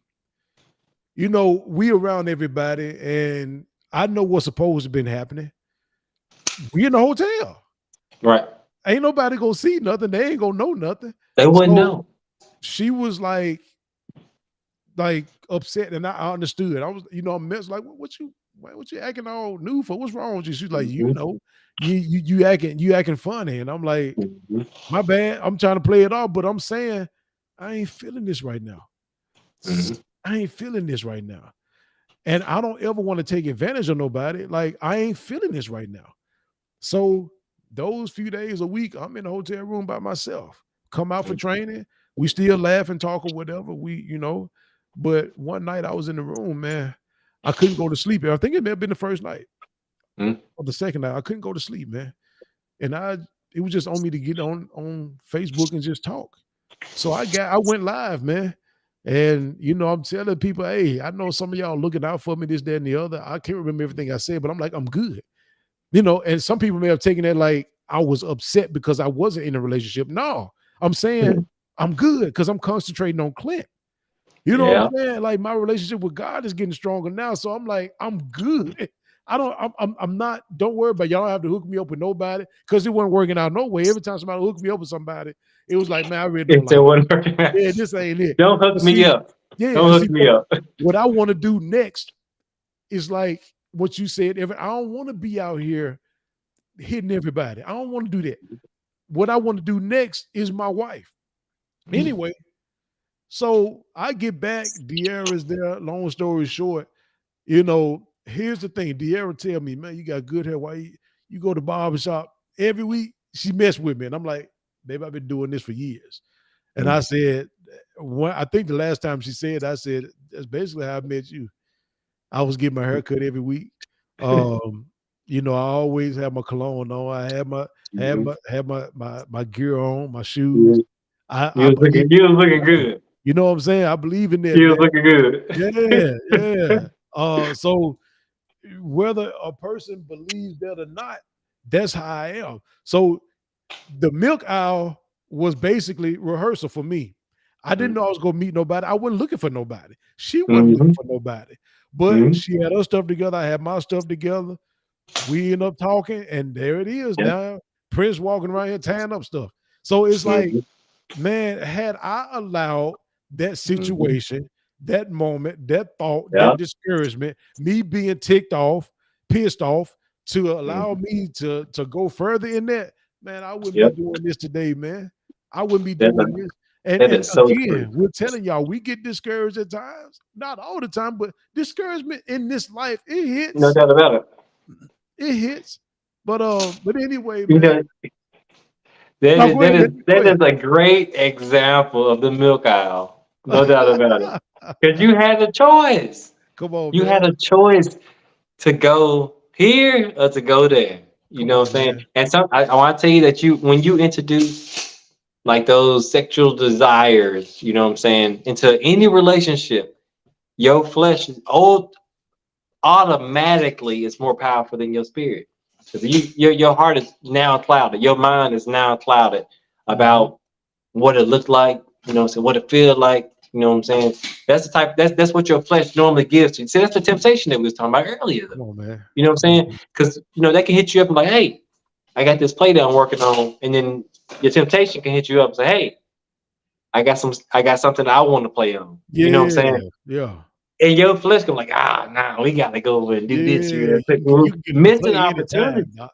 S1: we around everybody and I know what's supposed to have been happening. We in the hotel.
S2: Right.
S1: Ain't nobody gonna see nothing. They ain't gonna know nothing.
S2: They wouldn't
S1: So
S2: know.
S1: she was like upset, and I understood. I was, I'm mess like, what you acting all new for? What's wrong with you? She's like,
S2: Mhm.
S1: you acting funny, and I'm like,
S2: Mhm.
S1: my bad. I'm trying to play it off, but I'm saying I ain't feeling this right now.
S2: Mhm.
S1: I ain't feeling this right now, and I don't ever want to take advantage of nobody. Like I ain't feeling this right now. So those few days a week, I'm in a hotel room by myself. Come out for training. We still laugh and talk or whatever. But one night I was in the room, man. I couldn't go to sleep. I think it may have been the first night
S2: Mhm.
S1: or the second night. I couldn't go to sleep, man. And it was just on me to get on Facebook and just talk. So I went live, man. And I'm telling people, hey, I know some of y'all looking out for me, this, that, and the other. I can't remember everything I said, but I'm like, I'm good. And some people may have taken that like I was upset because I wasn't in a relationship. No, I'm saying
S2: Mhm.
S1: I'm good because I'm concentrating on Clint. You know what
S2: Yeah.
S1: I'm saying? Like my relationship with God is getting stronger now. So I'm like, I'm good. I don't, I'm not, don't worry about y'all don't have to hook me up with nobody because it wasn't working out no way. Every time somebody hooked me up with somebody, it was like, man, I really don't
S2: It
S1: like
S2: wasn't working out.
S1: it. Yeah, this ain't it.
S2: Don't hook
S1: But
S2: me
S1: see,
S2: up.
S1: yeah,
S2: Don't
S1: because see
S2: hook me up.
S1: what I want to do next is like what you said. I don't want to be out here hitting everybody. I don't want to do that. What I want to do next is my wife. Anyway, so I get back, De'Ara's there. Long story short, here's the thing. De'Ara tell me, man, you got good hair. Why you go to barber shop every week? She messed with me. And I'm like, babe, I've been doing this for years. And I said, I think the last time she said, I said, that's basically how I met you. I was getting my hair cut every week. Um, I always have my cologne on. I had my had
S2: Mhm.
S1: my had my gear on, my shoes.
S2: You
S1: I
S2: you was looking
S1: believe,
S2: you was looking good.
S1: you know what I'm saying? I believe in that,
S2: You
S1: man.
S2: was looking
S1: Yeah,
S2: good.
S1: yeah. So whether a person believes that or not, that's how I am. So the milk aisle was basically rehearsal for me. I didn't know I was gonna meet nobody. I wasn't looking for nobody. She wasn't looking
S2: Mhm.
S1: for nobody. But
S2: Mhm.
S1: she had her stuff together. I had my stuff together. We end up talking, and there it is
S2: Yeah.
S1: now. Prince walking around here tearing up stuff. So it's like,
S2: Mhm.
S1: man, had I allowed that
S2: Mhm.
S1: situation, that moment, that thought,
S2: Yeah.
S1: that discouragement, me being ticked off, pissed off, to allow
S2: Mhm.
S1: me to go further in that, man, I wouldn't be
S2: Yep.
S1: doing this today, man. I wouldn't be
S2: That
S1: doing this. And
S2: that
S1: and
S2: is so true.
S1: again, we're telling y'all, we get discouraged at times, not all the time, but discouragement in this life, it
S2: No
S1: hits.
S2: doubt about it.
S1: It hits. But anyway,
S2: You
S1: man.
S2: know, that
S1: No,
S2: is
S1: go
S2: that
S1: ahead,
S2: is
S1: man. Go
S2: that is
S1: ahead.
S2: a great example of the milk aisle. No doubt about it. Because you had a choice.
S1: Come on,
S2: You had
S1: man.
S2: a choice to go here or to go there. You
S1: Come
S2: know what
S1: on,
S2: I'm saying?
S1: man.
S2: And I want to tell you that when you introduce like those sexual desires, you know what I'm saying, into any relationship, your flesh old automatically is more powerful than your spirit. Because your heart is now clouded, your mind is now clouded
S1: Mhm.
S2: about what it looked like, you know what I'm saying, what it feel like, you know what I'm saying. That's what your flesh normally gives to you. See, that's the temptation that we was talking about earlier.
S1: Come on, man.
S2: You know what
S1: Come
S2: I'm
S1: on,
S2: saying?
S1: man.
S2: Because that can hit you up and like, hey, I got this play that I'm working on, and then your temptation can hit you up and say, hey, I got something I want to play on. You know what I'm
S1: Yeah,
S2: saying?
S1: yeah,
S2: And your flesh can like, nah, we gotta go over and do this
S1: yeah.
S2: real quick.
S1: You can get in the
S2: Missed an
S1: play
S2: opportunity.
S1: anytime, doc.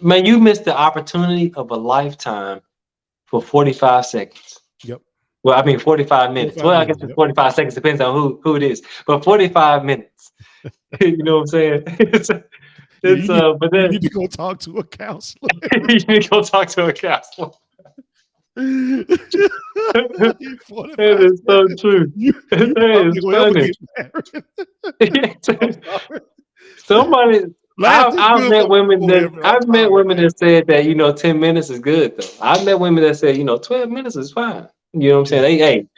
S2: Man, you missed the opportunity of a lifetime for 45 seconds.
S1: Yep.
S2: Well, I mean 45 minutes.
S1: 45
S2: Well, I guess
S1: minutes.
S2: it's
S1: Yep.
S2: 45 seconds, depends on who it is. But 45 minutes. You know what I'm saying?
S1: Yeah,
S2: It's but
S1: you
S2: then
S1: need to go talk to a counselor.
S2: you need to go talk to a counselor.
S1: 45
S2: That is so
S1: seconds.
S2: true.
S1: You
S2: That
S1: probably
S2: is
S1: gonna ever
S2: funny.
S1: get married. I'm sorry.
S2: Somebody,
S1: Laughter's good for the soul, Everett. I'm
S2: I've met
S1: sorry,
S2: women
S1: man.
S2: that said that 10 minutes is good though. I've met women that said 12 minutes is fine. You know what I'm
S1: Yeah.
S2: saying?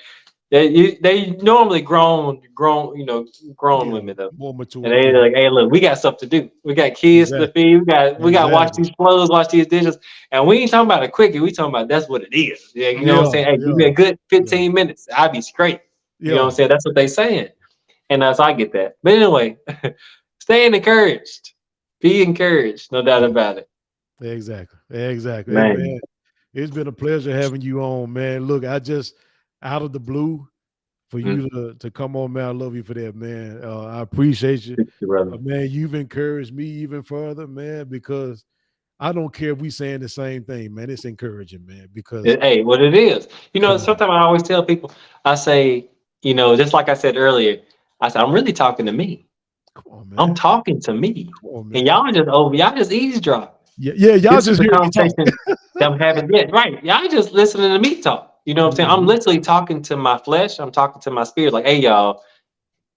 S2: They normally grown, grown
S1: Yeah.
S2: women though.
S1: More
S2: And
S1: mature
S2: they
S1: people.
S2: like, hey, look, we got stuff to do. We got kids to
S1: Exactly.
S2: feed. We got to wash
S1: Exactly.
S2: these clothes, wash these dishes. And we ain't talking about a quickie. We talking about that's what it is. Yeah, you know what I'm
S1: Yeah.
S2: saying? Hey, give me
S1: Yeah.
S2: a good
S1: Yeah.
S2: 15 minutes. I'll be straight. You know what I'm
S1: Yeah.
S2: saying? That's what they saying. And that's I get that. But anyway, stay encouraged. Be encouraged, no doubt about it.
S1: Exactly. Exactly. Hey
S2: Man.
S1: man, it's been a pleasure having you on, man. Look, I just out of the blue for
S2: Mm,
S1: you to come on, man. I love you for that, man. I appreciate you.
S2: thank you, brother.
S1: Man, you've encouraged me even further, man, because I don't care if we saying the same thing, man. It's encouraging, man, because
S2: Hey, what it is.
S1: come on.
S2: Sometimes I always tell people, I say, just like I said earlier, I said, I'm really talking to me.
S1: Come on,
S2: I'm
S1: man.
S2: talking to me.
S1: Come on,
S2: And
S1: man.
S2: y'all just eavesdrop.
S1: Yeah, yeah, y'all
S2: This is
S1: just
S2: the
S1: hear me talk.
S2: conversation that I'm having. Yeah, right. Y'all just listening to me talk. You know what I'm saying? I'm
S1: Mhm.
S2: literally talking to my flesh. I'm talking to my spirit. Like, hey, y'all,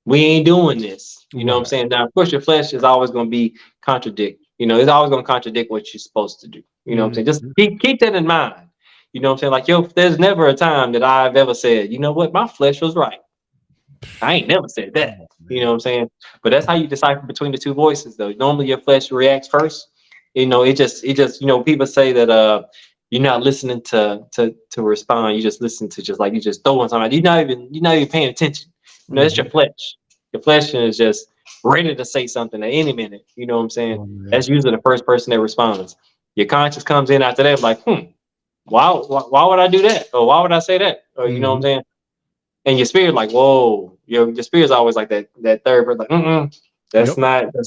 S2: we ain't doing this. You know what I'm
S1: Right.
S2: saying? Now, of course, your flesh is always going to be contradict. It's always going to contradict what you're supposed to do. You know what I'm saying? Just
S1: Mhm.
S2: keep that in mind. You know what I'm saying? Like, yo, there's never a time that I've ever said, you know what, my flesh was right. I ain't never said
S1: Come
S2: that.
S1: on,
S2: You know what
S1: man.
S2: I'm saying? But that's how
S1: Come
S2: you decipher between the two voices, though. Normally, your flesh reacts first. It just. People say that you're not listening to respond. You just listen to just like you just throwing something. You're not even paying attention. That's your
S1: Mhm.
S2: flesh. Your flesh is just ready to say something at any minute. You know what I'm saying?
S1: Come on, man.
S2: That's usually the first person that responds. Your conscience comes in after that, like, why would I do that? Or why would I say that? Or you know what I'm
S1: Mhm.
S2: saying? And your spirit like, whoa, your spirit's always like that third person, like,
S1: Yep.
S2: that's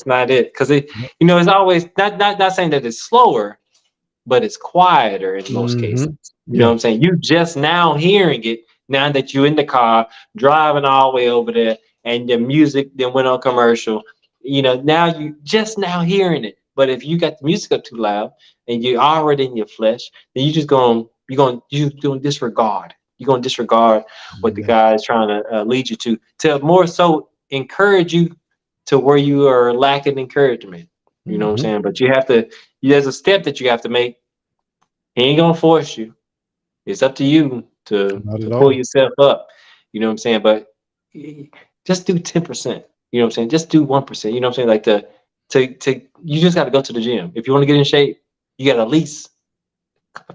S2: not it. Because
S1: Yep.
S2: it's always not saying that it's slower, but it's quieter in most cases.
S1: Mhm.
S2: You know what
S1: Yeah.
S2: I'm saying? You just now hearing it now that you're in the car driving all the way over there, and the music then went on commercial. Now you just now hearing it. But if you got the music up too loud and you're already in your flesh, then you're going to disregard. You're going to disregard what the
S1: Exactly.
S2: guy is trying to lead you to more so encourage you to where you are lacking encouragement. You know what I'm
S1: Mhm.
S2: saying? But you have to. There's a step that you have to make. He ain't gonna force you. It's up to you to
S1: Not
S2: to
S1: at
S2: pull
S1: all.
S2: yourself up. You know what I'm saying? But just do 10%. You know what I'm saying? Just do 1%. You know what I'm saying? Like to you just got to go to the gym. If you want to get in shape, you got to at least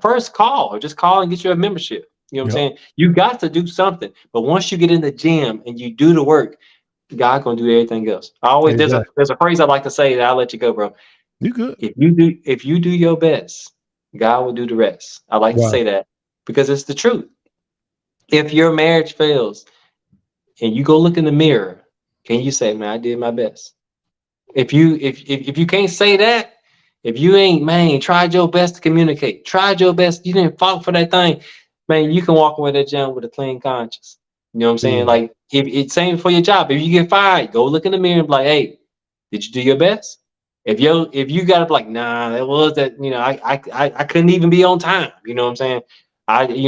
S2: first call or just call and get you a membership. You know what I'm
S1: Yep.
S2: saying? You got to do something. But once you get in the gym and you do the work, God gonna do everything else. I always there's a
S1: Exactly.
S2: there's a phrase I like to say that I'll let you go, bro.
S1: You good.
S2: If you do your best, God will do the rest. I like to
S1: Wow.
S2: say that because it's the truth. If your marriage fails and you go look in the mirror, can you say, "Man, I did my best"? If you can't say that, if you ain't man tried your best to communicate, tried your best, you didn't fought for that thing, man, you can walk away that jump with a clean conscience. You know what I'm saying?
S1: Yeah.
S2: Like if it's same for your job. If you get fired, go look in the mirror and be like, "Hey, did you do your best?" If you got to be like, nah, that was that, I couldn't even be on time. You know what I'm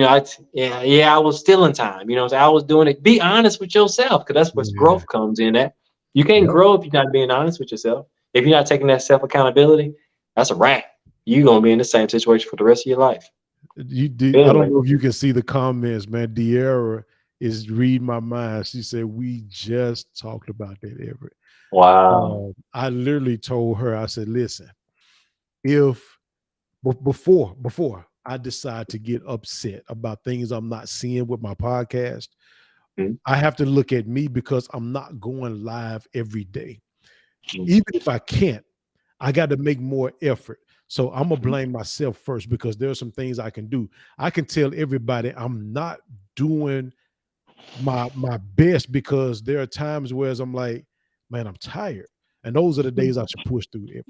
S2: saying? Yeah, I was still in time. You know what I'm saying? I was doing it. Be honest with yourself, because that's where
S1: Yeah.
S2: growth comes in at. You can't
S1: Yep.
S2: grow if you're not being honest with yourself. If you're not taking that self accountability, that's a wrap. You're gonna be in the same situation for the rest of your life.
S1: You do. I don't
S2: Anyway,
S1: know if you can see the comments, man. De'Ara is reading my mind. She said we just talked about that, Everett.
S2: wow.
S1: I literally told her, I said, listen, if before I decide to get upset about things I'm not seeing with my podcast,
S2: Mm,
S1: I have to look at me because I'm not going live every day.
S2: mm,
S1: Even if I can't, I got to make more effort. So I'm gonna
S2: mm,
S1: blame myself first because there are some things I can do. I can tell everybody I'm not doing my best because there are times where I'm like, man, I'm tired. And those are the
S2: mm,
S1: days I should push through every.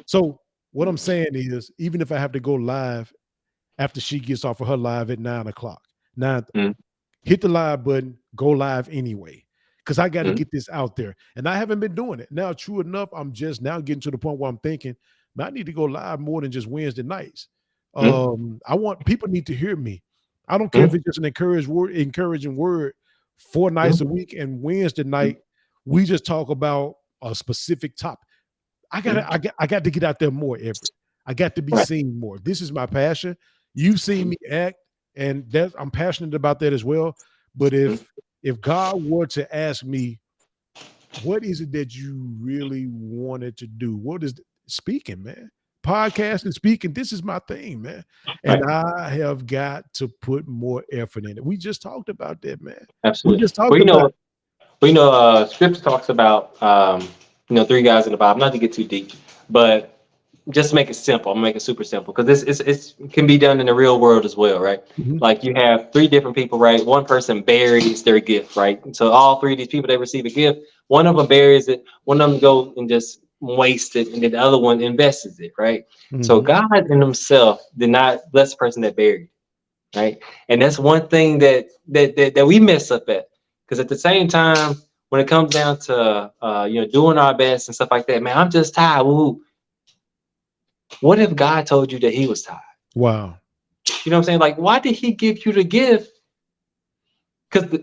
S1: So what I'm saying is, even if I have to go live after she gets off of her live at 9 o'clock, nine,
S2: mm,
S1: hit the live button, go live anyway. Because I got to
S2: mm,
S1: get this out there. And I haven't been doing it. Now, true enough, I'm just now getting to the point where I'm thinking, man, I need to go live more than just Wednesday nights.
S2: mm,
S1: I want people need to hear me. I don't care if
S2: mm,
S1: it's just an encouraging word 4 nights a
S2: mm,
S1: week, and Wednesday
S2: mm,
S1: night, we just talk about a specific topic.
S2: mm.
S1: I got to get out there more, Everett. I got to be
S2: Right.
S1: seen more. This is my passion. You've seen me act. and that I'm passionate about that as well. But if God were to ask me, what is it that you really wanted to do? What is speaking, man? Podcast and speaking. This is my thing, man. And
S2: Right.
S1: I have got to put more effort in it. We just talked about that, man. We
S2: Absolutely.
S1: just talked
S2: Well,
S1: about
S2: scripture talks about, three guys in the Bible, not to get too deep, but just to make it simple, I'm gonna make it super simple because this it can be done in the real world as well, right?
S1: it. Mhm.
S2: Like you have three different people, right? One person buries their gift, right? And so all three of these people, they receive a gift. One of them buries it, one of them go and just waste it, and then the other one invests it, right? So
S1: Mhm.
S2: God in Himself did not bless the person that buried, right? And that's one thing that we mess up at, because at the same time, when it comes down to doing our best and stuff like that, man, I'm just tired. Woo. What if God told you that He was tired?
S1: Wow.
S2: You know what I'm saying? Like, why did He give you the gift? Because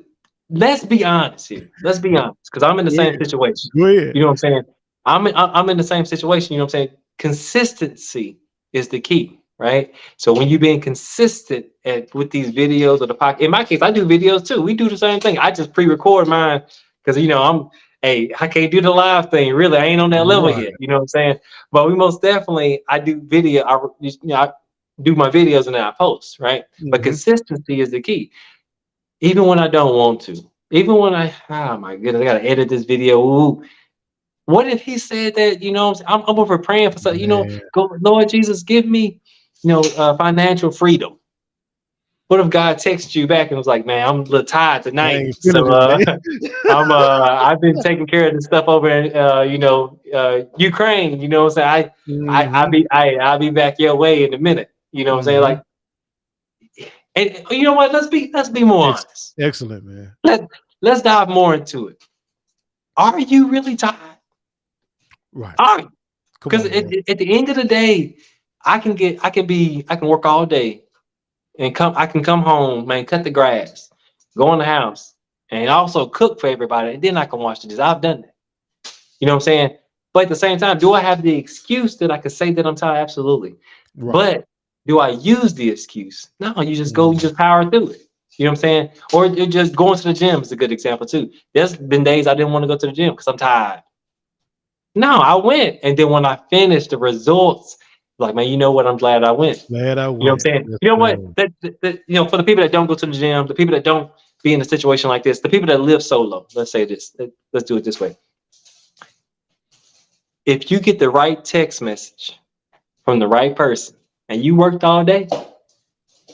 S2: let's be honest here. Let's be honest. Because I'm in the
S1: Go
S2: same
S1: ahead.
S2: situation.
S1: Go ahead.
S2: You know what I'm saying? I'm in the same situation. You know what I'm saying? Consistency is the key, right? So when you're being consistent with these videos or the podcast, in my case, I do videos too. We do the same thing. I just pre-record mine because I can't do the live thing. Really, I ain't on that level
S1: Right.
S2: yet. You know what I'm saying? But we most definitely, I do video. I do my videos and then I post, right? But
S1: Mhm.
S2: consistency is the key. Even when I don't want to, even when oh my goodness, I gotta edit this video. Ooh, what if He said that? I'm over praying for something.
S1: Man,
S2: Go, Lord Jesus, give me, financial freedom. What if God texts you back and was like, man, I'm a little tired
S1: I
S2: tonight,
S1: ain't feeling
S2: so
S1: today.
S2: I've been taking care of this stuff over in Ukraine. You know what I'm saying?
S1: Mhm.
S2: I'll be back your way in a minute. You know what I'm saying?
S1: Mhm.
S2: Like, and you know what? Let's be more
S1: Ex
S2: honest.
S1: excellent, man.
S2: Let let's dive more into it. Are you really tired?
S1: Right.
S2: Are you?
S1: Come
S2: Because
S1: on, man.
S2: at the end of the day, I can work all day and I can come home, man, cut the grass, go in the house, and also cook for everybody, and then I can wash the dishes. I've done that. You know what I'm saying? But at the same time, do I have the excuse that I could say that I'm tired? Absolutely.
S1: Right.
S2: But do I use the excuse? No, you
S1: Mhm.
S2: just power through it. You know what I'm saying? Or just going to the gym is a good example too. There's been days I didn't want to go to the gym because I'm tired. No, I went. And then when I finished the results, like, man, you know what? I'm glad I went.
S1: Glad I
S2: You know what
S1: went.
S2: I'm saying?
S1: Yes,
S2: You know what?
S1: sir.
S2: For the people that don't go to the gym, the people that don't be in a situation like this, the people that live solo, let's say this, let's do it this way. If you get the right text message from the right person and you worked all day,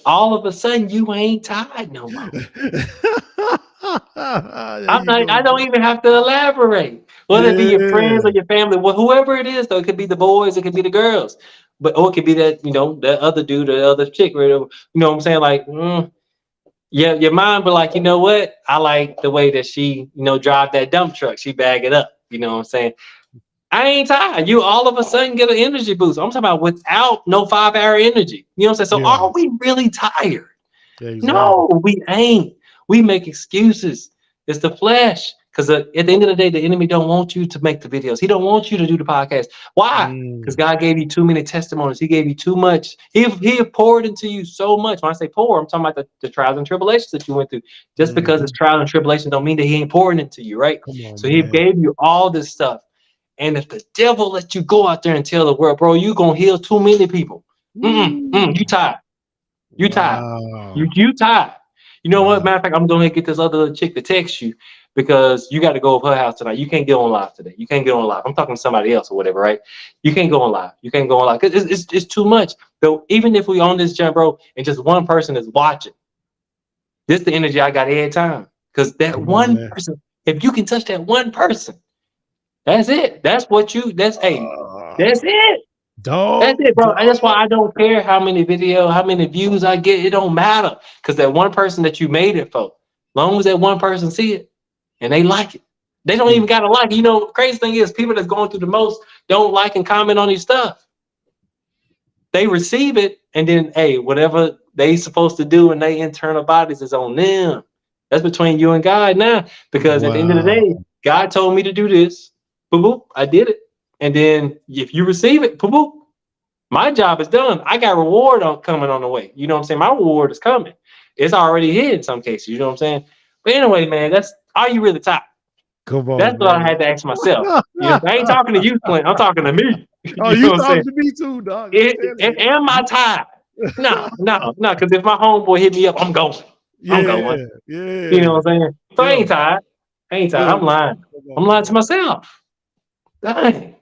S2: all of a sudden you ain't tired no more.
S1: There you
S2: I
S1: go,
S2: don't
S1: bro.
S2: even have to elaborate. Whether it be your friends or
S1: Yeah.
S2: your family, whoever it is, though, it could be the boys, it could be the girls, or it could be that other dude, or the other chick, or whatever. You know what I'm saying? Like, yeah, your mind, but like, you know what? I like the way that she, drive that dump truck. She bag it up. You know what I'm saying? I ain't tired. You all of a sudden get an energy boost. I'm talking about without no 5 hour energy. You know what I'm saying? So
S1: Yeah.
S2: are we really tired?
S1: Exactly.
S2: No, we ain't. We make excuses. It's the flesh. Because at the end of the day, the enemy don't want you to make the videos. He don't want you to do the podcast. Why? Because
S1: Mm.
S2: God gave you too many testimonies. He gave you too much. He poured into you so much. When I say pour, I'm talking about the trials and tribulations that you went through. Just because it's
S1: Mhm.
S2: trials and tribulations don't mean that He ain't pouring into you, right?
S1: Come on,
S2: So He
S1: man.
S2: gave you all this stuff. And if the devil let you go out there and tell the world, bro, you gonna heal too many people.
S1: Woo.
S2: You tired. You tired. You
S1: Wow.
S2: you tired. You know what?
S1: Wow.
S2: Matter of fact, I'm going to get this other chick to text you because you got to go over her house tonight. You can't get on live today. You can't get on live. I'm talking to somebody else or whatever, right? You can't go on live. You can't go on live because it's too much. So even if we on this jump, bro, and just one person is watching, this the energy I got every time. Because that
S1: Come on,
S2: one
S1: man.
S2: person, if you can touch that one person, that's it. That's
S1: Ah,
S2: it. That's it, bro. And that's why
S1: doggone.
S2: I don't care how many views I get. It don't matter. Because that one person that you made it for, long as that one person see it and they like it, they don't even
S1: Speak.
S2: gotta like it. Crazy thing is people that's going through the most don't like and comment on these stuff. They receive it and then hey, whatever they supposed to do in their internal bodies is on them. That's between you and God now. Because at the end of the
S1: Wow.
S2: day, God told me to do this. Boop boop. I did it. And then if you receive it, boop boop. My job is done. I got reward coming on the way. You know what I'm saying? My reward is coming. It's already here in some cases. You know what I'm saying? But anyway, man, are you really tired?
S1: Come
S2: That's
S1: on,
S2: what I
S1: man.
S2: had to ask myself. You know, I ain't talking to you, Clint. I'm talking to me.
S1: Oh,
S2: You know
S1: you
S2: what I'm saying?
S1: talking to me too, dog. I'm telling
S2: Am I tired? No, no, no. Because if my homeboy hit me up, I'm going. I'm
S1: you.
S2: going. You know
S1: Yeah.
S2: what I'm saying? So I
S1: Yeah.
S2: ain't tired. I ain't tired.
S1: Look,
S2: I'm lying.
S1: come
S2: I'm
S1: on,
S2: lying to
S1: man.
S2: myself. Dang.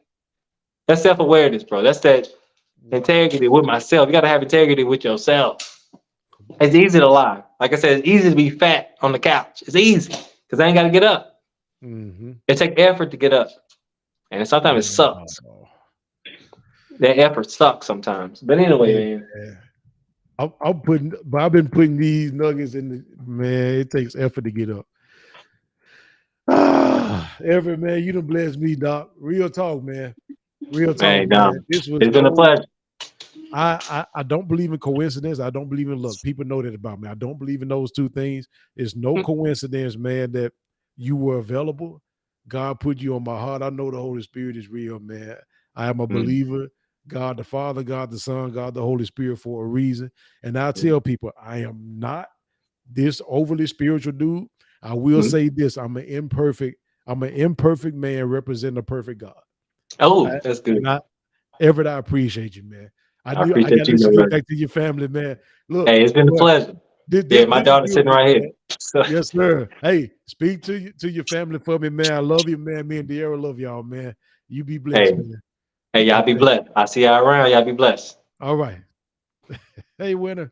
S2: That's self-awareness, bro. That's that
S1: Wow.
S2: integrity with myself. You got to have integrity with yourself.
S1: Come
S2: It's
S1: on,
S2: easy
S1: man.
S2: to lie. Like I said, it's easy to be fat on the couch. It's easy because I ain't got to get up.
S1: Mm-hmm.
S2: It takes effort to get up, and sometimes it sucks.
S1: Wow.
S2: That effort sucks sometimes. But anyway,
S1: Yeah.
S2: man.
S1: But I've been putting these nuggets in the man. It takes effort to get up. Everett, man, you done blessed me, Doc. Real talk, man. Real talk,
S2: Hey,
S1: man.
S2: Dom,
S1: This was
S2: it's been a
S1: no.
S2: pleasure.
S1: I don't believe in coincidence. I don't believe in luck. People know that about me. I don't believe in those two things. It's no coincidence, man, that you were available. God put you on my heart. I know the Holy Spirit is real, man. I am a
S2: Mm,
S1: believer. God the Father, God the Son, God the Holy Spirit for a reason. And I
S2: mm,
S1: tell people, I am not this overly spiritual dude. I will
S2: mm.
S1: say this: I'm an imperfect man representing a perfect God.
S2: Oh,
S1: I,
S2: that's
S1: and
S2: good.
S1: Everett, I appreciate you, man.
S2: I
S1: I got
S2: appreciate
S1: to
S2: you,
S1: let
S2: my
S1: you get
S2: brother.
S1: back to your family, man. Look,
S2: Hey, it's been a
S1: boy,
S2: pleasure.
S1: this,
S2: Yeah,
S1: this,
S2: my
S1: this is
S2: daughter's
S1: good,
S2: sitting right here.
S1: man.
S2: So,
S1: Yes, sir. Hey, speak to your family for me, man. I love you, man. Me and De'Ara love y'all, man. You be blessed,
S2: hey,
S1: man.
S2: hey, y'all be
S1: Okay.
S2: blessed. I see y'all around. Y'all be blessed.
S1: All right. Hey, winner.